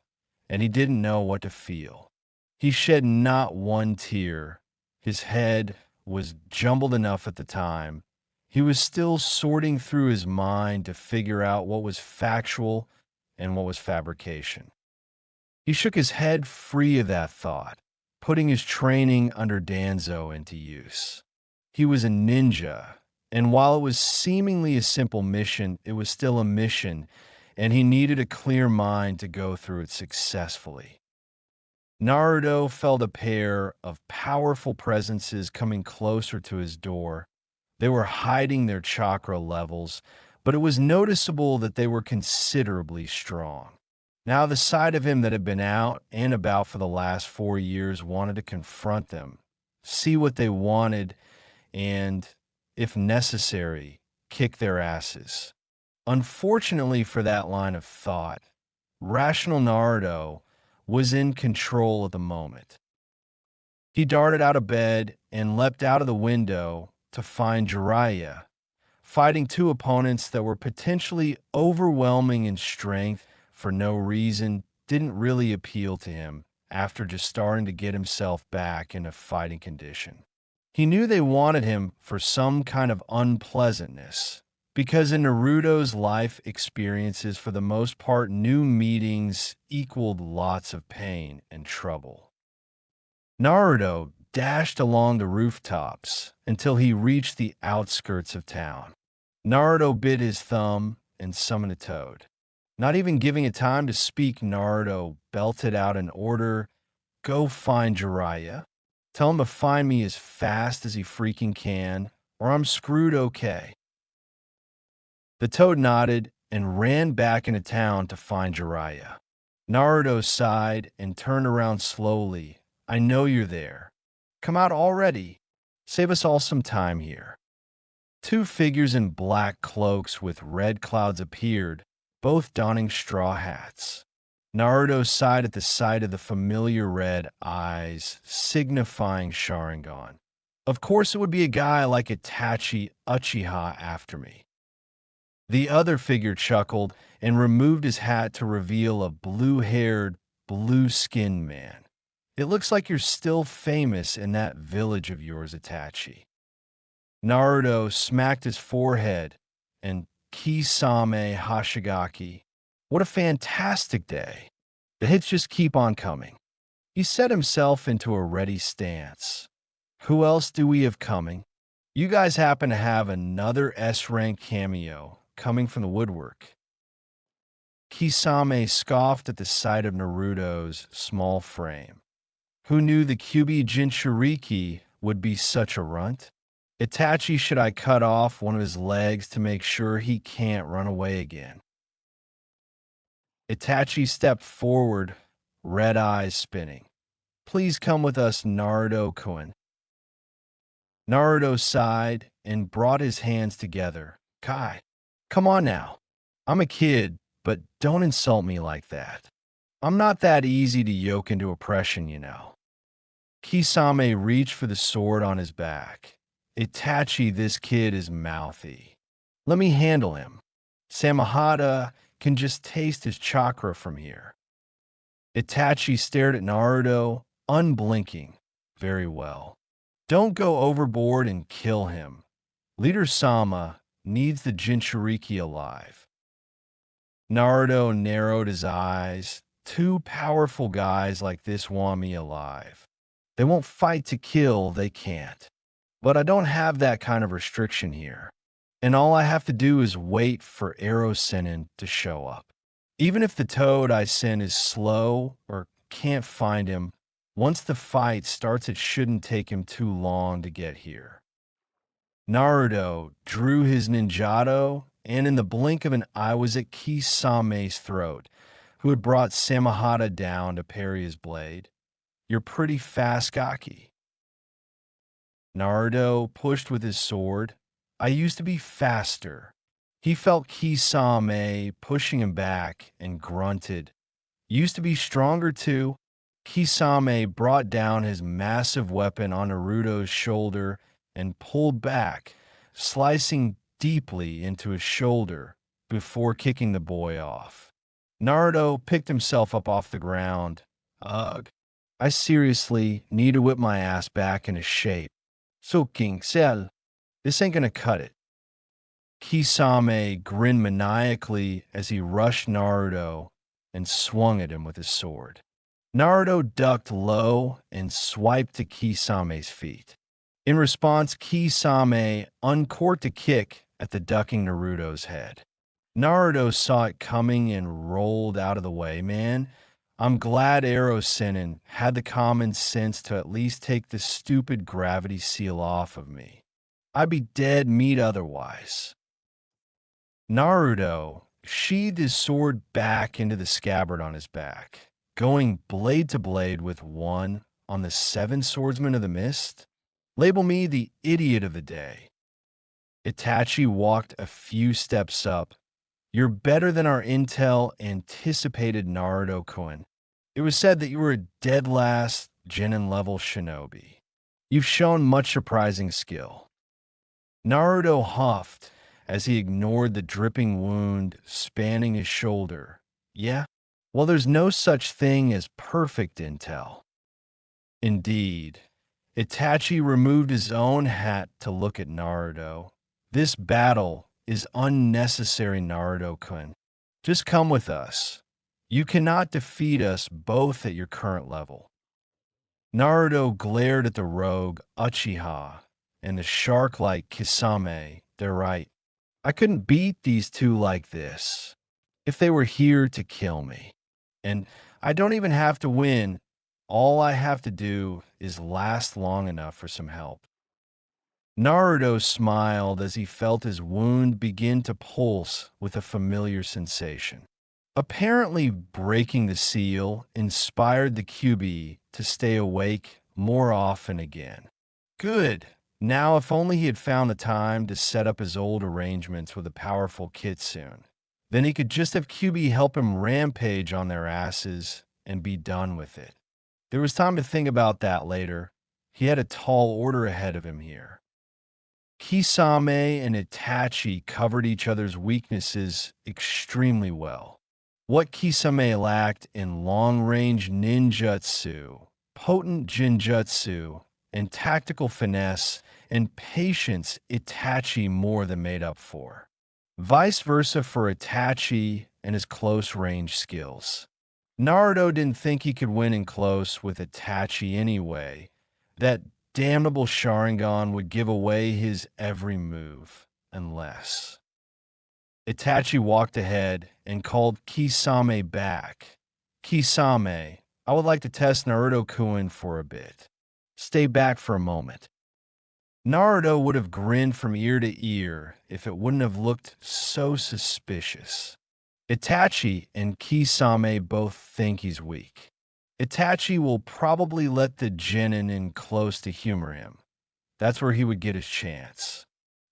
and he didn't know what to feel. He shed not one tear. His head was jumbled enough at the time. He was still sorting through his mind to figure out what was factual and what was fabrication. He shook his head free of that thought, putting his training under Danzo into use. He was a ninja, and while it was seemingly a simple mission, it was still a mission, and he needed a clear mind to go through it successfully. Naruto felt a pair of powerful presences coming closer to his door. They were hiding their chakra levels, but it was noticeable that they were considerably strong. Now the side of him that had been out and about for the last 4 years wanted to confront them, see what they wanted, and, if necessary, kick their asses. Unfortunately for that line of thought, rational Naruto was in control at the moment. He darted out of bed and leapt out of the window to find Jiraiya, fighting two opponents that were potentially overwhelming in strength for no reason. Didn't really appeal to him after just starting to get himself back in a fighting condition. He knew they wanted him for some kind of unpleasantness, because in Naruto's life experiences, for the most part, new meetings equaled lots of pain and trouble. Naruto dashed along the rooftops until he reached the outskirts of town. Naruto bit his thumb and summoned a toad. Not even giving it time to speak, Naruto belted out an order. Go find Jiraiya. Tell him to find me as fast as he freaking can, or I'm screwed, okay? The toad nodded and ran back into town to find Jiraiya. Naruto sighed and turned around slowly. I know you're there. Come out already. Save us all some time here. Two figures in black cloaks with red clouds appeared, both donning straw hats. Naruto sighed at the sight of the familiar red eyes, signifying Sharingan. Of course it would be a guy like Itachi Uchiha after me. The other figure chuckled and removed his hat to reveal a blue-haired, blue-skinned man. It looks like you're still famous in that village of yours, Itachi. Naruto smacked his forehead and Kisame Hashigaki. What a fantastic day. The hits just keep on coming. He set himself into a ready stance. Who else do we have coming? You guys happen to have another S-rank cameo coming from the woodwork. Kisame scoffed at the sight of Naruto's small frame. Who knew the Kyuubi Jinchuriki would be such a runt? Itachi, should I cut off one of his legs to make sure he can't run away again? Itachi stepped forward, red eyes spinning. Please come with us, Naruto-kun. Naruto sighed and brought his hands together. Kai, come on now. I'm a kid, but don't insult me like that. I'm not that easy to yoke into oppression, you know. Kisame reached for the sword on his back. Itachi, this kid is mouthy. Let me handle him. Samahata can just taste his chakra from here. Itachi stared at Naruto, unblinking. Very well. Don't go overboard and kill him. Leader Sama needs the Jinchuriki alive. Naruto narrowed his eyes. Two powerful guys like this want me alive. They won't fight to kill, they can't. But I don't have that kind of restriction here. And all I have to do is wait for Arrow Sennin to show up. Even if the toad I send is slow or can't find him, once the fight starts, it shouldn't take him too long to get here. Naruto drew his ninjato, and in the blink of an eye was at Kisame's throat, who had brought Samahata down to parry his blade. You're pretty fast, Gaki. Naruto pushed with his sword. I used to be faster. He felt Kisame pushing him back and grunted. Used to be stronger too. Kisame brought down his massive weapon on Naruto's shoulder and pulled back, slicing deeply into his shoulder before kicking the boy off. Naruto picked himself up off the ground. Ugh. I seriously need to whip my ass back into shape. So, King Cell, this ain't gonna cut it. Kisame grinned maniacally as he rushed Naruto and swung at him with his sword. Naruto ducked low and swiped to Kisame's feet. In response, Kisame uncorked a kick at the ducking Naruto's head. Naruto saw it coming and rolled out of the way. Man, I'm glad Arrow Sennin had the common sense to at least take the stupid gravity seal off of me. I'd be dead meat otherwise. Naruto sheathed his sword back into the scabbard on his back, going blade to blade with one on the seven swordsmen of the mist. Label me the idiot of the day. Itachi walked a few steps up. You're better than our intel anticipated, Naruto-kun. It was said that you were a dead last Genin-level shinobi. You've shown much surprising skill. Naruto huffed as he ignored the dripping wound spanning his shoulder. Yeah? Well, there's no such thing as perfect intel. Indeed. Itachi removed his own hat to look at Naruto. This battle is unnecessary, Naruto-kun. Just come with us. You cannot defeat us both at your current level. Naruto glared at the rogue Uchiha and the shark-like Kisame. They're right. I couldn't beat these two like this if they were here to kill me. And I don't even have to win. All I have to do is last long enough for some help. Naruto smiled as he felt his wound begin to pulse with a familiar sensation. Apparently, breaking the seal inspired the Kyuubi to stay awake more often again. Good. Now, if only he had found the time to set up his old arrangements with a powerful Kitsune. Then he could just have Kyuubi help him rampage on their asses and be done with it. There was time to think about that later. He had a tall order ahead of him here. Kisame and Itachi covered each other's weaknesses extremely well. What Kisame lacked in long-range ninjutsu, potent jinjutsu, and tactical finesse and patience, Itachi more than made up for. Vice versa for Itachi and his close-range skills. Naruto didn't think he could win in close with Itachi anyway. That damnable Sharingan would give away his every move, unless... Itachi walked ahead and called Kisame back. Kisame, I would like to test Naruto-kun for a bit. Stay back for a moment. Naruto would have grinned from ear to ear if it wouldn't have looked so suspicious. Itachi and Kisame both think he's weak. Itachi will probably let the genin in close to humor him. That's where he would get his chance.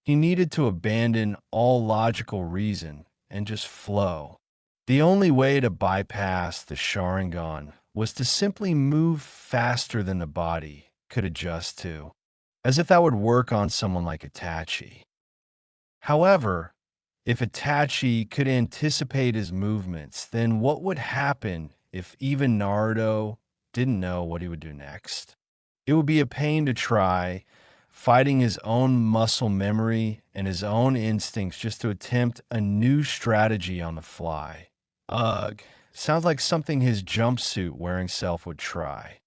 He needed to abandon all logical reason and just flow. The only way to bypass the Sharingan was to simply move faster than the body could adjust to, as if that would work on someone like Itachi. However, if Itachi could anticipate his movements, then what would happen if even Naruto didn't know what he would do next? It would be a pain to try, fighting his own muscle memory and his own instincts just to attempt a new strategy on the fly. Ugh, sounds like something his jumpsuit wearing self would try.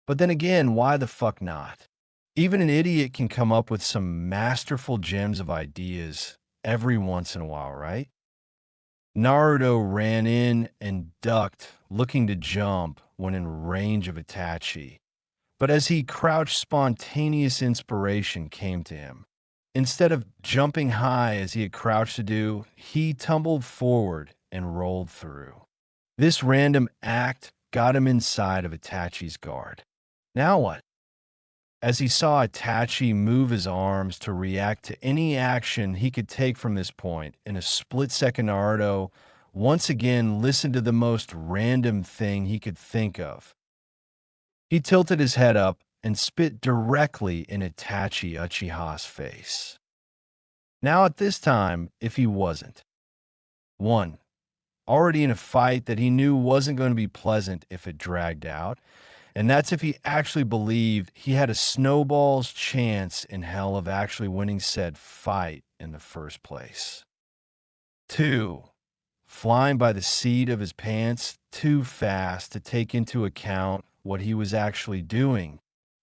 But then again, why the fuck not? Even an idiot can come up with some masterful gems of ideas every once in a while, right? Naruto ran in and ducked, looking to jump when in range of Itachi. But as he crouched, spontaneous inspiration came to him. Instead of jumping high as he had crouched to do, he tumbled forward and rolled through. This random act got him inside of Itachi's guard. Now what? As he saw Itachi move his arms to react to any action he could take from this point, in a split second, Naruto once again listened to the most random thing he could think of. He tilted his head up and spit directly in Itachi Uchiha's face. Now at this time, if he wasn't. 1. Already in a fight that he knew wasn't going to be pleasant if it dragged out, and that's if he actually believed he had a snowball's chance in hell of actually winning said fight in the first place. 2. Flying by the seat of his pants too fast to take into account what he was actually doing.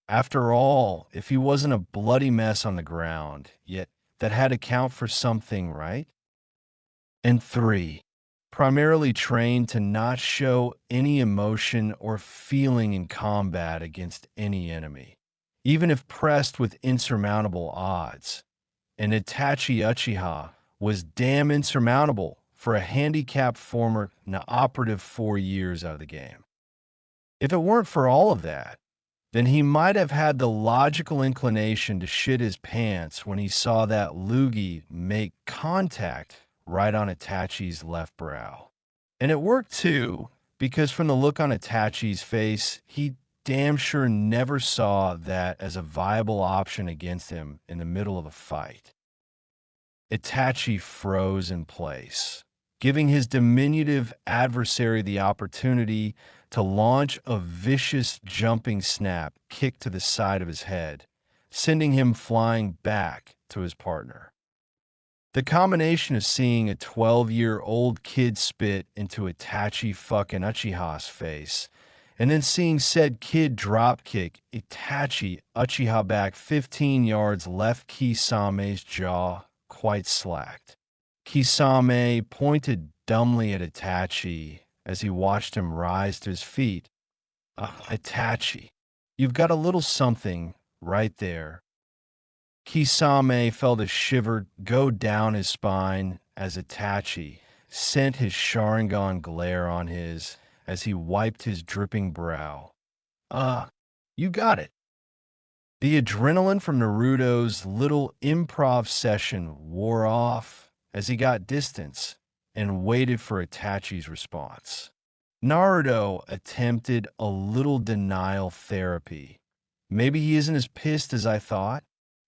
After all, if he wasn't a bloody mess on the ground, yet that had to count for something, right? And 3. Primarily trained to not show any emotion or feeling in combat against any enemy, even if pressed with insurmountable odds. And Itachi Uchiha was damn insurmountable for a handicapped former operative 4 years out of the game. If it weren't for all of that, then he might have had the logical inclination to shit his pants when he saw that loogie make contact right on Itachi's left brow. And it worked too, because from the look on Itachi's face, he damn sure never saw that as a viable option against him in the middle of a fight. Itachi froze in place, giving his diminutive adversary the opportunity to launch a vicious jumping snap kick to the side of his head, sending him flying back to his partner. The combination of seeing a 12-year-old kid spit into Itachi fucking Uchiha's face, and then seeing said kid dropkick Itachi Uchiha back 15 yards left Kisame's jaw quite slacked. Kisame pointed dumbly at Itachi as he watched him rise to his feet. Itachi, you've got a little something right there. Kisame felt a shiver go down his spine as Itachi sent his Sharingan glare on his as he wiped his dripping brow. You got it. The adrenaline from Naruto's little improv session wore off as he got distance and waited for Itachi's response. Naruto attempted a little denial therapy. Maybe he isn't as pissed as I thought.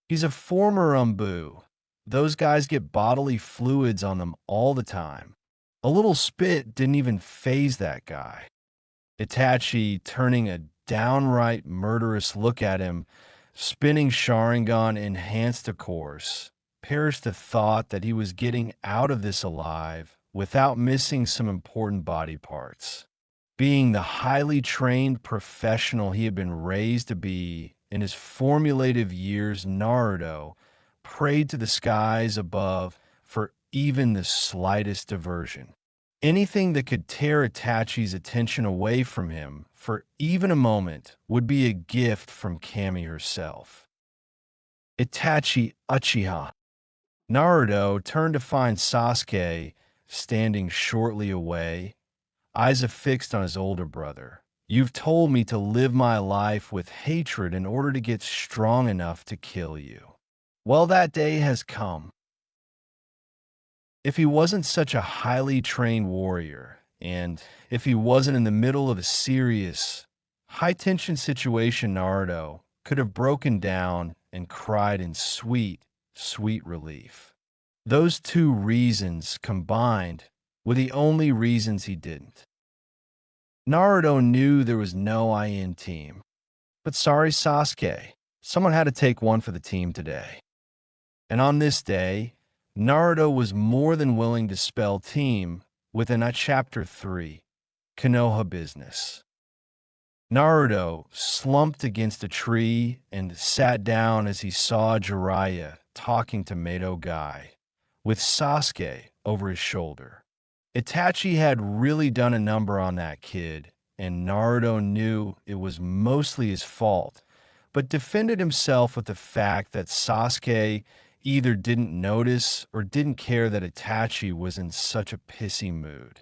He's a former Umbu. Those guys get bodily fluids on them all the time. A little spit didn't even faze that guy. Itachi, turning a downright murderous look at him, spinning Sharingan enhanced, of course, perished the thought that he was getting out of this alive without missing some important body parts. Being the highly trained professional he had been raised to be in his formulative years, Naruto prayed to the skies above for even the slightest diversion. Anything that could tear Itachi's attention away from him for even a moment would be a gift from Kami herself. Itachi Uchiha. Naruto turned to find Sasuke standing shortly away, eyes affixed on his older brother. You've told me to live my life with hatred in order to get strong enough to kill you. Well, that day has come. If he wasn't such a highly trained warrior, and if he wasn't in the middle of a serious, high-tension situation, Naruto could have broken down and cried in sweet, sweet relief. Those two reasons combined were the only reasons he didn't. Naruto knew there was no IN team, but sorry, Sasuke, someone had to take one for the team today. And on this day, Naruto was more than willing to spell team within a Chapter 3, Konoha business. Naruto slumped against a tree and sat down as he saw Jiraiya talking to Mato Guy, with Sasuke over his shoulder. Itachi had really done a number on that kid, and Naruto knew it was mostly his fault, but defended himself with the fact that Sasuke either didn't notice or didn't care that Itachi was in such a pissy mood.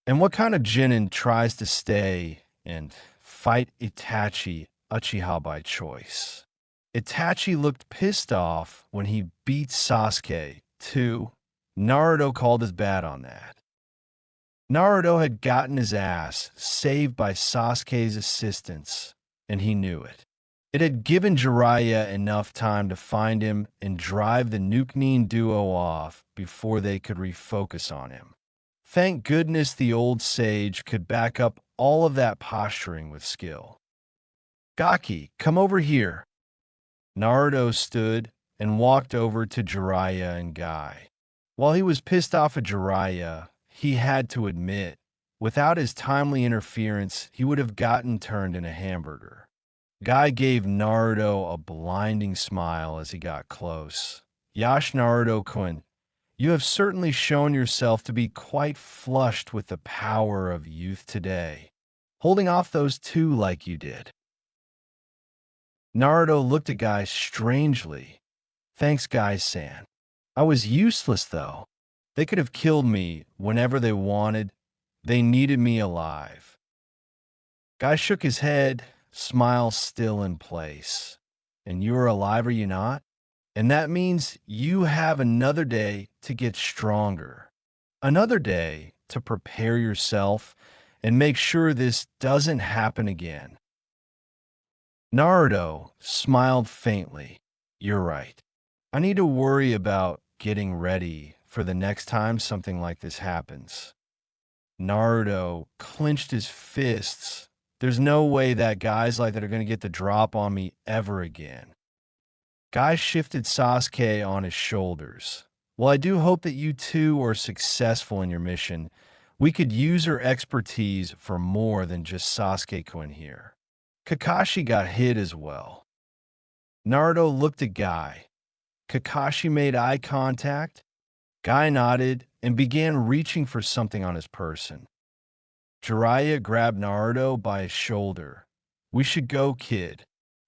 And what kind of genin tries to stay and fight Itachi Uchiha by choice? Itachi looked pissed off when he beat Sasuke, too. Naruto called his bat on that. Naruto had gotten his ass saved by Sasuke's assistance, and he knew it. It had given Jiraiya enough time to find him and drive the Nukenin duo off before they could refocus on him. Thank goodness the old sage could back up all of that posturing with skill. Gaki, come over here. Naruto stood and walked over to Jiraiya and Guy. While he was pissed off at Jiraiya, he had to admit, without his timely interference, he would have gotten turned into a hamburger. Guy gave Naruto a blinding smile as he got close. Yash Naruto-kun, you have certainly shown yourself to be quite flushed with the power of youth today, holding off those two like you did. Naruto looked at Guy strangely. Thanks, Guy-san. I was useless, though. They could have killed me whenever they wanted. They needed me alive. Guy shook his head, smile still in place. And you are alive, are you not? And that means you have another day to get stronger. Another day to prepare yourself and make sure this doesn't happen again. Naruto smiled faintly. You're right. I need to worry about getting ready for the next time something like this happens. Naruto clenched his fists. There's no way that guys like that are going to get the drop on me ever again. Guy shifted Sasuke on his shoulders. Well, I do hope that you two are successful in your mission. We could use her expertise for more than just Sasuke-kun here. Kakashi got hit as well. Naruto looked at Guy. Kakashi made eye contact. Guy nodded and began reaching for something on his person. Jiraiya grabbed Naruto by his shoulder. We should go, kid.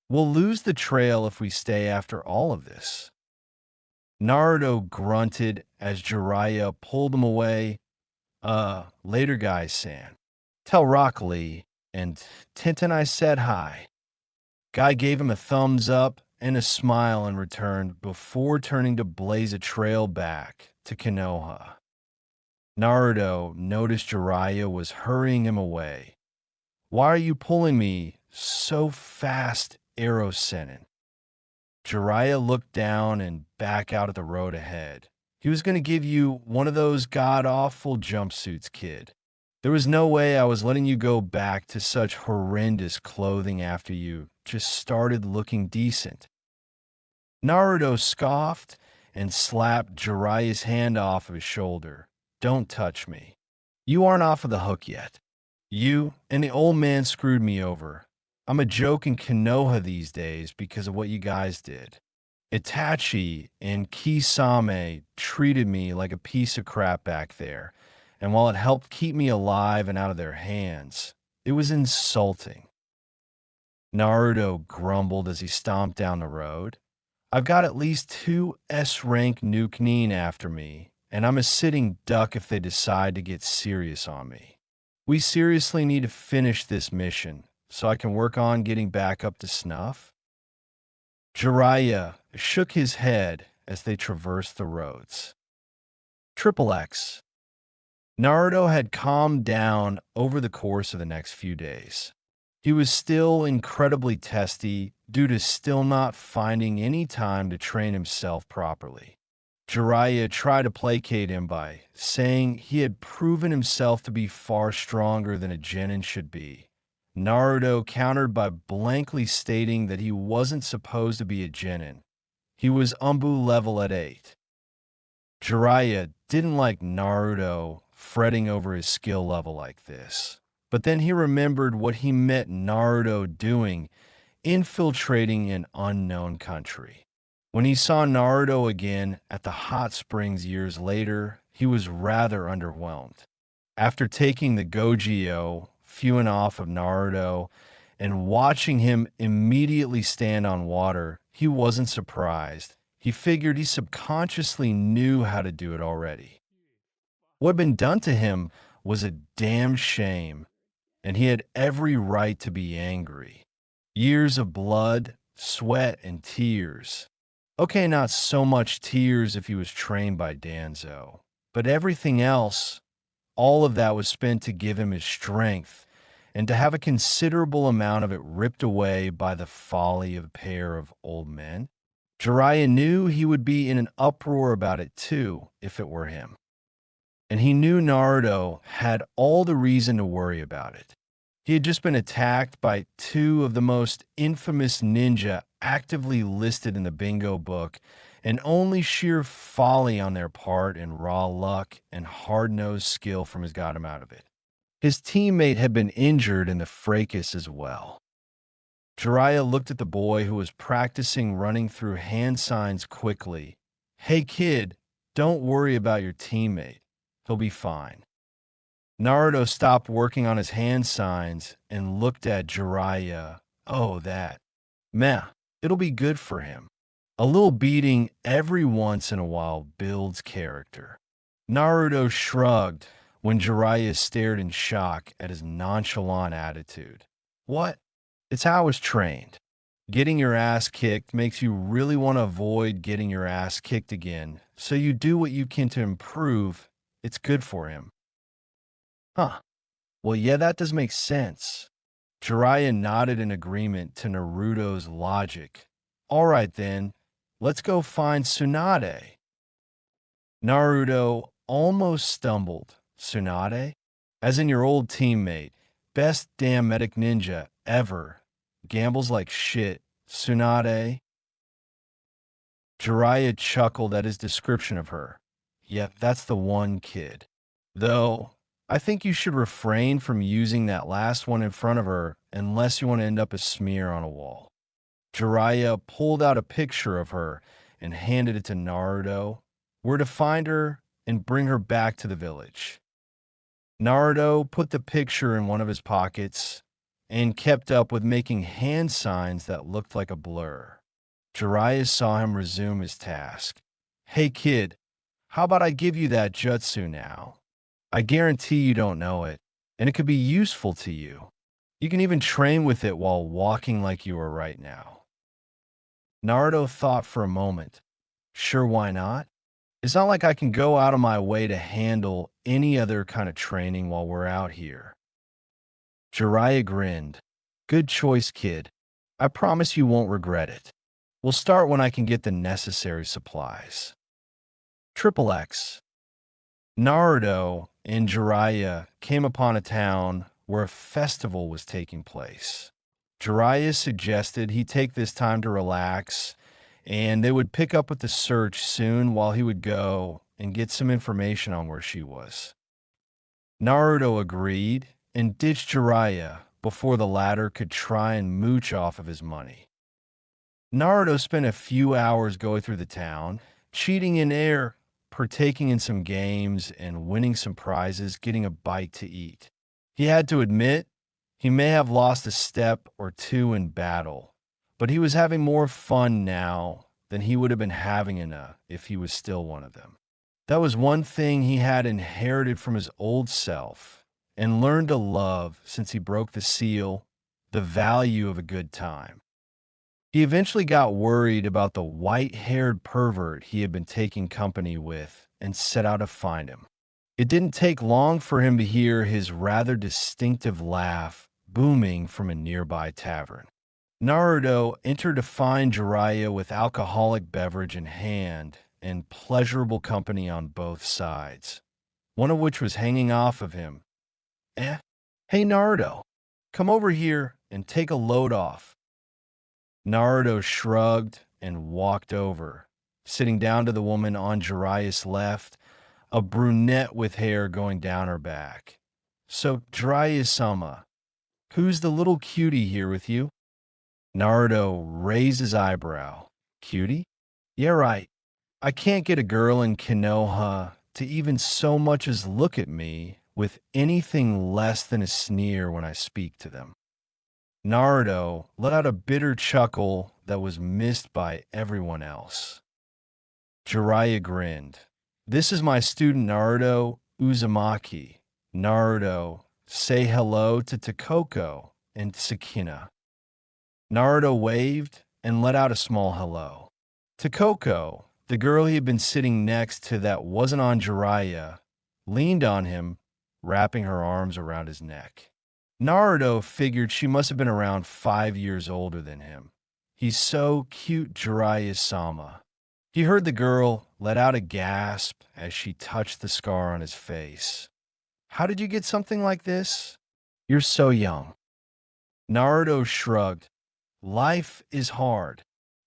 We'll lose the trail if we stay after all of this. Naruto grunted as Jiraiya pulled him away. Later, Guy-san. Tell Rock Lee and Tintin I said hi. Guy gave him a thumbs up and a smile in return before turning to blaze a trail back to Konoha. Naruto noticed Jiraiya was hurrying him away. Why are you pulling me so fast, Arrow Sennin? Jiraiya looked down and back out at the road ahead. He was going to give you one of those god-awful jumpsuits, kid. There was no way I was letting you go back to such horrendous clothing after you just started looking decent. Naruto scoffed and slapped Jiraiya's hand off of his shoulder. Don't touch me. You aren't off of the hook yet. You and the old man screwed me over. I'm a joke in Konoha these days because of what you guys did. Itachi and Kisame treated me like a piece of crap back there, and while it helped keep me alive and out of their hands, it was insulting. Naruto grumbled as he stomped down the road. I've got at least two S-rank Nuke after me, and I'm a sitting duck if they decide to get serious on me. We seriously need to finish this mission so I can work on getting back up to snuff. Jiraiya shook his head as they traversed the roads. Triple X. Naruto had calmed down over the course of the next few days. He was still incredibly testy due to still not finding any time to train himself properly. Jiraiya tried to placate him by saying he had proven himself to be far stronger than a genin should be. Naruto countered by blankly stating that he wasn't supposed to be a genin. He was Umbu level at 8. Jiraiya didn't like Naruto fretting over his skill level like this. But then he remembered what he met Naruto doing, infiltrating an unknown country. When he saw Naruto again at the hot springs years later, he was rather underwhelmed. After taking the Gogyo, fewing off of Naruto, and watching him immediately stand on water, he wasn't surprised. He figured he subconsciously knew how to do it already. What had been done to him was a damn shame, and he had every right to be angry. Years of blood, sweat, and tears. Okay, not so much tears if he was trained by Danzo, but everything else, all of that was spent to give him his strength, and to have a considerable amount of it ripped away by the folly of a pair of old men. Jiraiya knew he would be in an uproar about it too, if it were him. And he knew Naruto had all the reason to worry about it. He had just been attacked by two of the most infamous ninja actively listed in the bingo book, and only sheer folly on their part and raw luck and hard-nosed skill from his got him out of it. His teammate had been injured in the fracas as well. Jiraiya looked at the boy who was practicing running through hand signs quickly. Hey kid, don't worry about your teammate. He'll be fine. Naruto stopped working on his hand signs and looked at Jiraiya. Oh, that. Meh, it'll be good for him. A little beating every once in a while builds character. Naruto shrugged when Jiraiya stared in shock at his nonchalant attitude. What? It's how I was trained. Getting your ass kicked makes you really want to avoid getting your ass kicked again, so you do what you can to improve. It's good for him. Huh. Well, yeah, that does make sense. Jiraiya nodded in agreement to Naruto's logic. All right, then. Let's go find Tsunade. Naruto almost stumbled. Tsunade? As in your old teammate. Best damn medic ninja ever. Gambles like shit. Tsunade? Jiraiya chuckled at his description of her. Yeah, that's the one kid. Though, I think you should refrain from using that last one in front of her unless you want to end up a smear on a wall. Jiraiya pulled out a picture of her and handed it to Naruto. We're to find her and bring her back to the village. Naruto put the picture in one of his pockets and kept up with making hand signs that looked like a blur. Jiraiya saw him resume his task. Hey kid, how about I give you that jutsu now? I guarantee you don't know it, and it could be useful to you. You can even train with it while walking like you are right now. Naruto thought for a moment. Sure, why not? It's not like I can go out of my way to handle any other kind of training while we're out here. Jiraiya grinned. Good choice, kid. I promise you won't regret it. We'll start when I can get the necessary supplies. Triple X. Naruto and Jiraiya came upon a town where a festival was taking place. Jiraiya suggested he take this time to relax, and they would pick up with the search soon while he would go and get some information on where she was. Naruto agreed and ditched Jiraiya before the latter could try and mooch off of his money. Naruto spent a few hours going through the town, cheating in air, partaking in some games, and winning some prizes, getting a bite to eat. He had to admit he may have lost a step or two in battle, but he was having more fun now than he would have been having if he was still one of them. That was one thing he had inherited from his old self and learned to love since he broke the seal, the value of a good time. He eventually got worried about the white-haired pervert he had been taking company with and set out to find him. It didn't take long for him to hear his rather distinctive laugh booming from a nearby tavern. Naruto entered to find Jiraiya with alcoholic beverage in hand and pleasurable company on both sides, one of which was hanging off of him. Eh? Hey, Naruto, come over here and take a load off. Naruto shrugged and walked over, sitting down to the woman on Jiraiya's left, a brunette with hair going down her back. So, Jiraiya-sama, who's the little cutie here with you? Naruto raised his eyebrow. Cutie? Yeah, right. I can't get a girl in Konoha to even so much as look at me with anything less than a sneer when I speak to them. Naruto let out a bitter chuckle that was missed by everyone else. Jiraiya grinned. This is my student Naruto Uzumaki. Naruto, say hello to Takoko and Sakina. Naruto waved and let out a small hello. Takoko, the girl he had been sitting next to that wasn't on Jiraiya, leaned on him, wrapping her arms around his neck. Naruto figured she must have been around 5 years older than him. He's so cute, Jiraiya-sama. He heard the girl let out a gasp as she touched the scar on his face. How did you get something like this? You're so young. Naruto shrugged. Life is hard.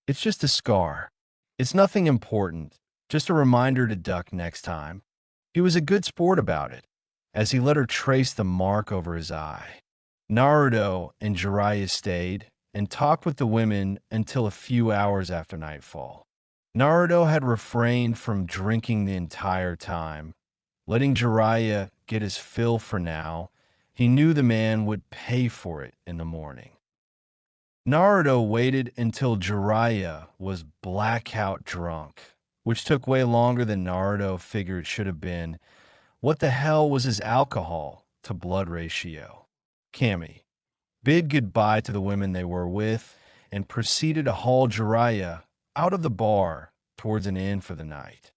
It's just a scar. It's nothing important, just a reminder to duck next time. He was a good sport about it, as he let her trace the mark over his eye. Naruto and Jiraiya stayed and talked with the women until a few hours after nightfall. Naruto had refrained from drinking the entire time, letting Jiraiya get his fill for now. He knew the man would pay for it in the morning. Naruto waited until Jiraiya was blackout drunk, which took way longer than Naruto figured it should have been. What the hell was his alcohol to blood ratio? Cammy bid goodbye to the women they were with and proceeded to haul Jiraiya out of the bar towards an inn for the night.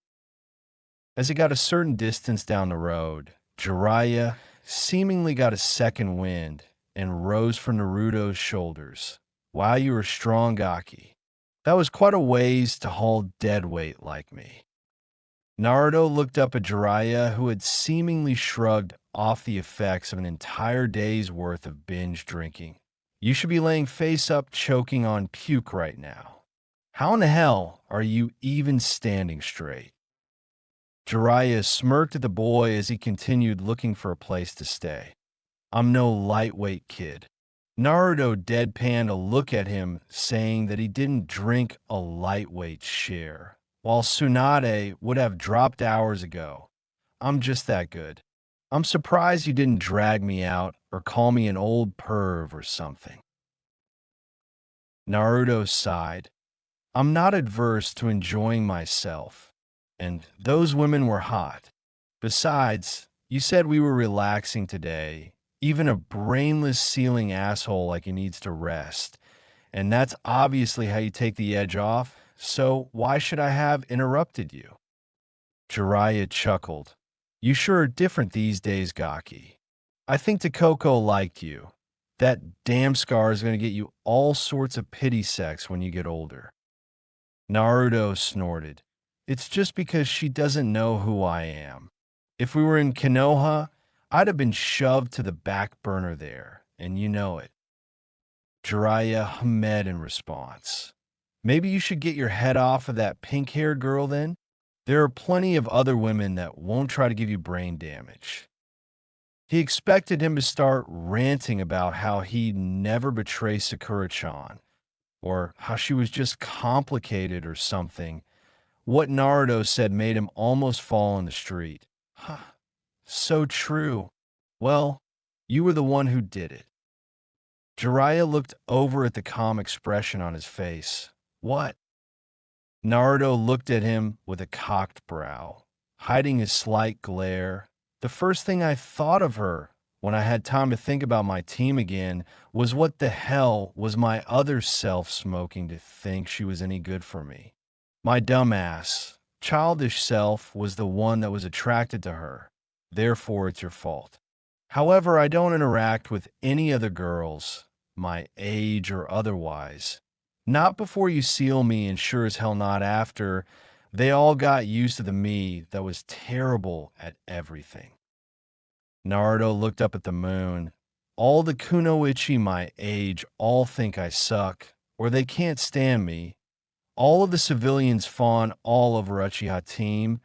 As he got a certain distance down the road, Jiraiya seemingly got a second wind and rose from Naruto's shoulders. Wow, you were strong, Gaki. That was quite a ways to haul dead weight like me. Naruto looked up at Jiraiya, who had seemingly shrugged off the effects of an entire day's worth of binge drinking. You should be laying face up choking on puke right now. How in the hell are you even standing straight? Jiraiya smirked at the boy as he continued looking for a place to stay. I'm no lightweight kid. Naruto deadpanned a look at him, saying that he didn't drink a lightweight share, while Tsunade would have dropped hours ago. I'm just that good. I'm surprised you didn't drag me out or call me an old perv or something. Naruto sighed. I'm not adverse to enjoying myself, and those women were hot. Besides, you said we were relaxing today. Even a brainless ceiling asshole like he needs to rest. And that's obviously how you take the edge off, so why should I have interrupted you? Jiraiya chuckled. You sure are different these days, Gaki. I think Takoko liked you. That damn scar is going to get you all sorts of pity sex when you get older. Naruto snorted. It's just because she doesn't know who I am. If we were in Konoha, I'd have been shoved to the back burner there, and you know it. Jiraiya hummed in response. Maybe you should get your head off of that pink-haired girl then? There are plenty of other women that won't try to give you brain damage. He expected him to start ranting about how he'd never betray Sakura-chan, or how she was just complicated or something. What Naruto said made him almost fall in the street. Huh, so true. Well, you were the one who did it. Jiraiya looked over at the calm expression on his face. What? Naruto looked at him with a cocked brow, hiding his slight glare. The first thing I thought of her, when I had time to think about my team again, was what the hell was my other self smoking to think she was any good for me? My dumbass, childish self was the one that was attracted to her. Therefore, it's your fault. However, I don't interact with any other girls, my age or otherwise. Not before you seal me, and sure as hell not after. They all got used to the me that was terrible at everything. Naruto looked up at the moon. All the kunoichi my age all think I suck, or they can't stand me. All of the civilians fawn all over Uchiha team,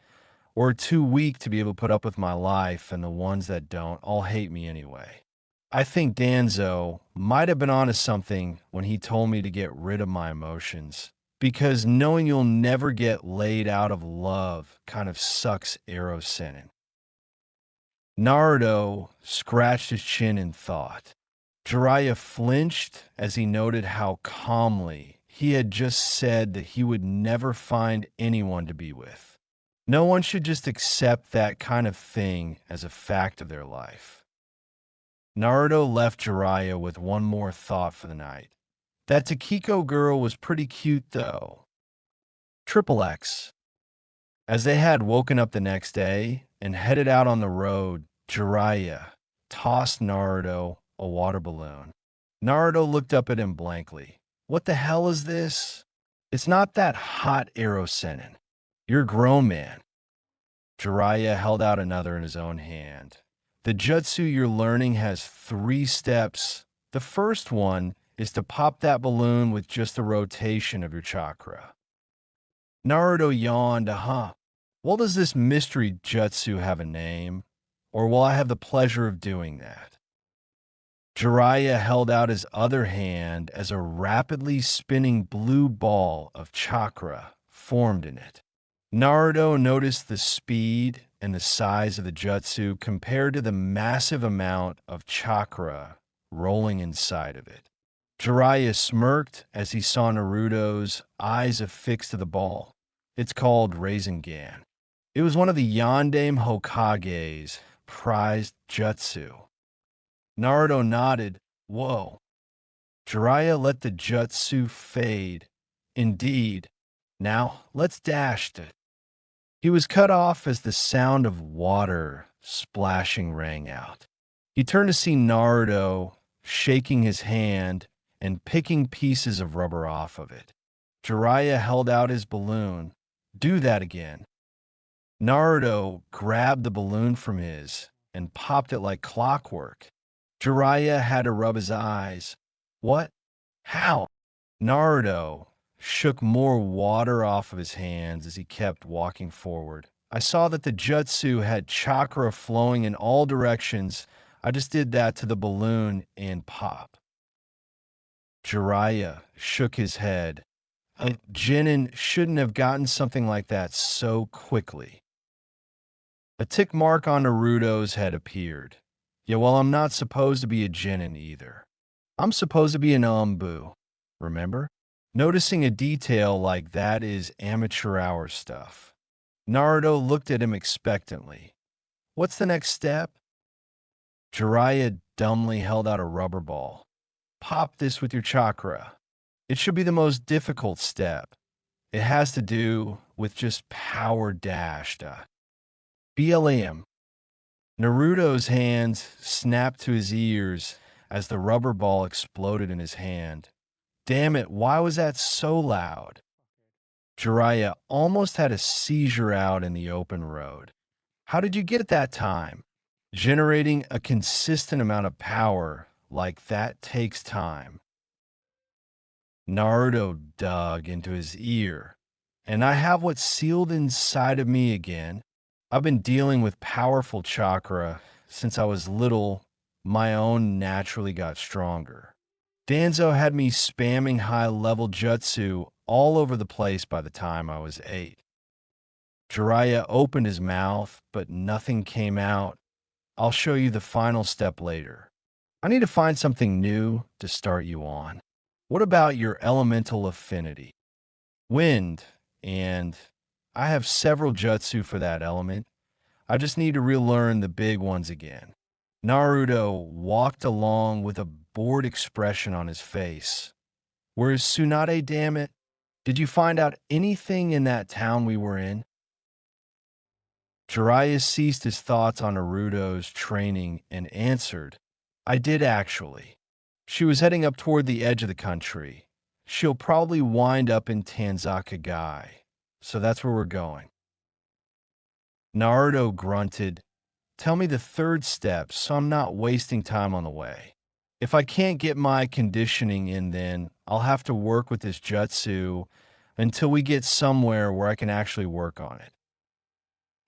or are too weak to be able to put up with my life, and the ones that don't all hate me anyway. I think Danzo might have been onto something when he told me to get rid of my emotions, because knowing you'll never get laid out of love kind of sucks arrow sinin. Naruto scratched his chin in thought. Jiraiya flinched as he noted how calmly he had just said that he would never find anyone to be with. No one should just accept that kind of thing as a fact of their life. Naruto left Jiraiya with one more thought for the night. That Takiko girl was pretty cute, though. Triple X. As they had woken up the next day and headed out on the road, Jiraiya tossed Naruto a water balloon. Naruto looked up at him blankly. What the hell is this? It's not that hot, arrow sinin. You're a grown man. Jiraiya held out another in his own hand. The jutsu you're learning has 3 steps. The first one is to pop that balloon with just the rotation of your chakra. Naruto yawned, well, does this mystery jutsu have a name? Or will I have the pleasure of doing that? Jiraiya held out his other hand as a rapidly spinning blue ball of chakra formed in it. Naruto noticed the speed and the size of the jutsu compared to the massive amount of chakra rolling inside of it. Jiraiya smirked as he saw Naruto's eyes affixed to the ball. It's called Rasengan. It was one of the Yondaime Hokage's prized jutsu. Naruto nodded. Whoa. Jiraiya let the jutsu fade. Indeed. Now, let's dash it. He was cut off as the sound of water splashing rang out. He turned to see Naruto shaking his hand and picking pieces of rubber off of it. Jiraiya held out his balloon. Do that again. Naruto grabbed the balloon from his and popped it like clockwork. Jiraiya had to rub his eyes. What? How? Naruto shook more water off of his hands as he kept walking forward. I saw that the jutsu had chakra flowing in all directions. I just did that to the balloon and pop. Jiraiya shook his head. Genin shouldn't have gotten something like that so quickly. A tick mark on Naruto's head appeared. Yeah, well, I'm not supposed to be a genin either. I'm supposed to be an Umbu, remember? Noticing a detail like that is amateur hour stuff. Naruto looked at him expectantly. What's the next step? Jiraiya dumbly held out a rubber ball. Pop this with your chakra. It should be the most difficult step. It has to do with just power dashed. BLM. Naruto's hands snapped to his ears as the rubber ball exploded in his hand. Damn it, why was that so loud? Jiraiya almost had a seizure out in the open road. How did you get it that time? Generating a consistent amount of power like that takes time. Naruto dug into his ear. And I have what's sealed inside of me again. I've been dealing with powerful chakra since I was little. My own naturally got stronger. Danzo had me spamming high-level jutsu all over the place by the time I was 8. Jiraiya opened his mouth, but nothing came out. I'll show you the final step later. I need to find something new to start you on. What about your elemental affinity? Wind, and I have several jutsu for that element. I just need to relearn the big ones again. Naruto walked along with a bored expression on his face. Where's Tsunade, damn it? Did you find out anything in that town we were in? Jiraiya ceased his thoughts on Naruto's training and answered, I did actually. She was heading up toward the edge of the country. She'll probably wind up in Tanzakagai. So that's where we're going. Naruto grunted, tell me the third step so I'm not wasting time on the way. If I can't get my conditioning in then, I'll have to work with this jutsu until we get somewhere where I can actually work on it.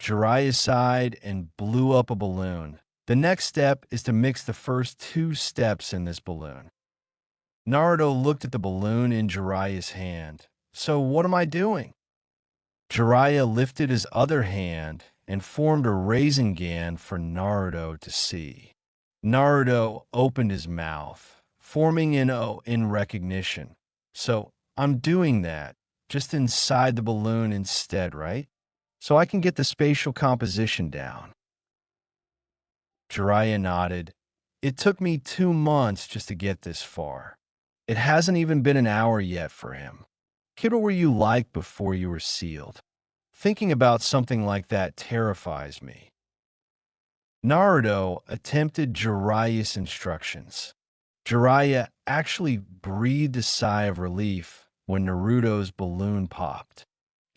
Jiraiya sighed and blew up a balloon. The next step is to mix the first 2 steps in this balloon. Naruto looked at the balloon in Jiraiya's hand. So what am I doing? Jiraiya lifted his other hand and formed a Rasengan for Naruto to see. Naruto opened his mouth, forming an O in recognition. So I'm doing that, just inside the balloon instead, right? So I can get the spatial composition down. Jiraiya nodded. It took me 2 months just to get this far. It hasn't even been an hour yet for him. Kid, what were you like before you were sealed? Thinking about something like that terrifies me. Naruto attempted Jiraiya's instructions. Jiraiya actually breathed a sigh of relief when Naruto's balloon popped.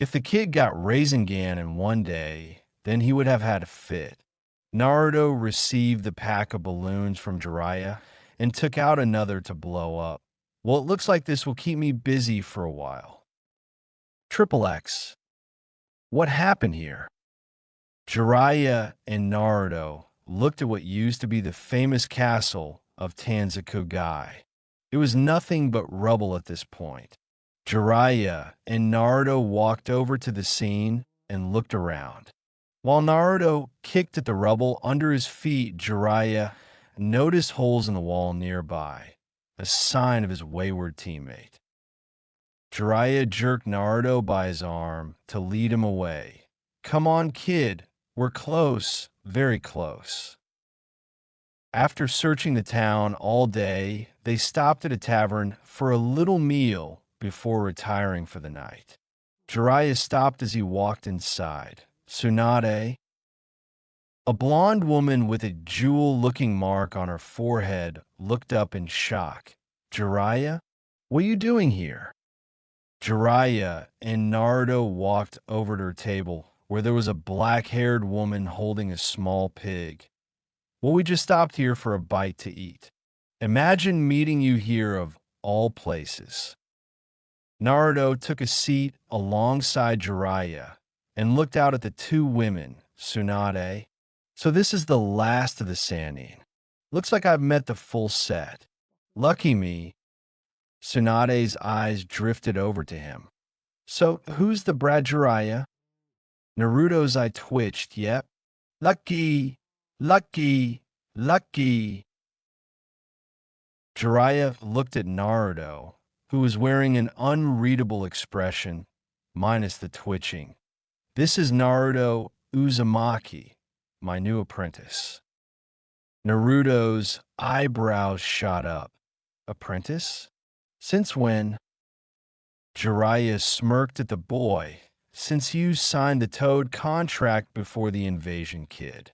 If the kid got Rasengan in one day, then he would have had a fit. Naruto received the pack of balloons from Jiraiya and took out another to blow up. Well, it looks like this will keep me busy for a while. Triple X. What happened here? Jiraiya and Naruto looked at what used to be the famous castle of Tanzakagai. It was nothing but rubble at this point. Jiraiya and Naruto walked over to the scene and looked around. While Naruto kicked at the rubble under his feet, Jiraiya noticed holes in the wall nearby, a sign of his wayward teammate. Jiraiya jerked Naruto by his arm to lead him away. Come on, kid. We're close, very close. After searching the town all day, they stopped at a tavern for a little meal before retiring for the night. Jiraiya stopped as he walked inside. Tsunade, a blonde woman with a jewel-looking mark on her forehead, looked up in shock. Jiraiya, what are you doing here? Jiraiya and Naruto walked over to her table, where there was a black-haired woman holding a small pig. Well, we just stopped here for a bite to eat. Imagine meeting you here of all places. Naruto took a seat alongside Jiraiya and looked out at the 2 women, Tsunade. So this is the last of the Sannin. Looks like I've met the full set. Lucky me. Tsunade's eyes drifted over to him. So who's the Brad Jiraiya? Naruto's eye twitched. Yep. Lucky, lucky, lucky. Jiraiya looked at Naruto, who was wearing an unreadable expression, minus the twitching. This is Naruto Uzumaki, my new apprentice. Naruto's eyebrows shot up. Apprentice? Since when? Jiraiya smirked at the boy. Since you signed the Toad contract before the invasion, kid.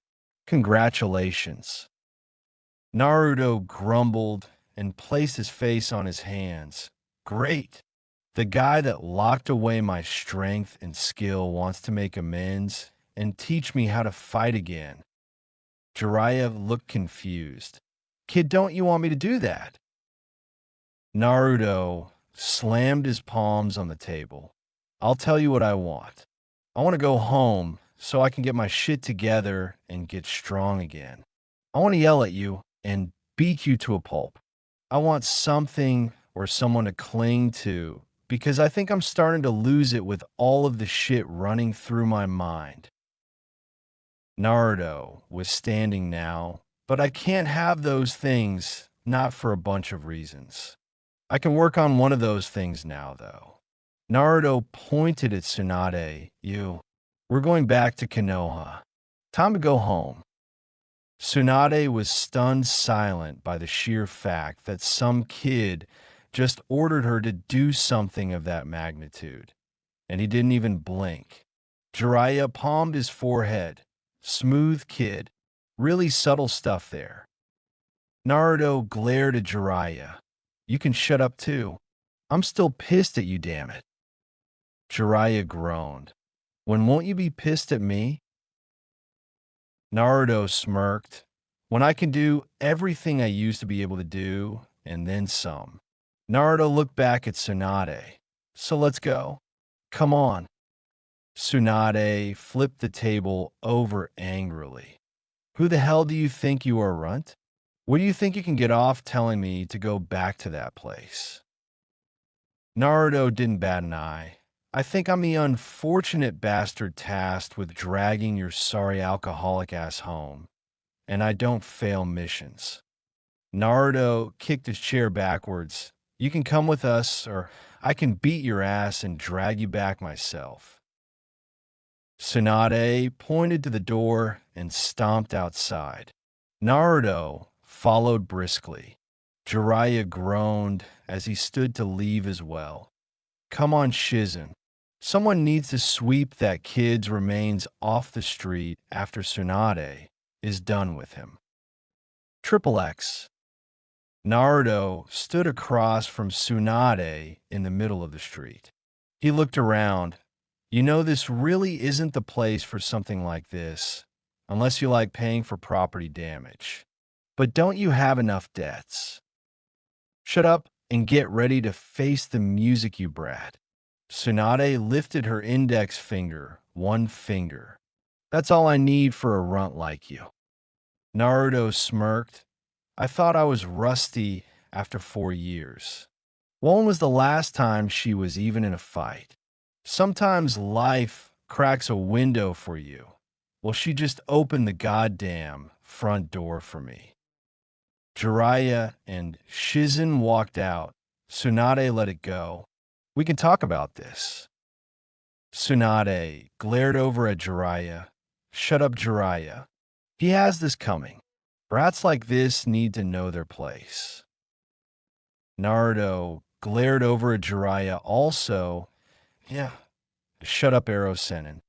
Congratulations. Naruto grumbled and placed his face on his hands. Great. The guy that locked away my strength and skill wants to make amends and teach me how to fight again. Jiraiya looked confused. Kid, don't you want me to do that? Naruto slammed his palms on the table. I'll tell you what I want. I want to go home so I can get my shit together and get strong again. I want to yell at you and beat you to a pulp. I want something or someone to cling to because I think I'm starting to lose it with all of the shit running through my mind. Naruto was standing now, but I can't have those things, not for a bunch of reasons. I can work on one of those things now, though. Naruto pointed at Tsunade. We're going back to Konoha. Time to go home. Tsunade was stunned silent by the sheer fact that some kid just ordered her to do something of that magnitude, and he didn't even blink. Jiraiya palmed his forehead. Smooth kid. Really subtle stuff there. Naruto glared at Jiraiya. You can shut up too. I'm still pissed at you, damn it. Jiraiya groaned. When won't you be pissed at me? Naruto smirked. When I can do everything I used to be able to do, and then some. Naruto looked back at Tsunade. So let's go. Come on. Tsunade flipped the table over angrily. Who the hell do you think you are, Runt? What do you think you can get off telling me to go back to that place? Naruto didn't bat an eye. I think I'm the unfortunate bastard tasked with dragging your sorry alcoholic ass home, and I don't fail missions. Naruto kicked his chair backwards. You can come with us, or I can beat your ass and drag you back myself. Tsunade pointed to the door and stomped outside. Naruto followed briskly. Jiraiya groaned as he stood to leave as well. Come on, Shizen. Someone needs to sweep that kid's remains off the street after Tsunade is done with him. Triple X. Naruto stood across from Tsunade in the middle of the street. He looked around. You know, this really isn't the place for something like this, unless you like paying for property damage. But don't you have enough debts? Shut up and get ready to face the music, you brat. Tsunade lifted her index finger, one finger. That's all I need for a runt like you. Naruto smirked. I thought I was rusty after 4 years. When was the last time she was even in a fight? Sometimes life cracks a window for you. Well, she just opened the goddamn front door for me. Jiraiya and Shizen walked out. Tsunade let it go. We can talk about this. Tsunade glared over at Jiraiya. Shut up, Jiraiya. He has this coming. Brats like this need to know their place. Naruto glared over at Jiraiya also. Yeah, shut up, Arrow Sennin.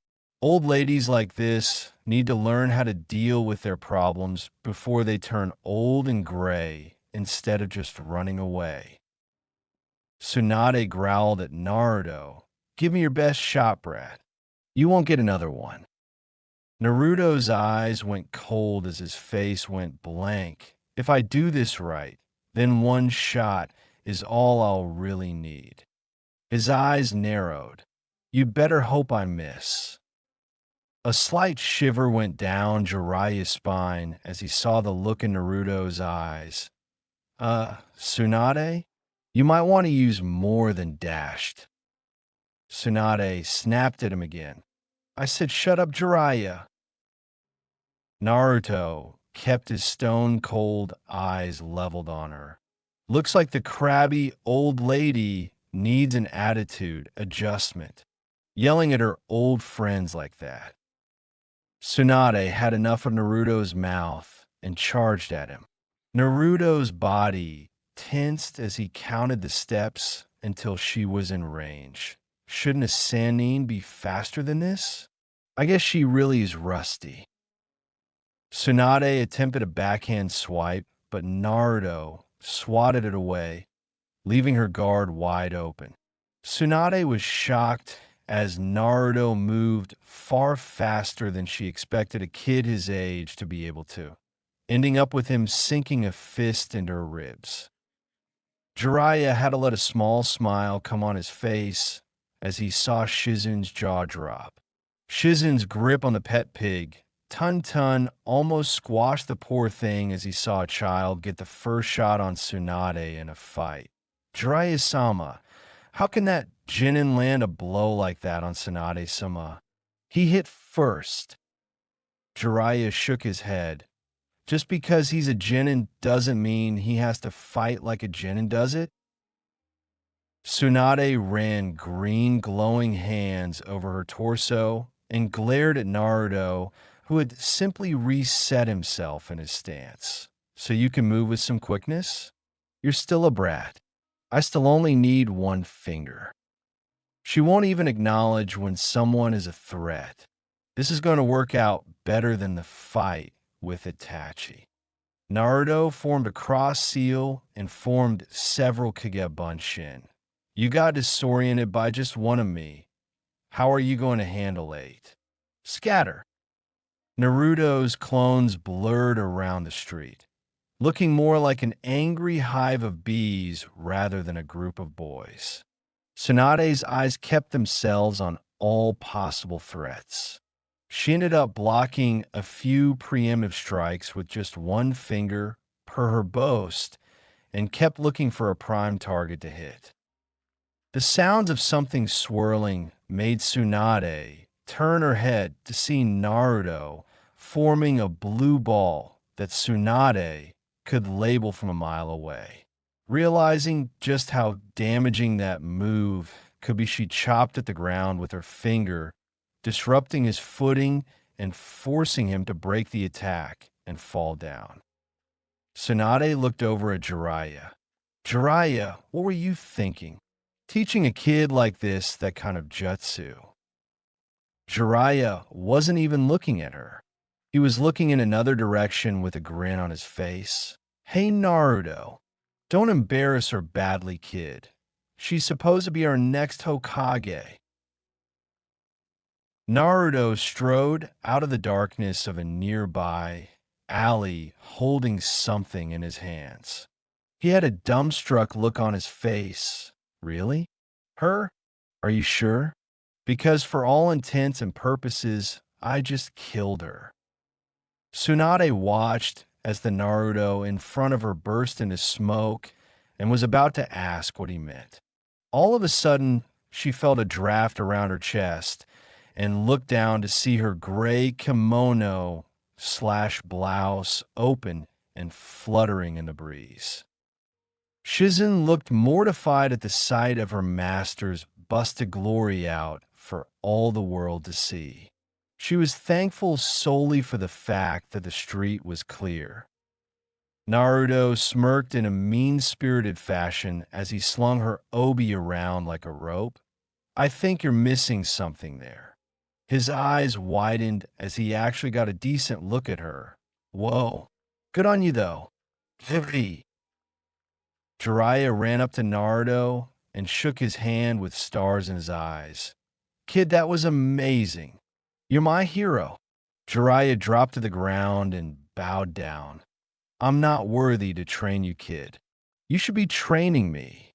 Old ladies like this need to learn how to deal with their problems before they turn old and gray instead of just running away. Tsunade growled at Naruto. Give me your best shot, brat. You won't get another one. Naruto's eyes went cold as his face went blank. If I do this right, then one shot is all I'll really need. His eyes narrowed. You better hope I miss. A slight shiver went down Jiraiya's spine as he saw the look in Naruto's eyes. Tsunade? You might want to use more than dashed. Tsunade snapped at him again. I said shut up, Jiraiya. Naruto kept his stone-cold eyes leveled on her. Looks like the crabby old lady needs an attitude adjustment. Yelling at her old friends like that. Tsunade had enough of Naruto's mouth and charged at him. Naruto's body tensed as he counted the steps until she was in range. Shouldn't a Sannin be faster than this? I guess she really is rusty. Tsunade attempted a backhand swipe, but Naruto swatted it away, leaving her guard wide open. Tsunade was shocked as Naruto moved far faster than she expected a kid his age to be able to, ending up with him sinking a fist into her ribs. Jiraiya had to let a small smile come on his face as he saw Shizen's jaw drop. Shizen's grip on the pet pig Tun Tun almost squashed the poor thing as he saw a child get the first shot on Tsunade in a fight. Jiraiya-sama, how can that Jinin land a blow like that on Tsunade-sama? He hit first. Jiraiya shook his head. Just because he's a Jinin doesn't mean he has to fight like a Jinin does it. Tsunade ran green glowing hands over her torso and glared at Naruto, who had simply reset himself in his stance. So you can move with some quickness? You're still a brat. I still only need one finger. She won't even acknowledge when someone is a threat. This is going to work out better than the fight with Itachi. Naruto formed a cross seal and formed several Kagebunshin. You got disoriented by just one of me. How are you going to handle 8? Scatter. Naruto's clones blurred around the street, looking more like an angry hive of bees rather than a group of boys. Tsunade's eyes kept themselves on all possible threats. She ended up blocking a few preemptive strikes with just one finger per her boast and kept looking for a prime target to hit. The sounds of something swirling made Tsunade turn her head to see Naruto forming a blue ball that Tsunade could label from a mile away. Realizing just how damaging that move could be, she chopped at the ground with her finger, disrupting his footing and forcing him to break the attack and fall down. Tsunade looked over at Jiraiya. Jiraiya, what were you thinking? Teaching a kid like this that kind of jutsu. Jiraiya wasn't even looking at her. He was looking in another direction with a grin on his face. Hey, Naruto, don't embarrass her badly, kid. She's supposed to be our next Hokage. Naruto strode out of the darkness of a nearby alley holding something in his hands. He had a dumbstruck look on his face. Really? Her? Are you sure? Because for all intents and purposes, I just killed her. Tsunade watched as the Naruto in front of her burst into smoke and was about to ask what he meant. All of a sudden, she felt a draft around her chest and looked down to see her gray kimono/blouse open and fluttering in the breeze. Shizen looked mortified at the sight of her master's busted glory out for all the world to see. She was thankful solely for the fact that the street was clear. Naruto smirked in a mean-spirited fashion as he slung her obi around like a rope. I think you're missing something there. His eyes widened as he actually got a decent look at her. Whoa. Good on you, though. Vivi. Jiraiya ran up to Naruto and shook his hand with stars in his eyes. Kid, that was amazing. You're my hero. Jiraiya dropped to the ground and bowed down. I'm not worthy to train you, kid. You should be training me.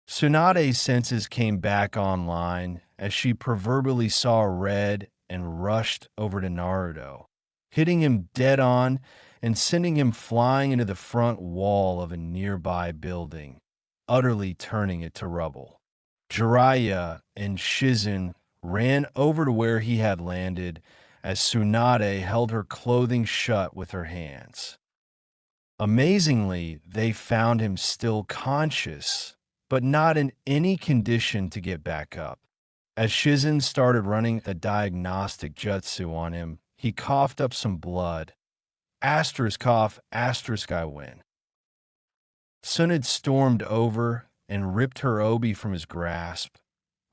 Tsunade's senses came back online as she proverbially saw red and rushed over to Naruto, hitting him dead on and sending him flying into the front wall of a nearby building, utterly turning it to rubble. Jiraiya and Shizen ran over to where he had landed as Tsunade held her clothing shut with her hands. Amazingly, they found him still conscious, but not in any condition to get back up. As Shizen started running a diagnostic jutsu on him, he coughed up some blood. Asterisk cough, asterisk I win. Tsunade stormed over and ripped her obi from his grasp,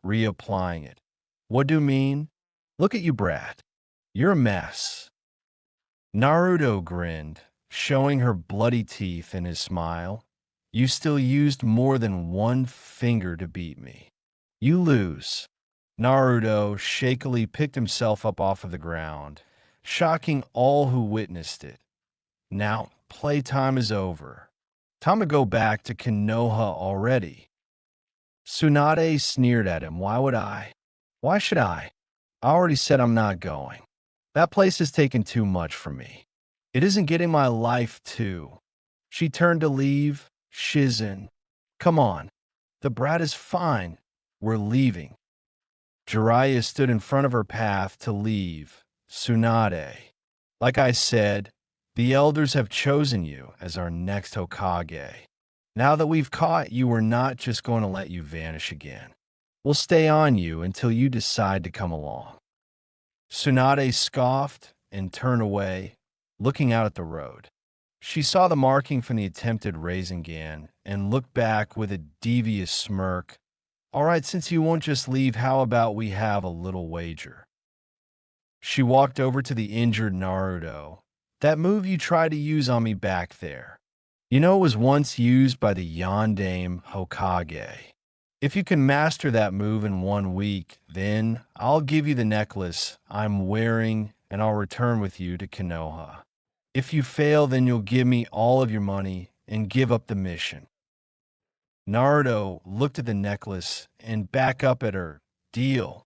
reapplying it. What do you mean? Look at you, brat. You're a mess. Naruto grinned, showing her bloody teeth in his smile. You still used more than one finger to beat me. You lose. Naruto shakily picked himself up off of the ground, shocking all who witnessed it. Now, playtime is over. Time to go back to Konoha already. Tsunade sneered at him. Why would I? Why should I? I already said I'm not going. That place has taken too much from me. It isn't getting my life, too. She turned to leave. Shizen. Come on. The brat is fine. We're leaving. Jiraiya stood in front of her path to leave. Tsunade. Like I said, the elders have chosen you as our next Hokage. Now that we've caught you, we're not just going to let you vanish again. We'll stay on you until you decide to come along. Tsunade scoffed and turned away, looking out at the road. She saw the marking from the attempted Rasengan and looked back with a devious smirk. All right, since you won't just leave, how about we have a little wager? She walked over to the injured Naruto. That move you tried to use on me back there. You know it was once used by the Yondaime Hokage. If you can master that move in 1 week, then I'll give you the necklace I'm wearing and I'll return with you to Konoha. If you fail, then you'll give me all of your money and give up the mission. Naruto looked at the necklace and back up at her. Deal.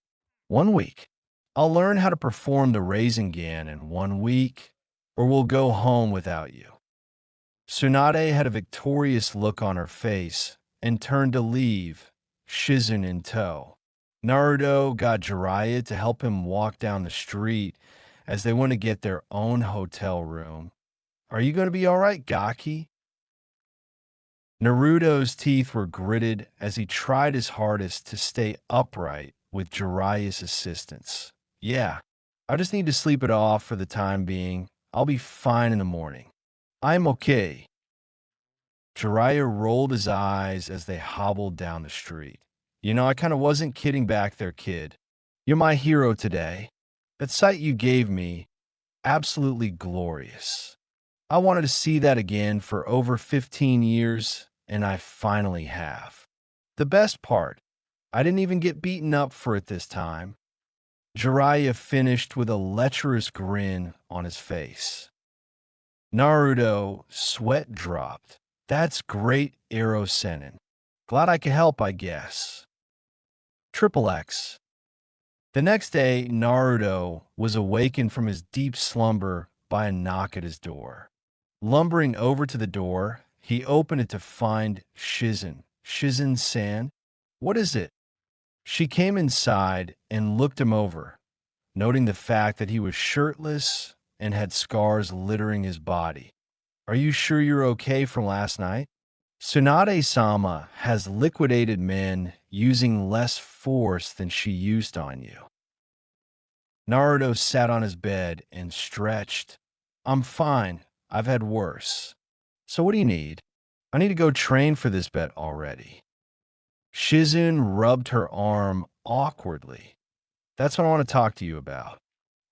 1 week. I'll learn how to perform the Rasengan in 1 week, or we'll go home without you. Tsunade had a victorious look on her face and turned to leave, Shizen in tow. Naruto got Jiraiya to help him walk down the street as they went to get their own hotel room. Are you going to be all right, Gaki? Naruto's teeth were gritted as he tried his hardest to stay upright with Jiraiya's assistance. Yeah, I just need to sleep it off for the time being. I'll be fine in the morning. I'm okay. Jiraiya rolled his eyes as they hobbled down the street. You know, I kind of wasn't kidding back there, kid. You're my hero today. That sight you gave me, absolutely glorious. I wanted to see that again for over 15 years, and I finally have. The best part, I didn't even get beaten up for it this time. Jiraiya finished with a lecherous grin on his face. Naruto, sweat dropped. That's great, Arrow Sennin. Glad I could help, I guess. Triple X. The next day, Naruto was awakened from his deep slumber by a knock at his door. Lumbering over to the door, he opened it to find Shizen. Shizen-san? What is it? She came inside and looked him over, noting the fact that he was shirtless and had scars littering his body. Are you sure you're okay from last night? Tsunade-sama has liquidated men using less force than she used on you. Naruto sat on his bed and stretched. I'm fine. I've had worse. So what do you need? I need to go train for this bet already. Shizen rubbed her arm awkwardly. That's what I want to talk to you about.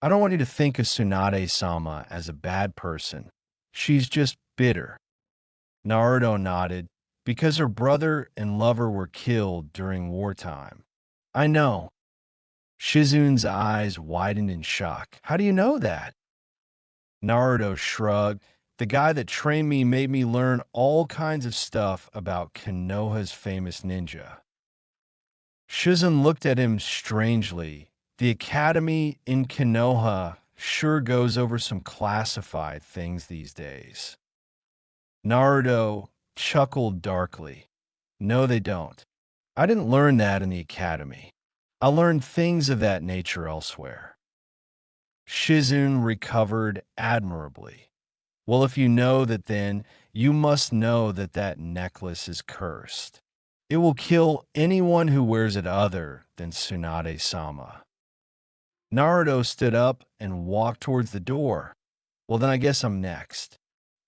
I don't want you to think of Tsunade-sama as a bad person. She's just bitter. Naruto nodded. Because her brother and lover were killed during wartime. I know. Shizune's eyes widened in shock. How do you know that? Naruto shrugged. The guy that trained me made me learn all kinds of stuff about Konoha's famous ninja. Shizen looked at him strangely. The academy in Konoha sure goes over some classified things these days. Naruto chuckled darkly. No, they don't. I didn't learn that in the academy. I learned things of that nature elsewhere. Shizen recovered admirably. Well, if you know that, then you must know that that necklace is cursed. It will kill anyone who wears it other than Tsunade-sama. Naruto stood up and walked towards the door. Well, then I guess I'm next.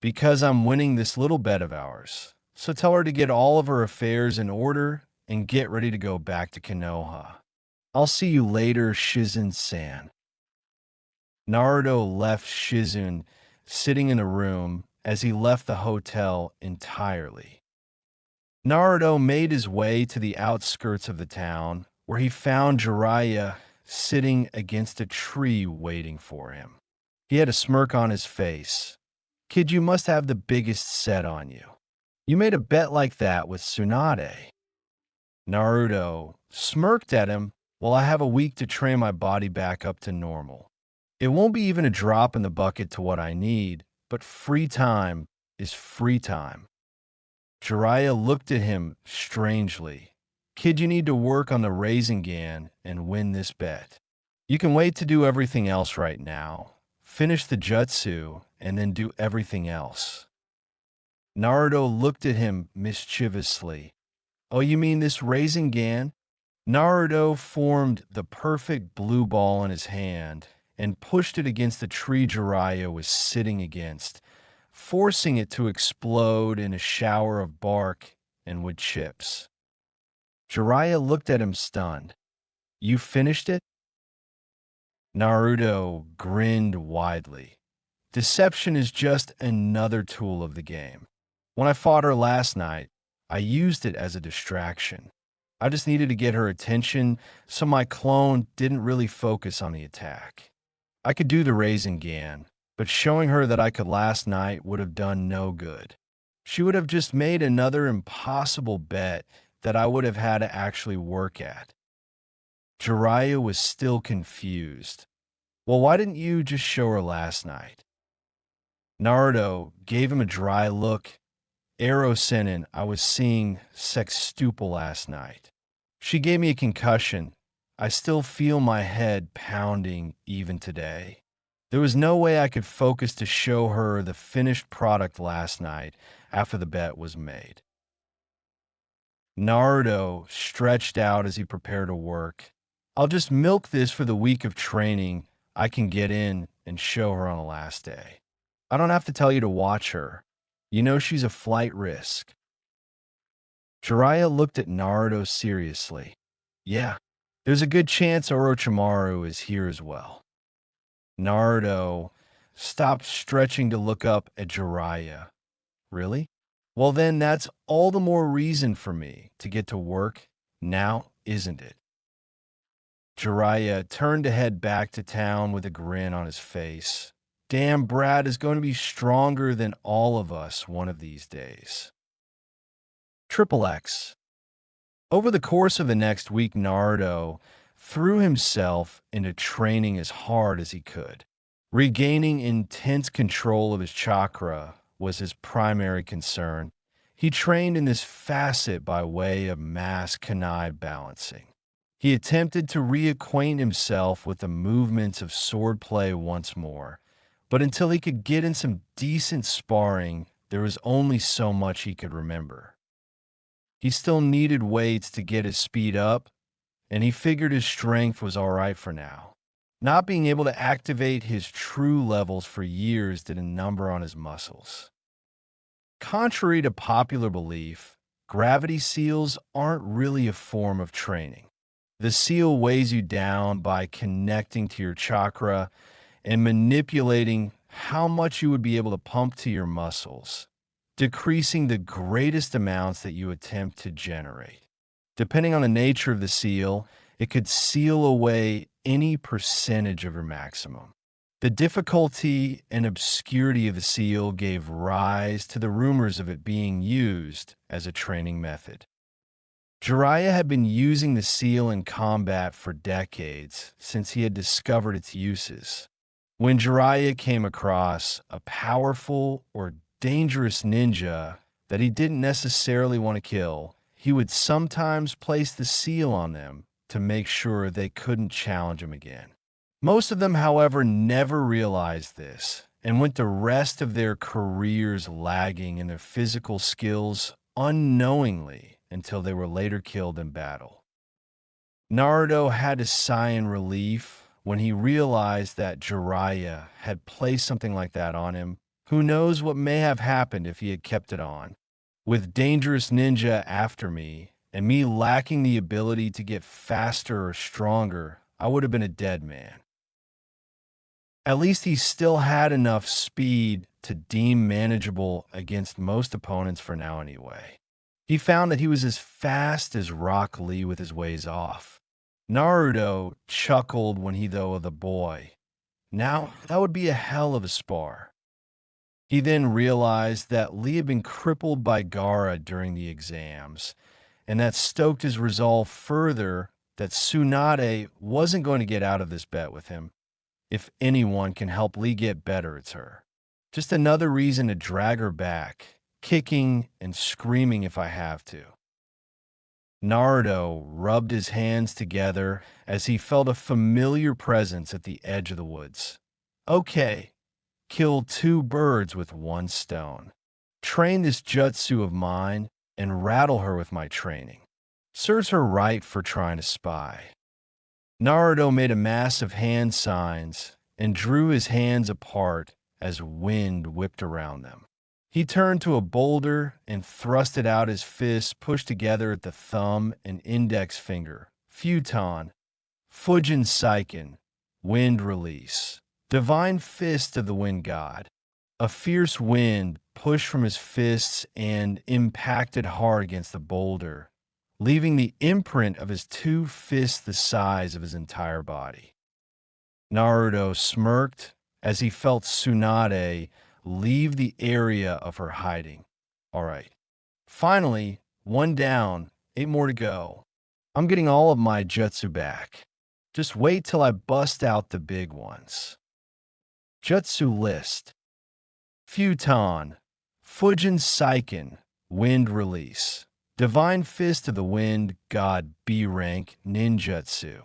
Because I'm winning this little bet of ours. So tell her to get all of her affairs in order and get ready to go back to Konoha. I'll see you later, Shizen-san. Naruto left Shizen sitting in a room as he left the hotel entirely. Naruto made his way to the outskirts of the town, where he found Jiraiya sitting against a tree waiting for him. He had a smirk on his face. Kid, you must have the biggest set on you. You made a bet like that with Tsunade. Naruto smirked at him. Well, I have a week to train my body back up to normal. It won't be even a drop in the bucket to what I need, but free time is free time. Jiraiya looked at him strangely. Kid, you need to work on the Rasengan and win this bet. You can wait to do everything else right now. Finish the jutsu and then do everything else. Naruto looked at him mischievously. Oh, you mean this Rasengan? Naruto formed the perfect blue ball in his hand and pushed it against the tree Jiraiya was sitting against, forcing it to explode in a shower of bark and wood chips. Jiraiya looked at him stunned. You finished it? Naruto grinned widely. Deception is just another tool of the game. When I fought her last night, I used it as a distraction. I just needed to get her attention so my clone didn't really focus on the attack. I could do the Rasengan, but showing her that I could last night would have done no good. She would have just made another impossible bet that I would have had to actually work at. Jiraiya was still confused. Well, why didn't you just show her last night? Naruto gave him a dry look. Arrow Senin, I was seeing sextuple last night. She gave me a concussion. I still feel my head pounding even today. There was no way I could focus to show her the finished product last night after the bet was made. Naruto stretched out as he prepared to work. I'll just milk this for the week of training I can get in and show her on the last day. I don't have to tell you to watch her. You know she's a flight risk. Jiraiya looked at Naruto seriously. Yeah, there's a good chance Orochimaru is here as well. Naruto stopped stretching to look up at Jiraiya. Really? Well then, that's all the more reason for me to get to work now, isn't it? Jiraiya turned to head back to town with a grin on his face. Damn, Brad is going to be stronger than all of us one of these days. Triple X. Over the course of the next week, Naruto threw himself into training as hard as he could. Regaining intense control of his chakra was his primary concern. He trained in this facet by way of mass kunai balancing. He attempted to reacquaint himself with the movements of swordplay once more, but until he could get in some decent sparring, there was only so much he could remember. He still needed weights to get his speed up, and he figured his strength was all right for now. Not being able to activate his true levels for years did a number on his muscles. Contrary to popular belief, gravity seals aren't really a form of training. The seal weighs you down by connecting to your chakra and manipulating how much you would be able to pump to your muscles, decreasing the greatest amounts that you attempt to generate. Depending on the nature of the seal, it could seal away any percentage of your maximum. The difficulty and obscurity of the seal gave rise to the rumors of it being used as a training method. Jiraiya had been using the seal in combat for decades since he had discovered its uses. When Jiraiya came across a powerful or dangerous ninja that he didn't necessarily want to kill, he would sometimes place the seal on them to make sure they couldn't challenge him again. Most of them, however, never realized this and went the rest of their careers lagging in their physical skills unknowingly until they were later killed in battle. Naruto had to sigh in relief when he realized that Jiraiya had placed something like that on him. Who knows what may have happened if he had kept it on? With dangerous ninja after me, and me lacking the ability to get faster or stronger, I would have been a dead man. At least he still had enough speed to deem manageable against most opponents for now anyway. He found that he was as fast as Rock Lee with his ways off. Naruto chuckled when he thought of the boy. Now, that would be a hell of a spar. He then realized that Lee had been crippled by Gaara during the exams, and that stoked his resolve further that Tsunade wasn't going to get out of this bet with him. If anyone can help Lee get better, it's her. Just another reason to drag her back, kicking and screaming if I have to. Naruto rubbed his hands together as he felt a familiar presence at the edge of the woods. Okay, kill two birds with one stone. Train this jutsu of mine and rattle her with my training. Serves her right for trying to spy. Naruto made a mass of hand signs and drew his hands apart as wind whipped around them. He turned to a boulder and thrusted out his fists pushed together at the thumb and index finger. Futon, Fujin Seiken, wind release. Divine fist of the wind god. A fierce wind pushed from his fists and impacted hard against the boulder, leaving the imprint of his two fists the size of his entire body. Naruto smirked as he felt Tsunade leave the area of her hiding. All right. Finally, one down, 8 more to go. I'm getting all of my jutsu back. Just wait till I bust out the big ones. Jutsu list. Futon, Fujin Seiken, wind release. Divine Fist of the Wind, God B rank, ninjutsu.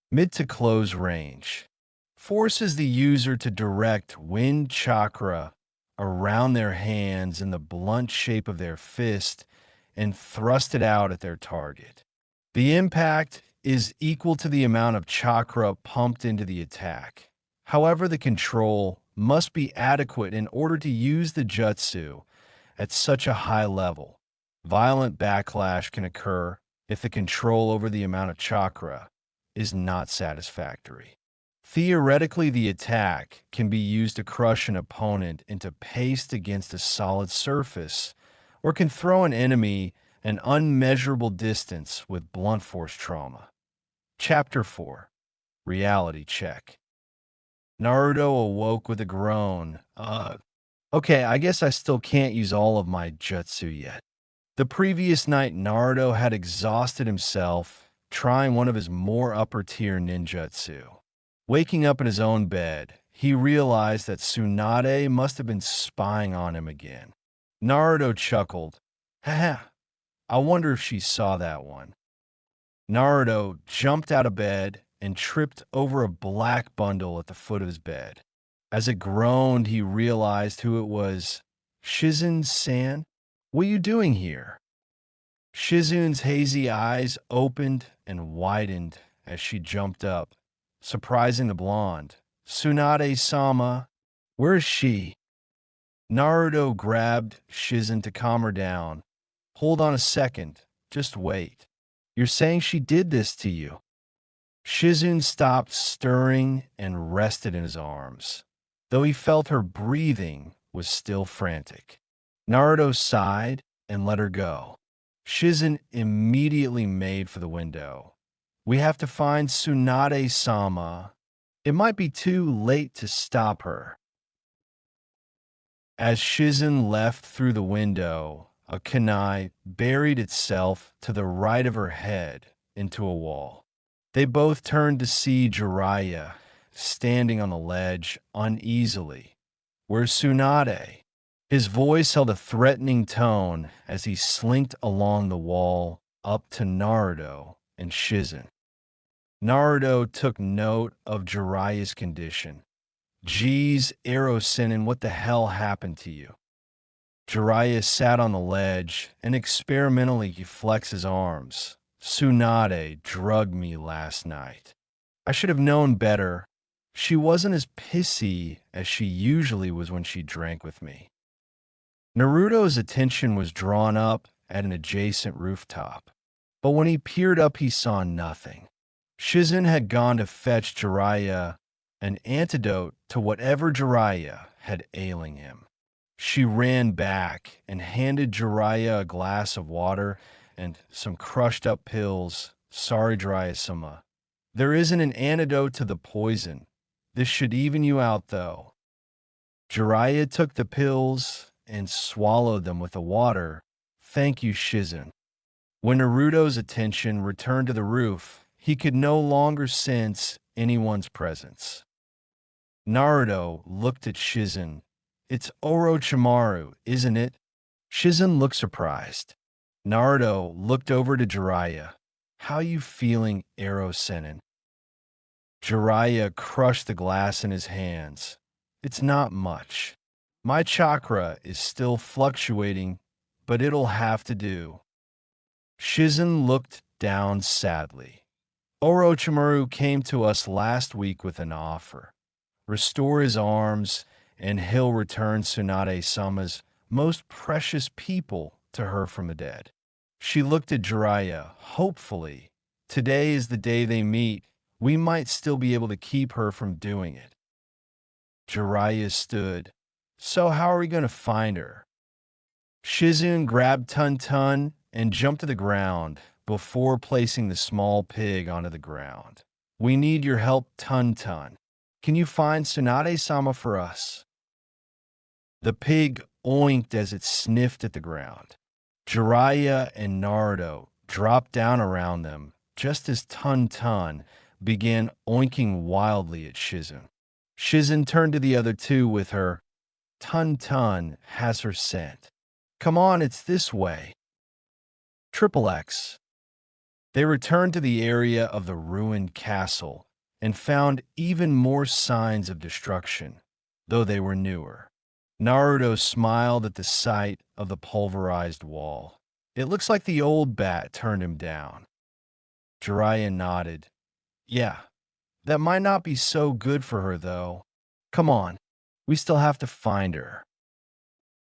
Mid to close range. Forces the user to direct wind chakra around their hands in the blunt shape of their fist and thrust it out at their target. The impact is equal to the amount of chakra pumped into the attack. However, the control must be adequate in order to use the jutsu at such a high level. Violent backlash can occur if the control over the amount of chakra is not satisfactory. Theoretically, the attack can be used to crush an opponent into paste against a solid surface, or can throw an enemy an unmeasurable distance with blunt force trauma. Chapter 4. Reality Check. Naruto awoke with a groan. Okay, I guess I still can't use all of my jutsu yet. The previous night, Naruto had exhausted himself trying one of his more upper-tier ninjutsu. Waking up in his own bed, he realized that Tsunade must have been spying on him again. Naruto chuckled. Haha, I wonder if she saw that one. Naruto jumped out of bed and tripped over a black bundle at the foot of his bed. As it groaned, he realized who it was. Shizun-san? What are you doing here? Shizun's hazy eyes opened and widened as she jumped up, surprising the blonde. Tsunade-sama, where is she? Naruto grabbed Shizun to calm her down. Hold on a second, just wait. You're saying she did this to you? Shizun stopped stirring and rested in his arms, though he felt her breathing was still frantic. Naruto sighed and let her go. Shizun immediately made for the window. We have to find Tsunade-sama. It might be too late to stop her. As Shizun left through the window, a kunai buried itself to the right of her head into a wall. They both turned to see Jiraiya standing on the ledge uneasily. Where's Tsunade? His voice held a threatening tone as he slinked along the wall up to Naruto and Shizun. Naruto took note of Jiraiya's condition. Geez, Erosin, what the hell happened to you? Jiraiya sat on the ledge and experimentally he flexed his arms. Tsunade drugged me last night. I should have known better. She wasn't as pissy as she usually was when she drank with me. Naruto's attention was drawn up at an adjacent rooftop, but when he peered up he saw nothing. Shizun had gone to fetch Jiraiya an antidote to whatever Jiraiya had ailing him. She ran back and handed Jiraiya a glass of water and some crushed up pills. Sorry, Jiraiya-sama. There isn't an antidote to the poison. This should even you out, though. Jiraiya took the pills and swallowed them with the water. Thank you, Shizun. When Naruto's attention returned to the roof, he could no longer sense anyone's presence. Naruto looked at Shizen. It's Orochimaru, isn't it? Shizen looked surprised. Naruto looked over to Jiraiya. How you feeling, Ero Sennin? Jiraiya crushed the glass in his hands. It's not much. My chakra is still fluctuating, but it'll have to do. Shizen looked down sadly. Orochimaru came to us last week with an offer. Restore his arms, and he'll return Tsunade-sama's most precious people to her from the dead. She looked at Jiraiya, hopefully. Today is the day they meet. We might still be able to keep her from doing it. Jiraiya stood. So how are we going to find her? Shizen grabbed Tun Tun and jumped to the ground before placing the small pig onto the ground. We need your help, Tun Tun. Can you find Tsunade-sama for us? The pig oinked as it sniffed at the ground. Jiraiya and Naruto dropped down around them just as Tun Tun began oinking wildly at Shizen. Shizen turned to the other two with her. Tun Tun has her scent. Come on, it's this way. Triple X. They returned to the area of the ruined castle and found even more signs of destruction, though they were newer. Naruto smiled at the sight of the pulverized wall. It looks like the old bat turned him down. Jiraiya nodded. Yeah, that might not be so good for her, though. Come on, we still have to find her.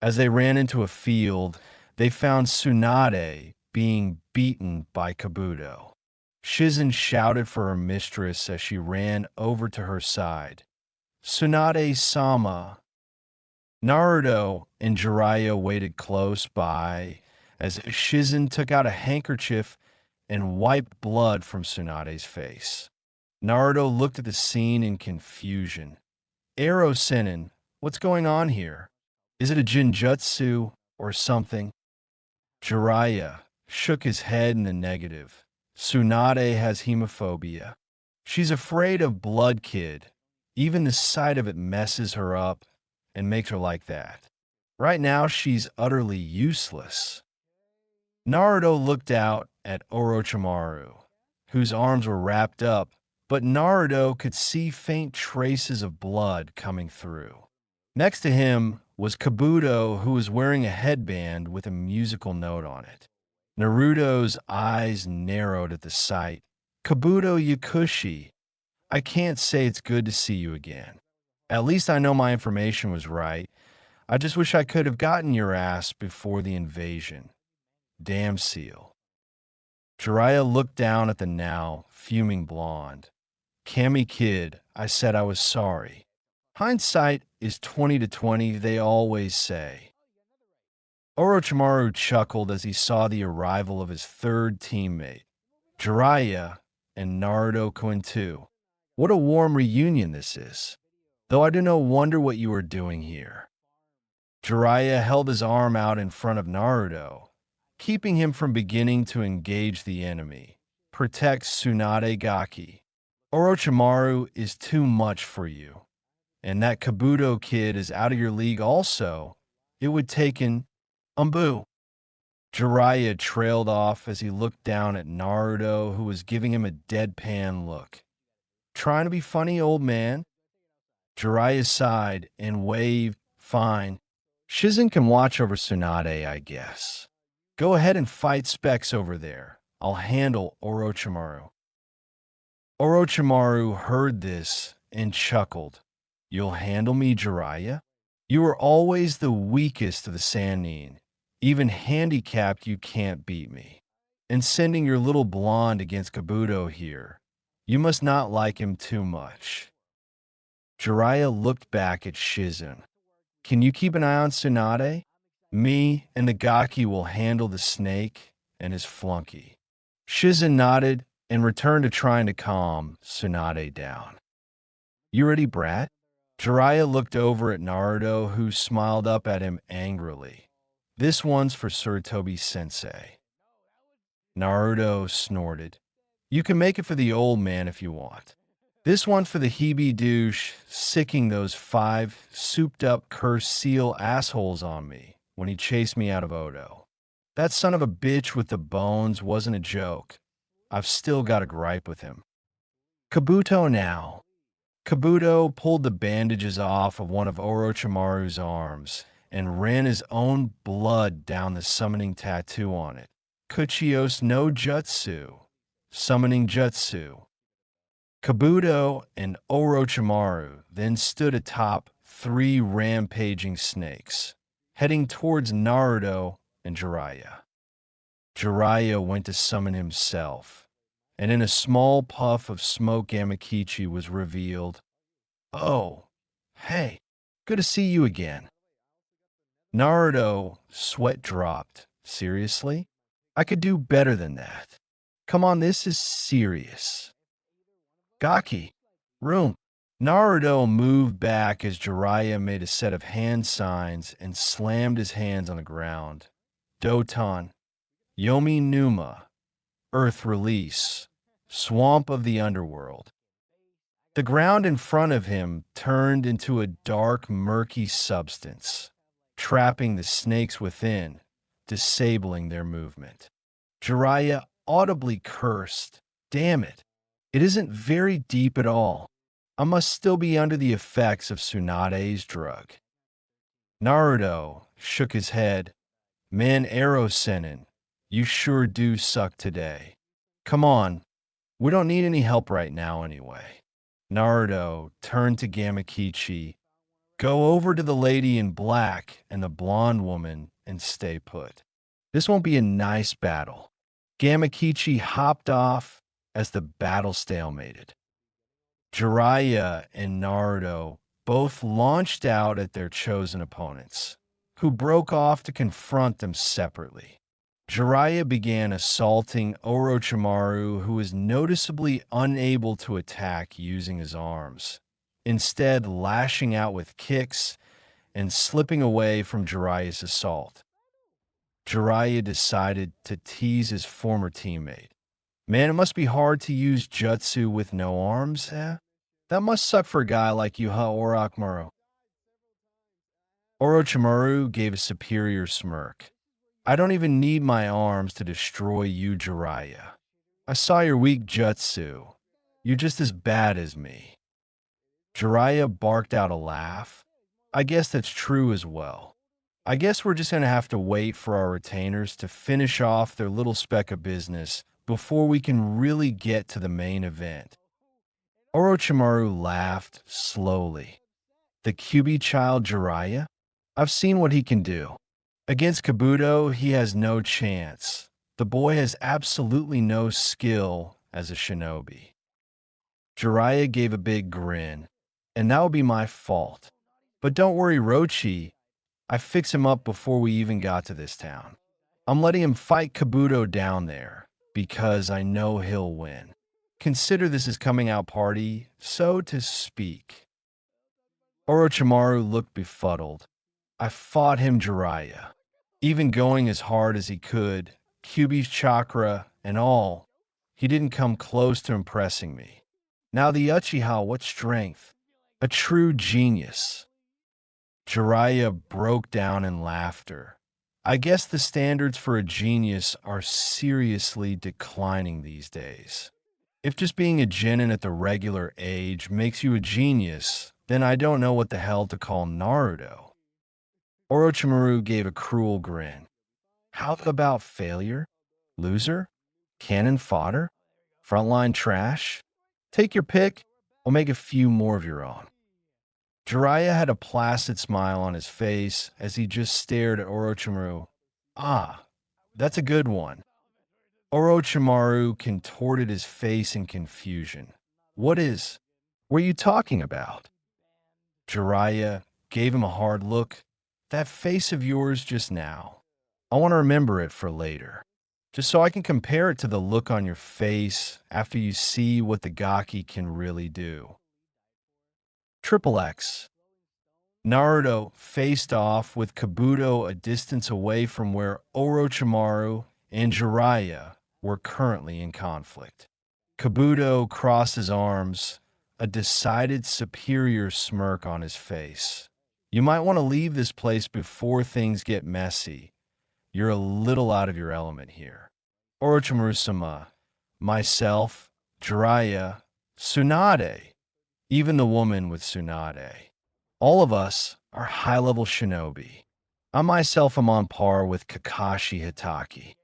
As they ran into a field, they found Tsunade being beaten by Kabuto. Shizen shouted for her mistress as she ran over to her side. Tsunade-sama. Naruto and Jiraiya waited close by as Shizen took out a handkerchief and wiped blood from Tsunade's face. Naruto looked at the scene in confusion. Ero Sennin, what's going on here? Is it a Jinjutsu or something? Jiraiya shook his head in the negative. Tsunade has hemophobia. She's afraid of blood, kid. Even the sight of it messes her up and makes her like that. Right now, she's utterly useless. Naruto looked out at Orochimaru, whose arms were wrapped up, but Naruto could see faint traces of blood coming through. Next to him was Kabuto, who was wearing a headband with a musical note on it. Naruto's eyes narrowed at the sight. Kabuto Yakushi, I can't say it's good to see you again. At least I know my information was right. I just wish I could have gotten your ass before the invasion. Damn seal. Jiraiya looked down at the now fuming blonde. Cammy kid, I said I was sorry. Hindsight is 20/20, they always say. Orochimaru chuckled as he saw the arrival of his third teammate, Jiraiya and Naruto-kun too. What a warm reunion this is. Though I do no wonder what you are doing here. Jiraiya held his arm out in front of Naruto, keeping him from beginning to engage the enemy. Protect Tsunade Gaki. Orochimaru is too much for you. And that Kabuto kid is out of your league also. It would take an Umbu. Jiraiya trailed off as he looked down at Naruto, who was giving him a deadpan look. Trying to be funny, old man? Jiraiya sighed and waved. Fine. Shizen can watch over Tsunade, I guess. Go ahead and fight Specs over there. I'll handle Orochimaru. Orochimaru heard this and chuckled. You'll handle me, Jiraiya? You were always the weakest of the Sannin. Even handicapped, you can't beat me. And sending your little blonde against Kabuto here, you must not like him too much. Jiraiya looked back at Shizen. Can you keep an eye on Tsunade? Me and the Gaki will handle the snake and his flunky. Shizen nodded and returned to trying to calm Tsunade down. You ready, brat? Jiraiya looked over at Naruto, who smiled up at him angrily. This one's for Sarutobi-sensei. Naruto snorted. You can make it for the old man if you want. This one for the Hebe-douche, sicking those 5 souped-up cursed seal assholes on me when he chased me out of Odo. That son of a bitch with the bones wasn't a joke. I've still got a gripe with him. Kabuto now. Kabuto pulled the bandages off of one of Orochimaru's arms and ran his own blood down the summoning tattoo on it. Kuchios no Jutsu. Summoning Jutsu. Kabuto and Orochimaru then stood atop 3 rampaging snakes, heading towards Naruto and Jiraiya. Jiraiya went to summon himself, and in a small puff of smoke Amakichi was revealed. Oh, hey, good to see you again. Naruto, sweat dropped. Seriously? I could do better than that. Come on, this is serious. Gaki, room. Naruto moved back as Jiraiya made a set of hand signs and slammed his hands on the ground. Doton, Yomi Numa, Earth Release, Swamp of the Underworld. The ground in front of him turned into a dark, murky substance, trapping the snakes within, disabling their movement. Jiraiya audibly cursed. Damn it. It isn't very deep at all. I must still be under the effects of Tsunade's drug. Naruto shook his head. Man, Arrow Sennin, you sure do suck today. Come on, we don't need any help right now anyway. Naruto turned to Gamakichi. Go over to the lady in black and the blonde woman and stay put. This won't be a nice battle. Gamakichi hopped off as the battle stalemated. Jiraiya and Naruto both launched out at their chosen opponents, who broke off to confront them separately. Jiraiya began assaulting Orochimaru, who was noticeably unable to attack using his arms, instead lashing out with kicks and slipping away from Jiraiya's assault. Jiraiya decided to tease his former teammate. Man, it must be hard to use jutsu with no arms, eh? That must suck for a guy like you, huh, Orochimaru? Orochimaru gave a superior smirk. I don't even need my arms to destroy you, Jiraiya. I saw your weak jutsu. You're just as bad as me. Jiraiya barked out a laugh. I guess that's true as well. I guess we're just going to have to wait for our retainers to finish off their little speck of business before we can really get to the main event. Orochimaru laughed slowly. The Kyuubi child Jiraiya? I've seen what he can do. Against Kabuto, he has no chance. The boy has absolutely no skill as a shinobi. Jiraiya gave a big grin, and that would be my fault. But don't worry, Rochi. I fixed him up before we even got to this town. I'm letting him fight Kabuto down there, because I know he'll win. Consider this his coming out party, so to speak. Orochimaru looked befuddled. I fought him, Jiraiya. Even going as hard as he could, Kyuubi's chakra and all, he didn't come close to impressing me. Now the Uchiha, what strength! A true genius. Jiraiya broke down in laughter. I guess the standards for a genius are seriously declining these days. If just being a genin at the regular age makes you a genius, then I don't know what the hell to call Naruto. Orochimaru gave a cruel grin. How about failure? Loser? Cannon fodder? Frontline trash? Take your pick, or make a few more of your own. Jiraiya had a placid smile on his face as he just stared at Orochimaru. Ah, that's a good one. Orochimaru contorted his face in confusion. What were you talking about? Jiraiya gave him a hard look. That face of yours just now. I want to remember it for later, just so I can compare it to the look on your face after you see what the Gaki can really do. Triple X. Naruto faced off with Kabuto a distance away from where Orochimaru and Jiraiya were currently in conflict. Kabuto crossed his arms, a decided superior smirk on his face. You might want to leave this place before things get messy. You're a little out of your element here. Orochimaru-sama, myself, Jiraiya, Tsunade, even the woman with Tsunade. All of us are high-level shinobi. I myself am on par with Kakashi Hitaki.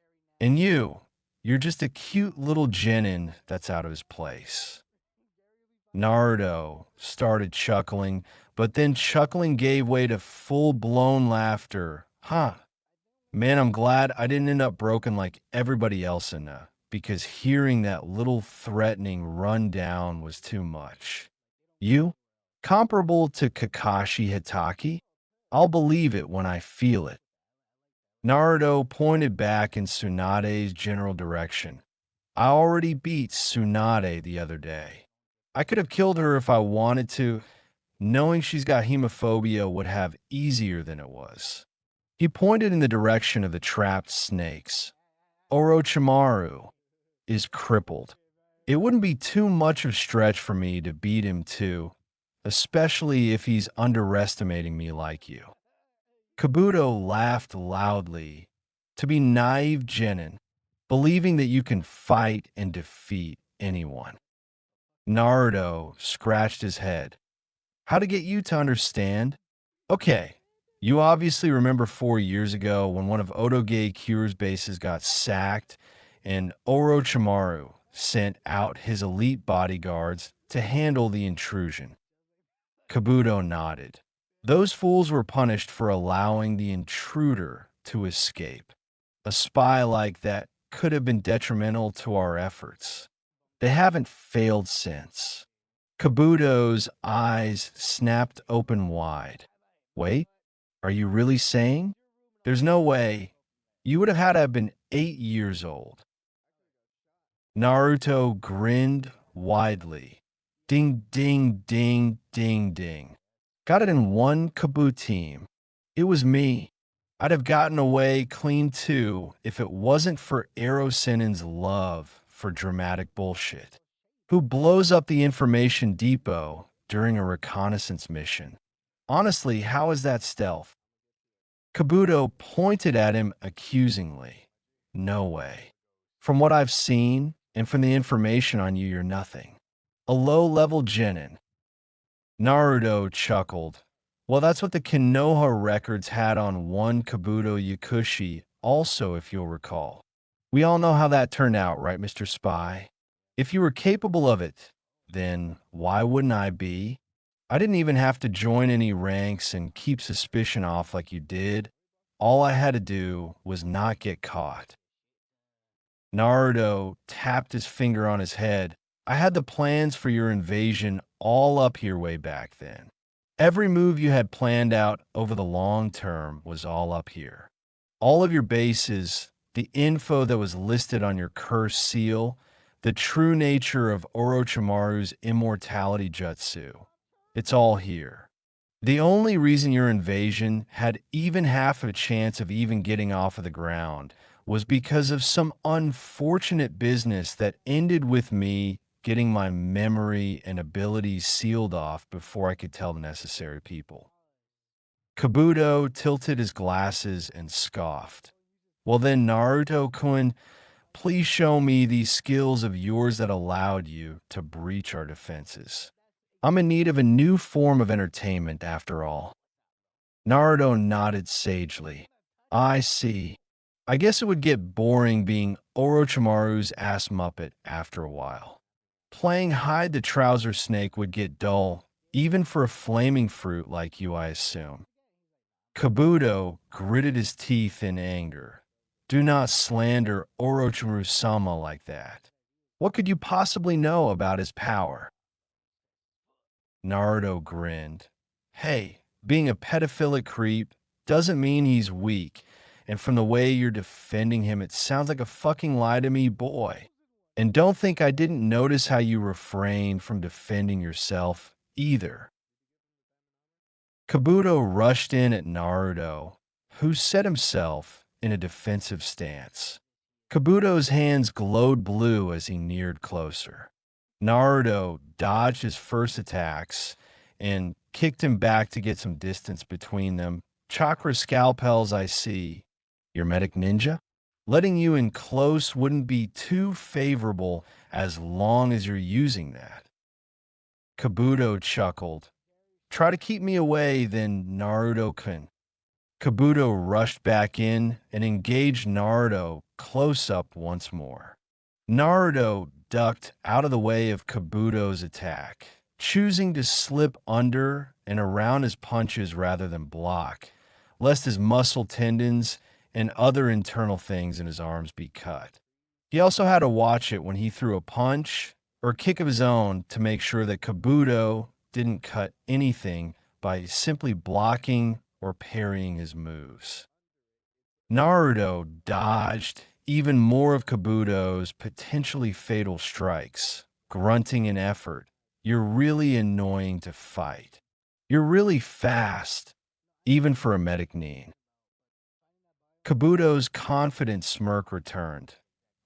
And you're just a cute little genin that's out of his place. Naruto started chuckling, but then chuckling gave way to full-blown laughter. Huh. Man, I'm glad I didn't end up broken like everybody else because hearing that little threatening rundown was too much. You? Comparable to Kakashi Hitaki? I'll believe it when I feel it. Naruto pointed back in Tsunade's general direction. I already beat Tsunade the other day. I could have killed her if I wanted to. Knowing she's got hemophobia would have easier than it was. He pointed in the direction of the trapped snakes. Orochimaru is crippled. It wouldn't be too much of a stretch for me to beat him too, especially if he's underestimating me like you. Kabuto laughed loudly. To be naive genin, believing that you can fight and defeat anyone. Naruto scratched his head. How to get you to understand? Okay, you obviously remember 4 years ago when one of Otoge Kyuu's bases got sacked and Orochimaru sent out his elite bodyguards to handle the intrusion. Kabuto nodded. Those fools were punished for allowing the intruder to escape. A spy like that could have been detrimental to our efforts. They haven't failed since. Kabuto's eyes snapped open wide. Wait, are you really saying? There's no way. You would have had to have been 8 years old. Naruto grinned widely. Ding, ding, ding, ding, ding. Got it in one Kabu team. It was me. I'd have gotten away clean too if it wasn't for Ero Sennin's love for dramatic bullshit. Who blows up the information depot during a reconnaissance mission? Honestly, how is that stealth? Kabuto pointed at him accusingly. No way. From what I've seen, and from the information on you, you're nothing. A low-level genin. Naruto chuckled. Well, that's what the Konoha records had on one Kabuto Yakushi also, if you'll recall. We all know how that turned out, right, Mr. Spy? If you were capable of it, then why wouldn't I be? I didn't even have to join any ranks and keep suspicion off like you did. All I had to do was not get caught. Naruto tapped his finger on his head. I had the plans for your invasion all up here way back then. Every move you had planned out over the long term was all up here. All of your bases, the info that was listed on your cursed seal, the true nature of Orochimaru's immortality jutsu. It's all here. The only reason your invasion had even half a chance of even getting off of the ground was because of some unfortunate business that ended with me getting my memory and abilities sealed off before I could tell the necessary people. Kabuto tilted his glasses and scoffed. Well then, Naruto-kun, please show me these skills of yours that allowed you to breach our defenses. I'm in need of a new form of entertainment, after all. Naruto nodded sagely. I see. I guess it would get boring being Orochimaru's ass muppet after a while. Playing hide the trouser snake would get dull, even for a flaming fruit like you, I assume. Kabuto gritted his teeth in anger. Do not slander Orochimaru-sama like that. What could you possibly know about his power? Naruto grinned. Hey, being a pedophilic creep doesn't mean he's weak, and from the way you're defending him, it sounds like a fucking lie to me, boy. And don't think I didn't notice how you refrained from defending yourself, either. Kabuto rushed in at Naruto, who set himself in a defensive stance. Kabuto's hands glowed blue as he neared closer. Naruto dodged his first attacks and kicked him back to get some distance between them. Chakra scalpels, I see. Your medic ninja? Letting you in close wouldn't be too favorable as long as you're using that. Kabuto chuckled. Try to keep me away, then Naruto-kun. Kabuto rushed back in and engaged Naruto close up once more. Naruto ducked out of the way of Kabuto's attack, choosing to slip under and around his punches rather than block, lest his muscle tendons and other internal things in his arms be cut. He also had to watch it when he threw a punch or kick of his own to make sure that Kabuto didn't cut anything by simply blocking or parrying his moves. Naruto dodged even more of Kabuto's potentially fatal strikes, grunting in effort. You're really annoying to fight. You're really fast, even for a medic nin. Kabuto's confident smirk returned.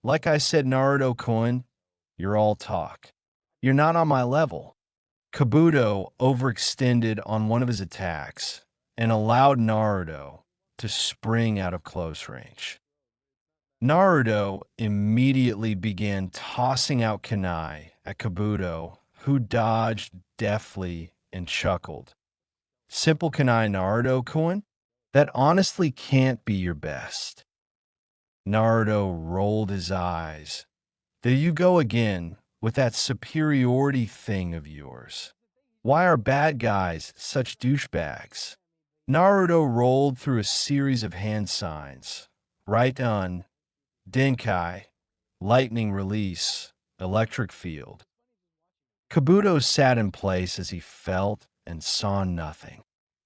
Like I said, Naruto-kun, you're all talk. You're not on my level. Kabuto overextended on one of his attacks and allowed Naruto to spring out of close range. Naruto immediately began tossing out kunai at Kabuto, who dodged deftly and chuckled. Simple kunai, Naruto-kun? That honestly can't be your best. Naruto rolled his eyes. There you go again with that superiority thing of yours. Why are bad guys such douchebags? Naruto rolled through a series of hand signs. Right on, Denkai, lightning release, electric field. Kabuto sat in place as he felt and saw nothing.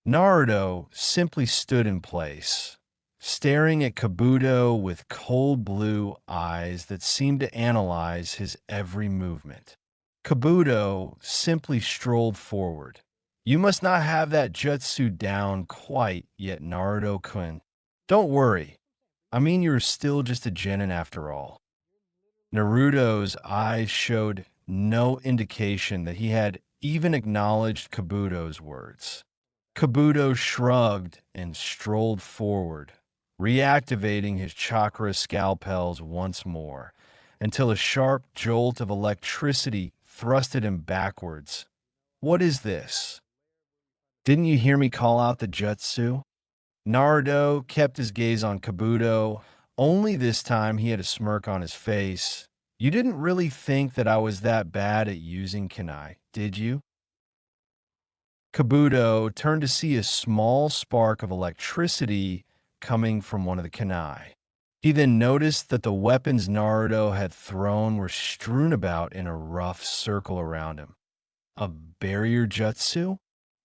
Naruto simply stood in place, staring at Kabuto with cold blue eyes that seemed to analyze his every movement. Kabuto simply strolled forward. You must not have that jutsu down quite yet, Naruto-kun. Don't worry. I mean, you're still just a genin after all. Naruto's eyes showed no indication that he had even acknowledged Kabuto's words. Kabuto shrugged and strolled forward, reactivating his chakra scalpels once more, until a sharp jolt of electricity thrusted him backwards. What is this? Didn't you hear me call out the jutsu? Naruto kept his gaze on Kabuto. Only this time he had a smirk on his face. You didn't really think that I was that bad at using kunai, did you? Kabuto turned to see a small spark of electricity coming from one of the kunai. He then noticed that the weapons Naruto had thrown were strewn about in a rough circle around him. A barrier jutsu?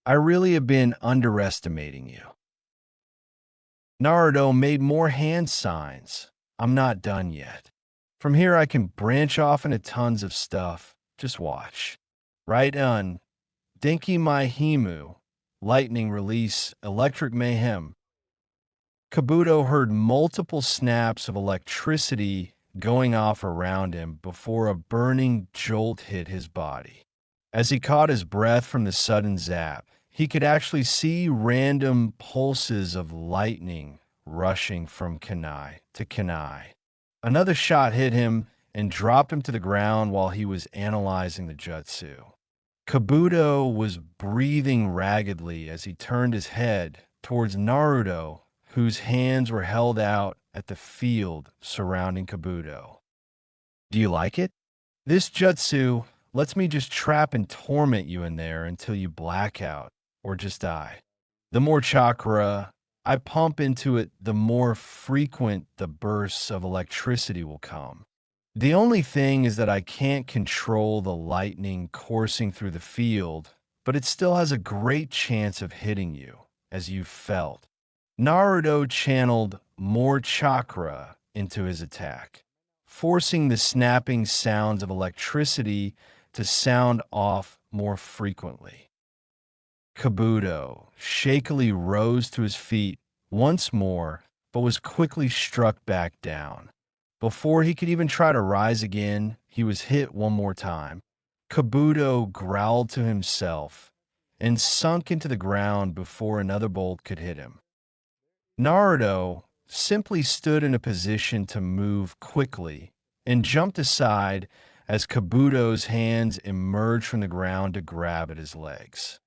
I really have been underestimating you. Naruto made more hand signs. I'm not done yet. From here I can branch off into tons of stuff. Just watch. Right on. Denki Mai Himu. Lightning release. Electric mayhem. Kabuto heard multiple snaps of electricity going off around him before a burning jolt hit his body. As he caught his breath from the sudden zap, he could actually see random pulses of lightning rushing from kunai to kunai. Another shot hit him and dropped him to the ground while he was analyzing the jutsu. Kabuto was breathing raggedly as he turned his head towards Naruto, whose hands were held out at the field surrounding Kabuto. Do you like it? This jutsu lets me just trap and torment you in there until you black out or just die. The more chakra I pump into it, the more frequent the bursts of electricity will come. The only thing is that I can't control the lightning coursing through the field, but it still has a great chance of hitting you, as you felt. Naruto channeled more chakra into his attack, forcing the snapping sounds of electricity to sound off more frequently. Kabuto shakily rose to his feet once more, but was quickly struck back down. Before he could even try to rise again, he was hit one more time. Kabuto growled to himself and sunk into the ground before another bolt could hit him. Naruto simply stood in a position to move quickly and jumped aside as Kabuto's hands emerged from the ground to grab at his legs.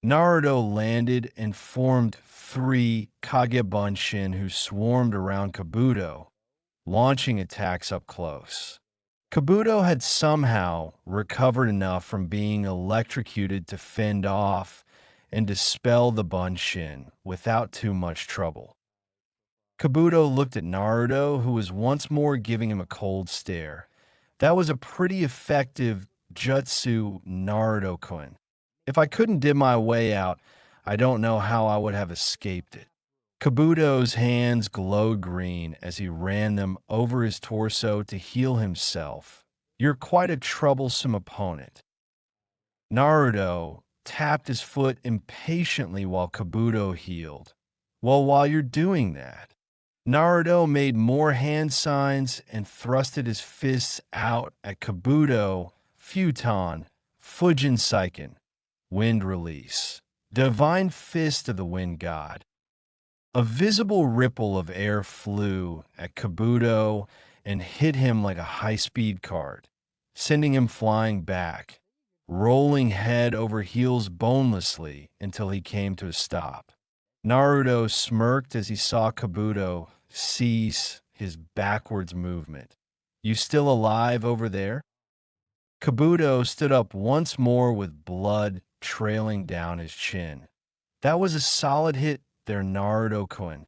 Naruto landed and formed three Kagebunshin who swarmed around Kabuto, launching attacks up close. Kabuto had somehow recovered enough from being electrocuted to fend off and dispel the Bunshin without too much trouble. Kabuto looked at Naruto, who was once more giving him a cold stare. That was a pretty effective jutsu, Naruto-kun. If I couldn't dim my way out, I don't know how I would have escaped it. Kabuto's hands glowed green as he ran them over his torso to heal himself. You're quite a troublesome opponent. Naruto tapped his foot impatiently while Kabuto healed. Well, while you're doing that, Naruto made more hand signs and thrusted his fists out at Kabuto, Futon, Fujin Seiken, Wind Release, Divine Fist of the Wind God. A visible ripple of air flew at Kabuto and hit him like a high-speed cart, sending him flying back, rolling head over heels bonelessly until he came to a stop. Naruto smirked as he saw Kabuto cease his backwards movement. You still alive over there? Kabuto stood up once more with blood trailing down his chin. That was a solid hit there, Naruto-kun.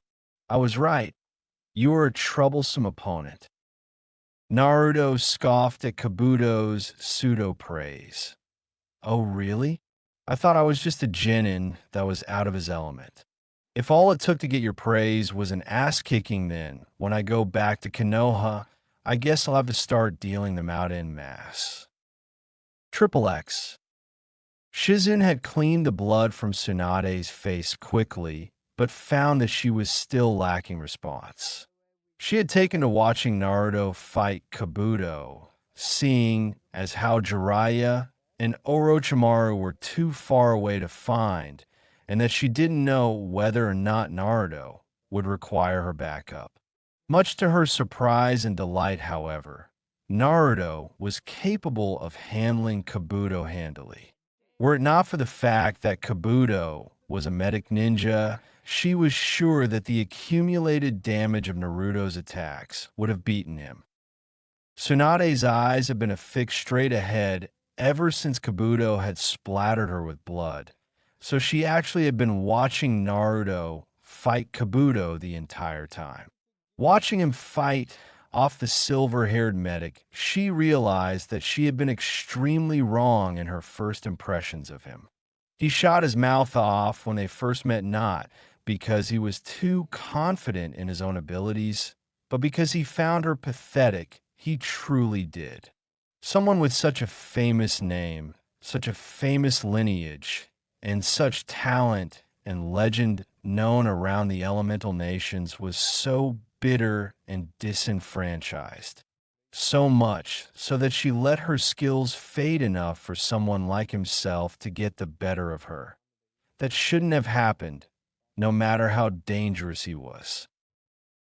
I was right. You are a troublesome opponent. Naruto scoffed at Kabuto's pseudo-praise. Oh, really? I thought I was just a genin that was out of his element. If all it took to get your praise was an ass-kicking then, when I go back to Konoha, I guess I'll have to start dealing them out en masse. Triple X. Shizune had cleaned the blood from Tsunade's face quickly, but found that she was still lacking response. She had taken to watching Naruto fight Kabuto, seeing as how Jiraiya and Orochimaru were too far away to find, and that she didn't know whether or not Naruto would require her backup. Much to her surprise and delight, however, Naruto was capable of handling Kabuto handily. Were it not for the fact that Kabuto was a medic ninja, she was sure that the accumulated damage of Naruto's attacks would have beaten him. Tsunade's eyes had been affixed straight ahead ever since Kabuto had splattered her with blood, so she actually had been watching Naruto fight Kabuto the entire time. Watching him fight off the silver-haired medic, she realized that she had been extremely wrong in her first impressions of him. He shot his mouth off when they first met, not because he was too confident in his own abilities, but because he found her pathetic. He truly did. Someone with such a famous name, such a famous lineage, and such talent and legend known around the elemental nations was so bitter and disenfranchised. So much so that she let her skills fade enough for someone like himself to get the better of her. That shouldn't have happened, no matter how dangerous he was.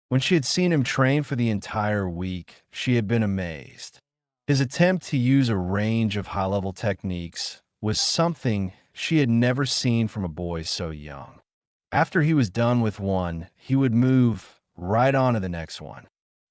When she had seen him train for the entire week, she had been amazed. His attempt to use a range of high-level techniques was something she had never seen from a boy so young. After he was done with one, he would move right on to the next one.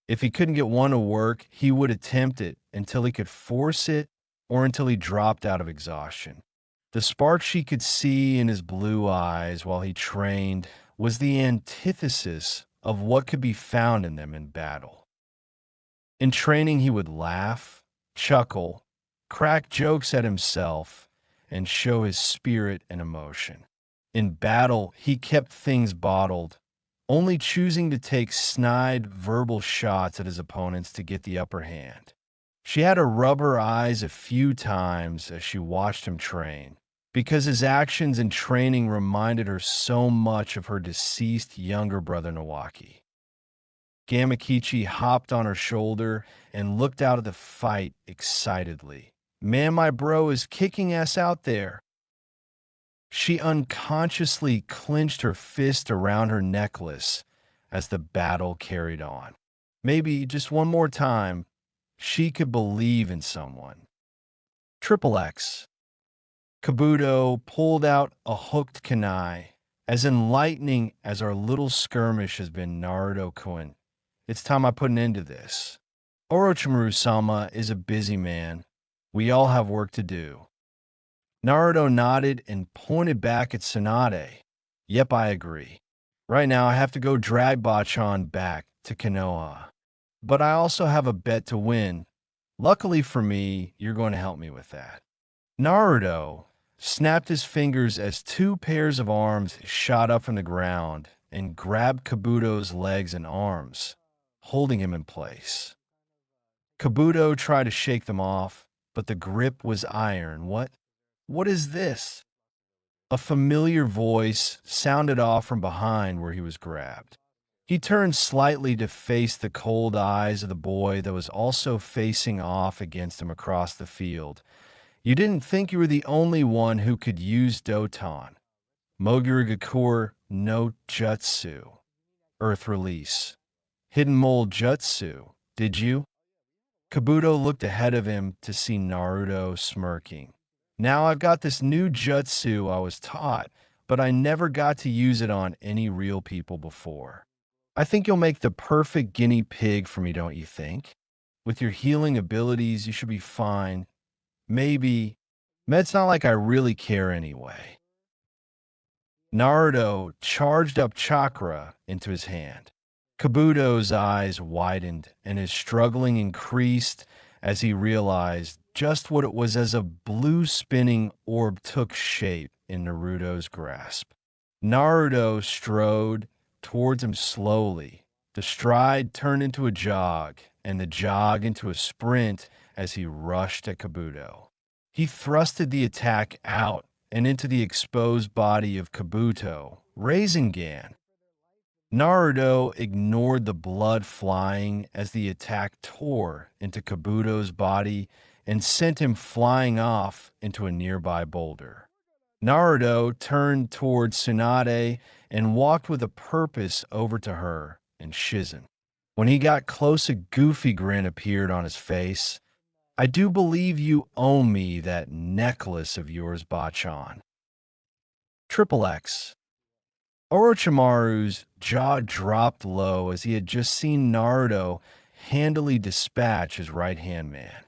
If he couldn't get one to work, he would attempt it until he could force it or until he dropped out of exhaustion. The spark she could see in his blue eyes while he trained was the antithesis of what could be found in them in battle. In training, he would laugh, chuckle, crack jokes at himself, and show his spirit and emotion. In battle, he kept things bottled, only choosing to take snide verbal shots at his opponents to get the upper hand. She had to rub her eyes a few times as she watched him train, because his actions and training reminded her so much of her deceased younger brother Nawaki. Gamakichi hopped on her shoulder and looked out at the fight excitedly. Man, my bro is kicking ass out there. She unconsciously clenched her fist around her necklace as the battle carried on. Maybe just one more time, she could believe in someone. Triple X. Kabuto pulled out a hooked kunai. As enlightening as our little skirmish has been, Naruto-kun, it's time I put an end to this. Orochimaru-sama is a busy man. We all have work to do. Naruto nodded and pointed back at Tsunade. Yep, I agree. Right now, I have to go drag Bachan back to Konoha. But I also have a bet to win. Luckily for me, you're going to help me with that. Naruto snapped his fingers as two pairs of arms shot up from the ground and grabbed Kabuto's legs and arms, holding him in place. Kabuto tried to shake them off, but the grip was iron. What is this? A familiar voice sounded off from behind where he was grabbed. He turned slightly to face the cold eyes of the boy that was also facing off against him across the field. You didn't think you were the only one who could use Doton. Mogurigakure no Jutsu. Earth release. Hidden Mole Jutsu, did you? Kabuto looked ahead of him to see Naruto smirking. Now I've got this new jutsu I was taught, but I never got to use it on any real people before. I think you'll make the perfect guinea pig for me, don't you think? With your healing abilities, you should be fine. Maybe. It's not like I really care anyway. Naruto charged up chakra into his hand. Kabuto's eyes widened and his struggling increased as he realized just what it was as a blue spinning orb took shape in Naruto's grasp. Naruto strode towards him slowly. The stride turned into a jog, and the jog into a sprint as he rushed at Kabuto. He thrusted the attack out and into the exposed body of Kabuto, Rasengan. Naruto ignored the blood flying as the attack tore into Kabuto's body and sent him flying off into a nearby boulder. Naruto turned towards Tsunade and walked with a purpose over to her and Shizen. When he got close, a goofy grin appeared on his face. I do believe you owe me that necklace of yours, Bachan. Triple X. Orochimaru's jaw dropped low as he had just seen Naruto handily dispatch his right-hand man.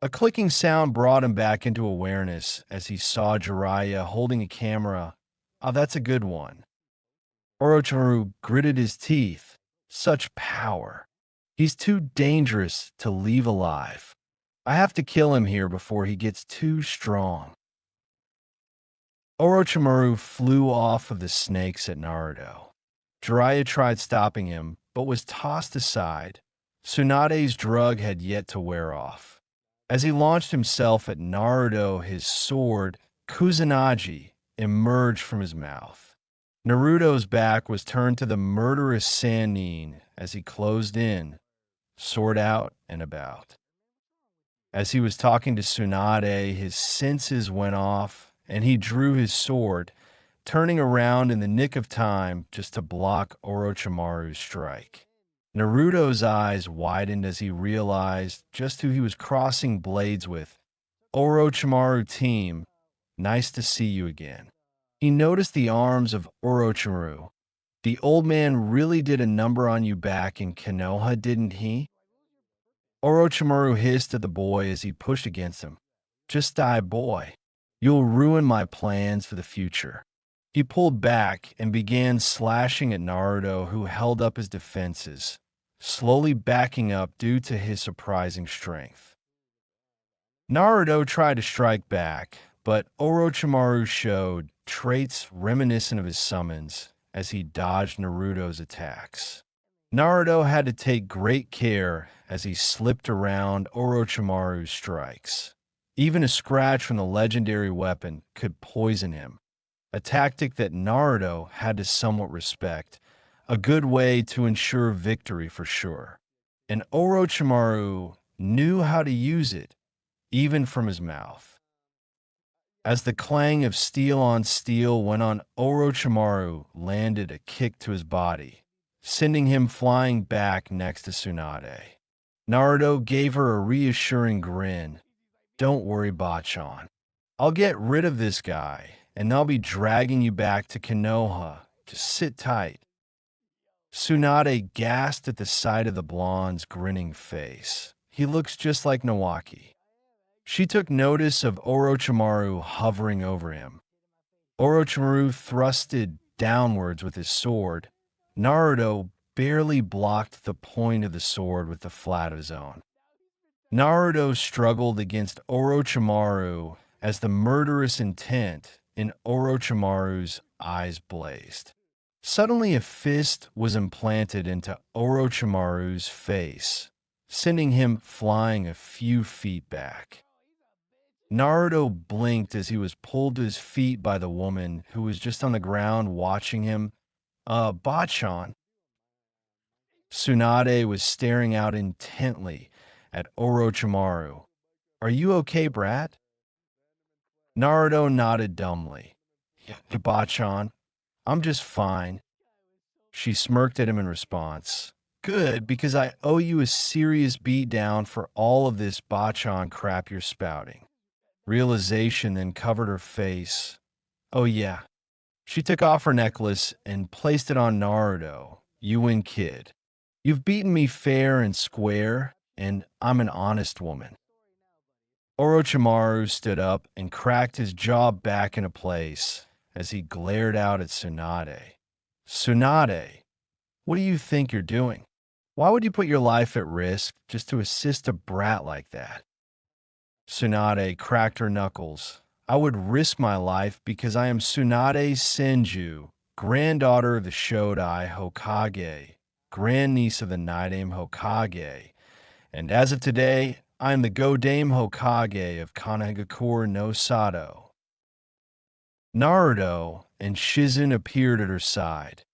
A clicking sound brought him back into awareness as he saw Jiraiya holding a camera. Oh, that's a good one. Orochimaru gritted his teeth. Such power. He's too dangerous to leave alive. I have to kill him here before he gets too strong. Orochimaru flew off of the snakes at Naruto. Jiraiya tried stopping him, but was tossed aside. Tsunade's drug had yet to wear off. As he launched himself at Naruto, his sword, Kusanagi, emerged from his mouth. Naruto's back was turned to the murderous Sannin as he closed in, sword out and about. As he was talking to Tsunade, his senses went off, and he drew his sword, turning around in the nick of time just to block Orochimaru's strike. Naruto's eyes widened as he realized just who he was crossing blades with. Orochimaru team, nice to see you again. He noticed the arms of Orochimaru. The old man really did a number on you back in Konoha, didn't he? Orochimaru hissed at the boy as he pushed against him. Just die, boy. You'll ruin my plans for the future. He pulled back and began slashing at Naruto, who held up his defenses, slowly backing up due to his surprising strength. Naruto tried to strike back, but Orochimaru showed traits reminiscent of his summons as he dodged Naruto's attacks. Naruto had to take great care as he slipped around Orochimaru's strikes. Even a scratch from the legendary weapon could poison him, a tactic that Naruto had to somewhat respect, a good way to ensure victory for sure. And Orochimaru knew how to use it. even from his mouth. As the clang of steel on steel went on, Orochimaru landed a kick to his body, sending him flying back next to Tsunade. Naruto gave her a reassuring grin. Don't worry, Bachan. I'll get rid of this guy, and I'll be dragging you back to Konoha. Just sit tight. Tsunade gasped at the sight of the blonde's grinning face. He looks just like Nawaki. She took notice of Orochimaru hovering over him. Orochimaru thrusted downwards with his sword. Naruto barely blocked the point of the sword with the flat of his own. Naruto struggled against Orochimaru as the murderous intent in Orochimaru's eyes blazed. Suddenly a fist was implanted into Orochimaru's face, sending him flying a few feet back. Naruto blinked as he was pulled to his feet by the woman who was just on the ground watching him. Bachan. Tsunade was staring out intently at Orochimaru. Are you okay, brat? Naruto nodded dumbly. Yeah, Bachan, I'm just fine. She smirked at him in response. Good, because I owe you a serious beatdown for all of this Bachan crap you're spouting. Realization then covered her face. Oh yeah. She took off her necklace and placed it on Naruto. You win, kid. You've beaten me fair and square, and I'm an honest woman. Orochimaru stood up and cracked his jaw back into place as he glared out at Tsunade. Tsunade, what do you think you're doing? Why would you put your life at risk just to assist a brat like that? Tsunade cracked her knuckles. I would risk my life because I am Tsunade Senju, granddaughter of the Shodai Hokage, grandniece of the Nidaime Hokage, and as of today, I am the Godaime Hokage of Kanehagakure no Sato. Naruto and Shizen appeared at her side.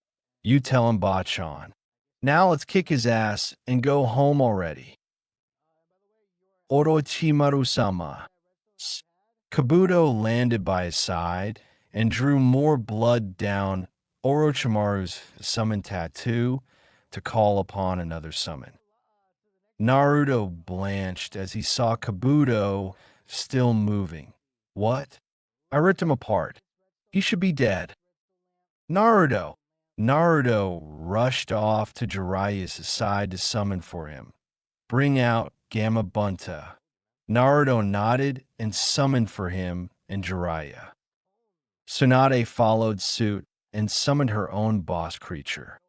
You tell him, Bachan. Now let's kick his ass and go home already. Orochimaru-sama. Kabuto landed by his side and drew more blood down Orochimaru's summon tattoo to call upon another summon. Naruto blanched as he saw Kabuto still moving. What? I ripped him apart. He should be dead. Naruto! Naruto rushed off to Jiraiya's side to summon for him. Bring out Gamma Bunta. Naruto nodded and summoned for him and Jiraiya. Tsunade followed suit and summoned her own boss creature.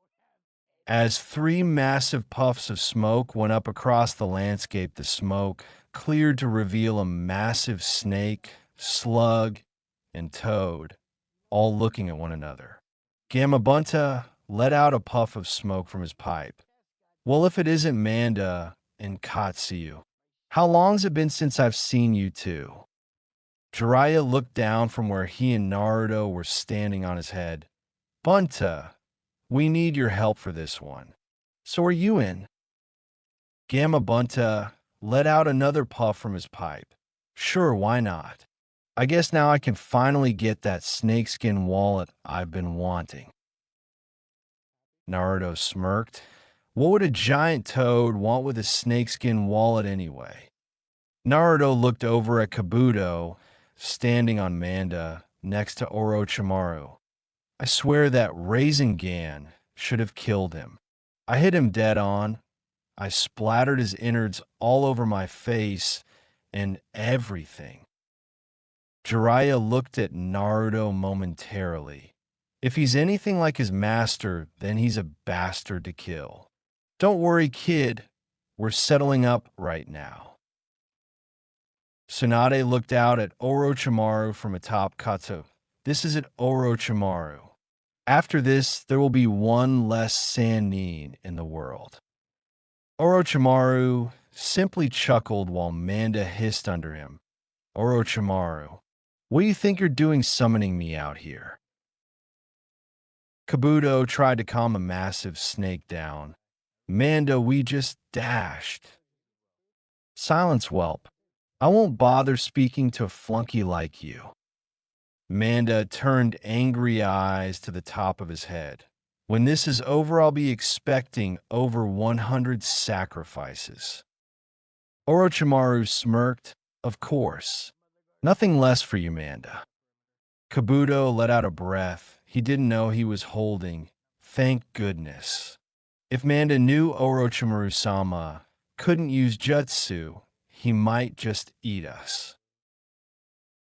As three massive puffs of smoke went up across the landscape, the smoke cleared to reveal a massive snake, slug, and toad, all looking at one another. Gamabunta let out a puff of smoke from his pipe. Well, if it isn't Manda and Katsuyu, how long's it been since I've seen you two? Jiraiya looked down from where he and Naruto were standing on his head. Bunta, we need your help for this one. So are you in? Gamabunta let out another puff from his pipe. Sure, why not? I guess now I can finally get that snakeskin wallet I've been wanting. Naruto smirked. What would a giant toad want with a snakeskin wallet anyway? Naruto looked over at Kabuto, standing on Manda, next to Orochimaru. I swear that Rasengan should have killed him. I hit him dead on. I splattered his innards all over my face and everything. Jiraiya looked at Naruto momentarily. If he's anything like his master, then he's a bastard to kill. Don't worry, kid. We're settling up right now. Tsunade looked out at Orochimaru from atop Katsu. This is at Orochimaru. After this, there will be one less Sannin in the world. Orochimaru simply chuckled while Manda hissed under him. Orochimaru, what do you think you're doing summoning me out here? Kabuto tried to calm a massive snake down. Manda, we just dashed. Silence, whelp. I won't bother speaking to a flunky like you. Manda turned angry eyes to the top of his head. When this is over, I'll be expecting over 100 sacrifices. Orochimaru smirked. Of course. Nothing less for you, Manda. Kabuto let out a breath he didn't know he was holding. Thank goodness. If Manda knew Orochimaru-sama couldn't use jutsu, he might just eat us.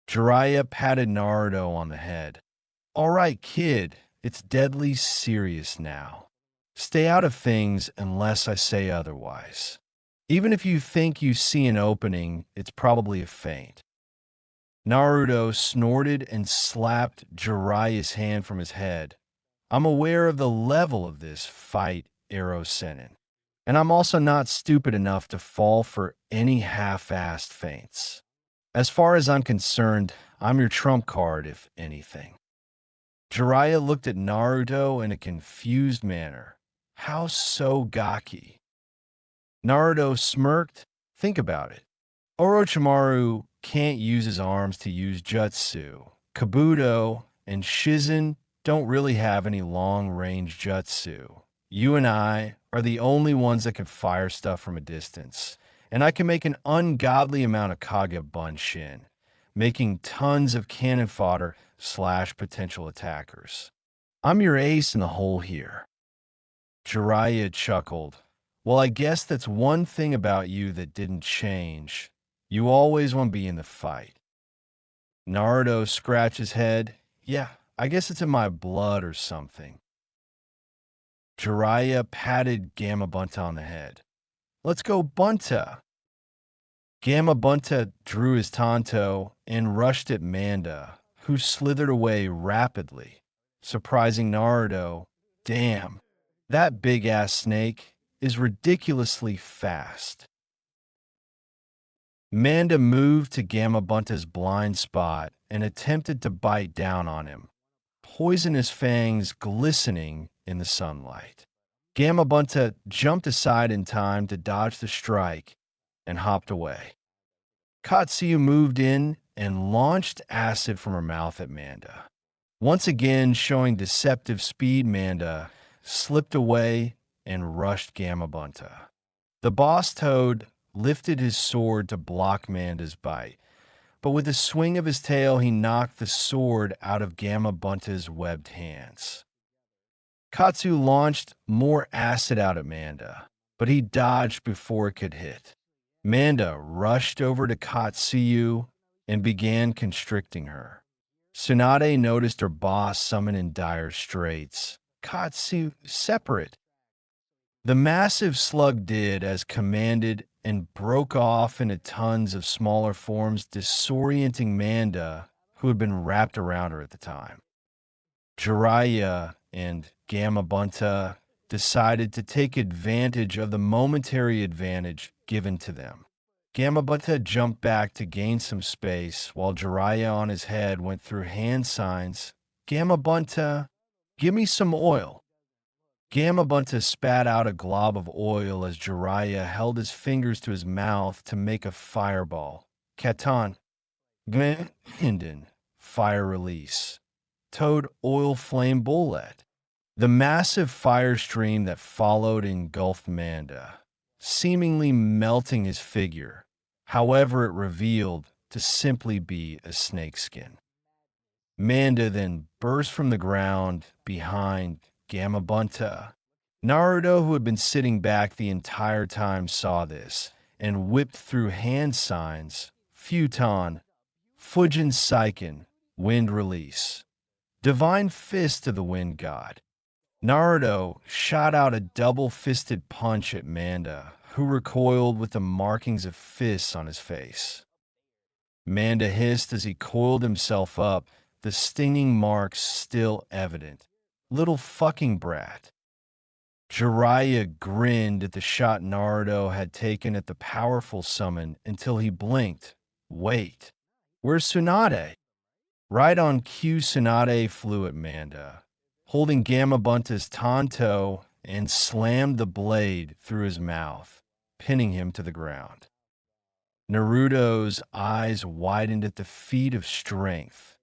Jiraiya patted Naruto on the head. All right, kid, it's deadly serious now. Stay out of things unless I say otherwise. Even if you think you see an opening, it's probably a feint. Naruto snorted and slapped Jiraiya's hand from his head. I'm aware of the level of this fight, Ero Sennin. And I'm also not stupid enough to fall for any half-assed feints. As far as I'm concerned, I'm your trump card, if anything. Jiraiya looked at Naruto in a confused manner. How so gaki? Naruto smirked. Think about it. Orochimaru can't use his arms to use jutsu. Kabuto and Shizen don't really have any long-range jutsu. You and I are the only ones that can fire stuff from a distance. And I can make an ungodly amount of Kage Bunshin, making tons of cannon fodder / potential attackers. I'm your ace in the hole here. Jiraiya chuckled. Well, I guess that's one thing about you that didn't change. You always want to be in the fight. Naruto scratched his head. Yeah, I guess it's in my blood or something. Jiraiya patted Gamma Bunta on the head. Let's go, Bunta. Gamma Bunta drew his Tanto and rushed at Manda, who slithered away rapidly, surprising Naruto. Damn, that big-ass snake is ridiculously fast. Manda moved to Gamma Bunta's blind spot and attempted to bite down on him, poisonous fangs glistening in the sunlight. Gamma Bunta jumped aside in time to dodge the strike and hopped away. Katsuyu moved in and launched acid from her mouth at Manda. Once again showing deceptive speed, Manda slipped away and rushed Gamma Bunta. The boss toad lifted his sword to block Manda's bite, but with a swing of his tail he knocked the sword out of Gamma Bunta's webbed hands. Katsu launched more acid out at Manda, but he dodged before it could hit. Manda rushed over to Katsuyu and began constricting her. Tsunade noticed her boss summon in dire straits. Katsu, separate. The massive slug did as commanded and broke off into tons of smaller forms, disorienting Manda, who had been wrapped around her at the time. Jiraiya and Gamma Bunta decided to take advantage of the momentary advantage given to them. Gamma Bunta jumped back to gain some space, while Jiraiya on his head went through hand signs. Gamma Bunta, give me some oil. Gamma Bunta spat out a glob of oil as Jiraiya held his fingers to his mouth to make a fireball. Katan, Gmenden, fire release. Toad oil flame bullet. The massive fire stream that followed engulfed Manda, seemingly melting his figure. However, it revealed to simply be a snakeskin. Manda then burst from the ground behind Gamma Bunta. Naruto, who had been sitting back the entire time, saw this and whipped through hand signs. Futon, Fujin Saiken, wind release. Divine fist of the wind god. Naruto shot out a double-fisted punch at Manda, who recoiled with the markings of fists on his face. Manda hissed as he coiled himself up, the stinging marks still evident. Little fucking brat. Jiraiya grinned at the shot Naruto had taken at the powerful summon until he blinked. Wait, where's Tsunade? Right on cue, Tsunade flew at Manda, holding Gamma Bunta's Tanto, and slammed the blade through his mouth, pinning him to the ground. Naruto's eyes widened at the feat of strength.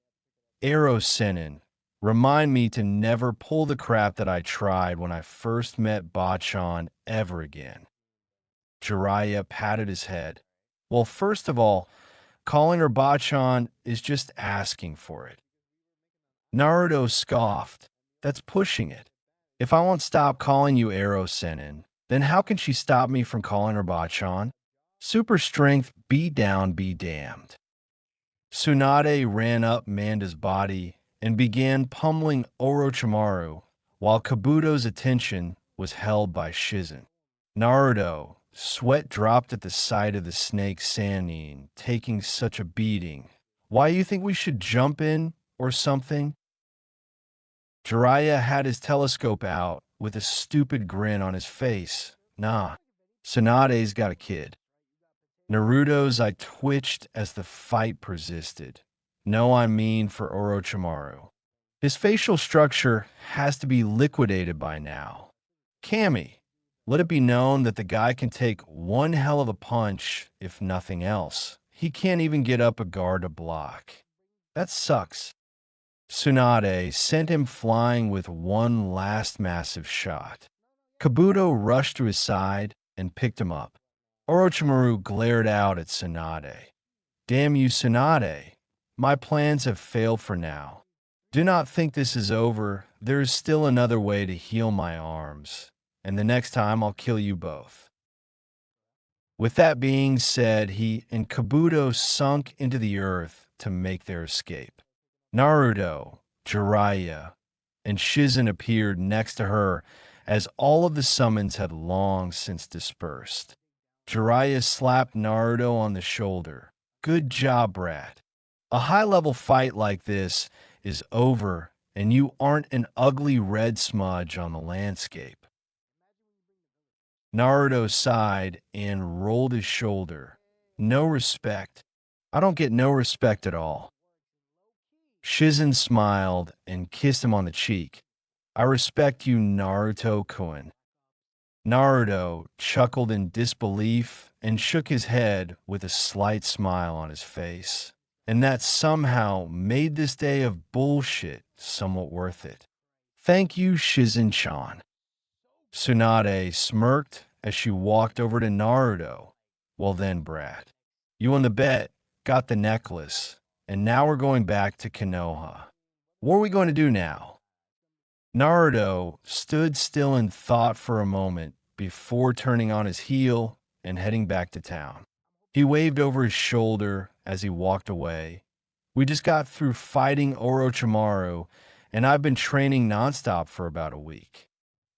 Arrow Sennin, remind me to never pull the crap that I tried when I first met Bachan ever again. Jiraiya patted his head. Well, first of all, calling her Bachan is just asking for it. Naruto scoffed. That's pushing it. If I won't stop calling you Arrow Sennin, then how can she stop me from calling her Bachan? Super strength, beat down, be damned. Tsunade ran up Manda's body and began pummeling Orochimaru, while Kabuto's attention was held by Shizen. Naruto, sweat dropped at the sight of the snake Sannin taking such a beating. Why you think we should jump in or something? Jiraiya had his telescope out with a stupid grin on his face. Nah, Tsunade's got a kid. Naruto's eye twitched as the fight persisted. No, I mean for Orochimaru. His facial structure has to be liquidated by now. Kami, let it be known that the guy can take one hell of a punch, if nothing else. He can't even get up a guard to block. That sucks. Tsunade sent him flying with one last massive shot. Kabuto rushed to his side and picked him up. Orochimaru glared out at Tsunade. Damn you, Tsunade. My plans have failed for now. Do not think this is over. There is still another way to heal my arms, and the next time I'll kill you both. With that being said, he and Kabuto sunk into the earth to make their escape. Naruto, Jiraiya, and Shizen appeared next to her as all of the summons had long since dispersed. Jiraiya slapped Naruto on the shoulder. Good job, Brat. A high-level fight like this is over, and you aren't an ugly red smudge on the landscape. Naruto sighed and rolled his shoulder. No respect. I don't get no respect at all. Shizen smiled and kissed him on the cheek. I respect you, Naruto-kun. Naruto chuckled in disbelief and shook his head with a slight smile on his face. And that somehow made this day of bullshit somewhat worth it. Thank you, Shizen-chan. Tsunade smirked as she walked over to Naruto. Well then, Brat, you won the bet, got the necklace, and now we're going back to Konoha. What are we going to do now? Naruto stood still in thought for a moment before turning on his heel and heading back to town. He waved over his shoulder as he walked away. We just got through fighting Orochimaru, and I've been training nonstop for about a week.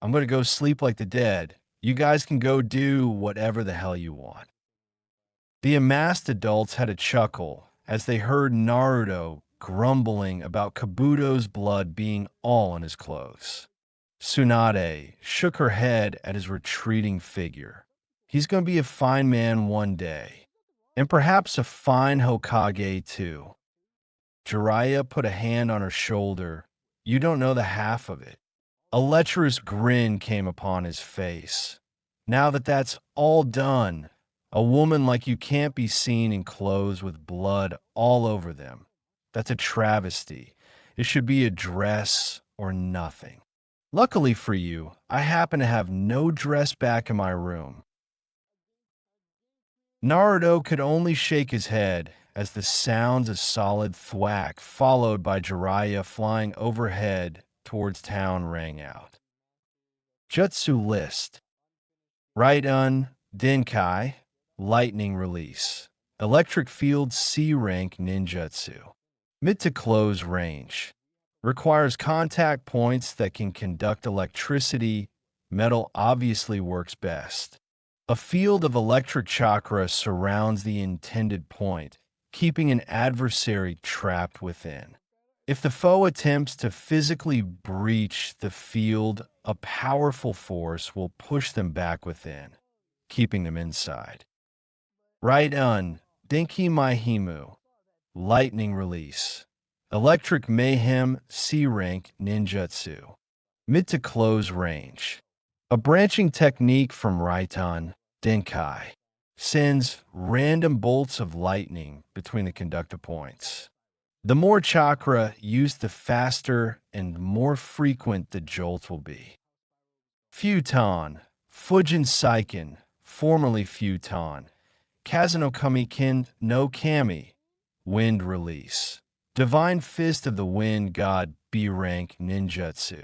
I'm going to go sleep like the dead. You guys can go do whatever the hell you want. The amassed adults had a chuckle as they heard Naruto grumbling about Kabuto's blood being all on his clothes. Tsunade shook her head at his retreating figure. He's going to be a fine man one day, and perhaps a fine Hokage too. Jiraiya put a hand on her shoulder. You don't know the half of it. A lecherous grin came upon his face. Now that that's all done, a woman like you can't be seen in clothes with blood all over them. That's a travesty. It should be a dress or nothing. Luckily for you, I happen to have no dress back in my room. Naruto could only shake his head as the sounds of solid thwack followed by Jiraiya flying overhead towards town rang out. Jutsu list. Raiden, Denkai, Lightning Release. Electric Field C rank ninjutsu. Mid to close range. Requires contact points that can conduct electricity. Metal obviously works best. A field of electric chakra surrounds the intended point, keeping an adversary trapped within. If the foe attempts to physically breach the field, a powerful force will push them back within, keeping them inside. Raiden, Denki Maihimu, Lightning Release. Electric Mayhem C-Rank Ninjutsu. Mid to close range. A branching technique from Raiden, Denkai. sends random bolts of lightning between the conductor points. The more chakra used, the faster and more frequent the jolts will be. Futon, Fujin Saiken, formerly Futon, Kazunokami Kin no Kami, Wind Release. Divine Fist of the Wind God B rank ninjutsu.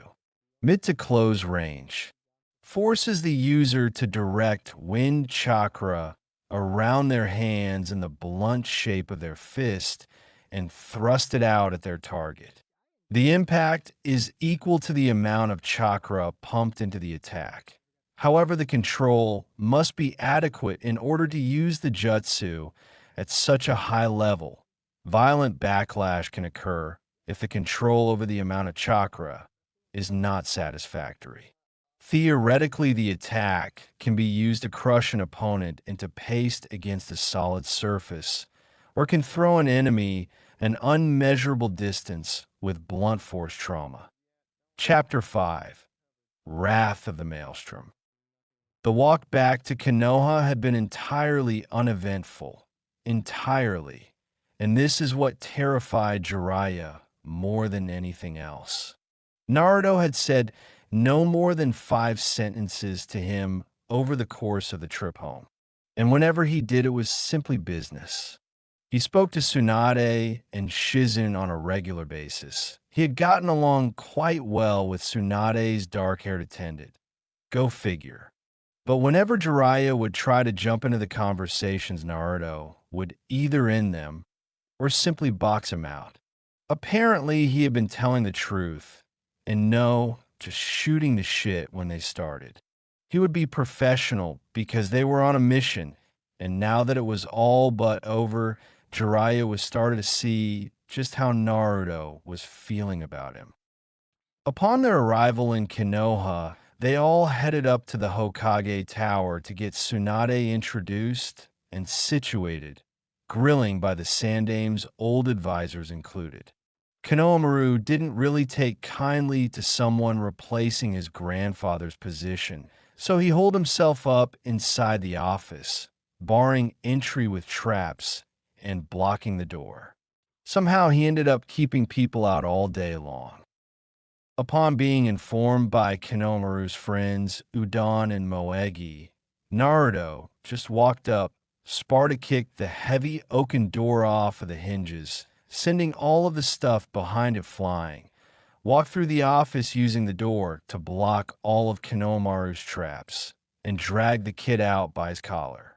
Mid to close range. Forces the user to direct wind chakra around their hands in the blunt shape of their fist and thrust it out at their target. The impact is equal to the amount of chakra pumped into the attack. However, the control must be adequate in order to use the jutsu at such a high level. Violent backlash can occur if the control over the amount of chakra is not satisfactory. Theoretically, the attack can be used to crush an opponent into paste against a solid surface, or can throw an enemy an unmeasurable distance with blunt force trauma. Chapter 5. Wrath of the Maelstrom. The walk back to Konoha had been entirely uneventful. Entirely. And this is what terrified Jiraiya more than anything else. Naruto had said no more than 5 sentences to him over the course of the trip home. And whenever he did, it was simply business. He spoke to Tsunade and Shizun on a regular basis. He had gotten along quite well with Tsunade's dark-haired attendant. Go figure. But whenever Jiraiya would try to jump into the conversations, Naruto would either end them or simply box him out. Apparently, he had been telling the truth, and just shooting the shit when they started. He would be professional because they were on a mission, and now that it was all but over, Jiraiya was starting to see just how Naruto was feeling about him. Upon their arrival in Konoha, they all headed up to the Hokage Tower to get Tsunade introduced and situated, grilling by the Sandame's old advisors included. Konohamaru didn't really take kindly to someone replacing his grandfather's position, so he holed himself up inside the office, barring entry with traps and blocking the door. Somehow he ended up keeping people out all day long. Upon being informed by Konohamaru's friends Udon and Moegi, Naruto just walked up, Sparta-kicked the heavy oaken door off of the hinges, sending all of the stuff behind it flying, walked through the office using the door to block all of Konohamaru's traps, and dragged the kid out by his collar.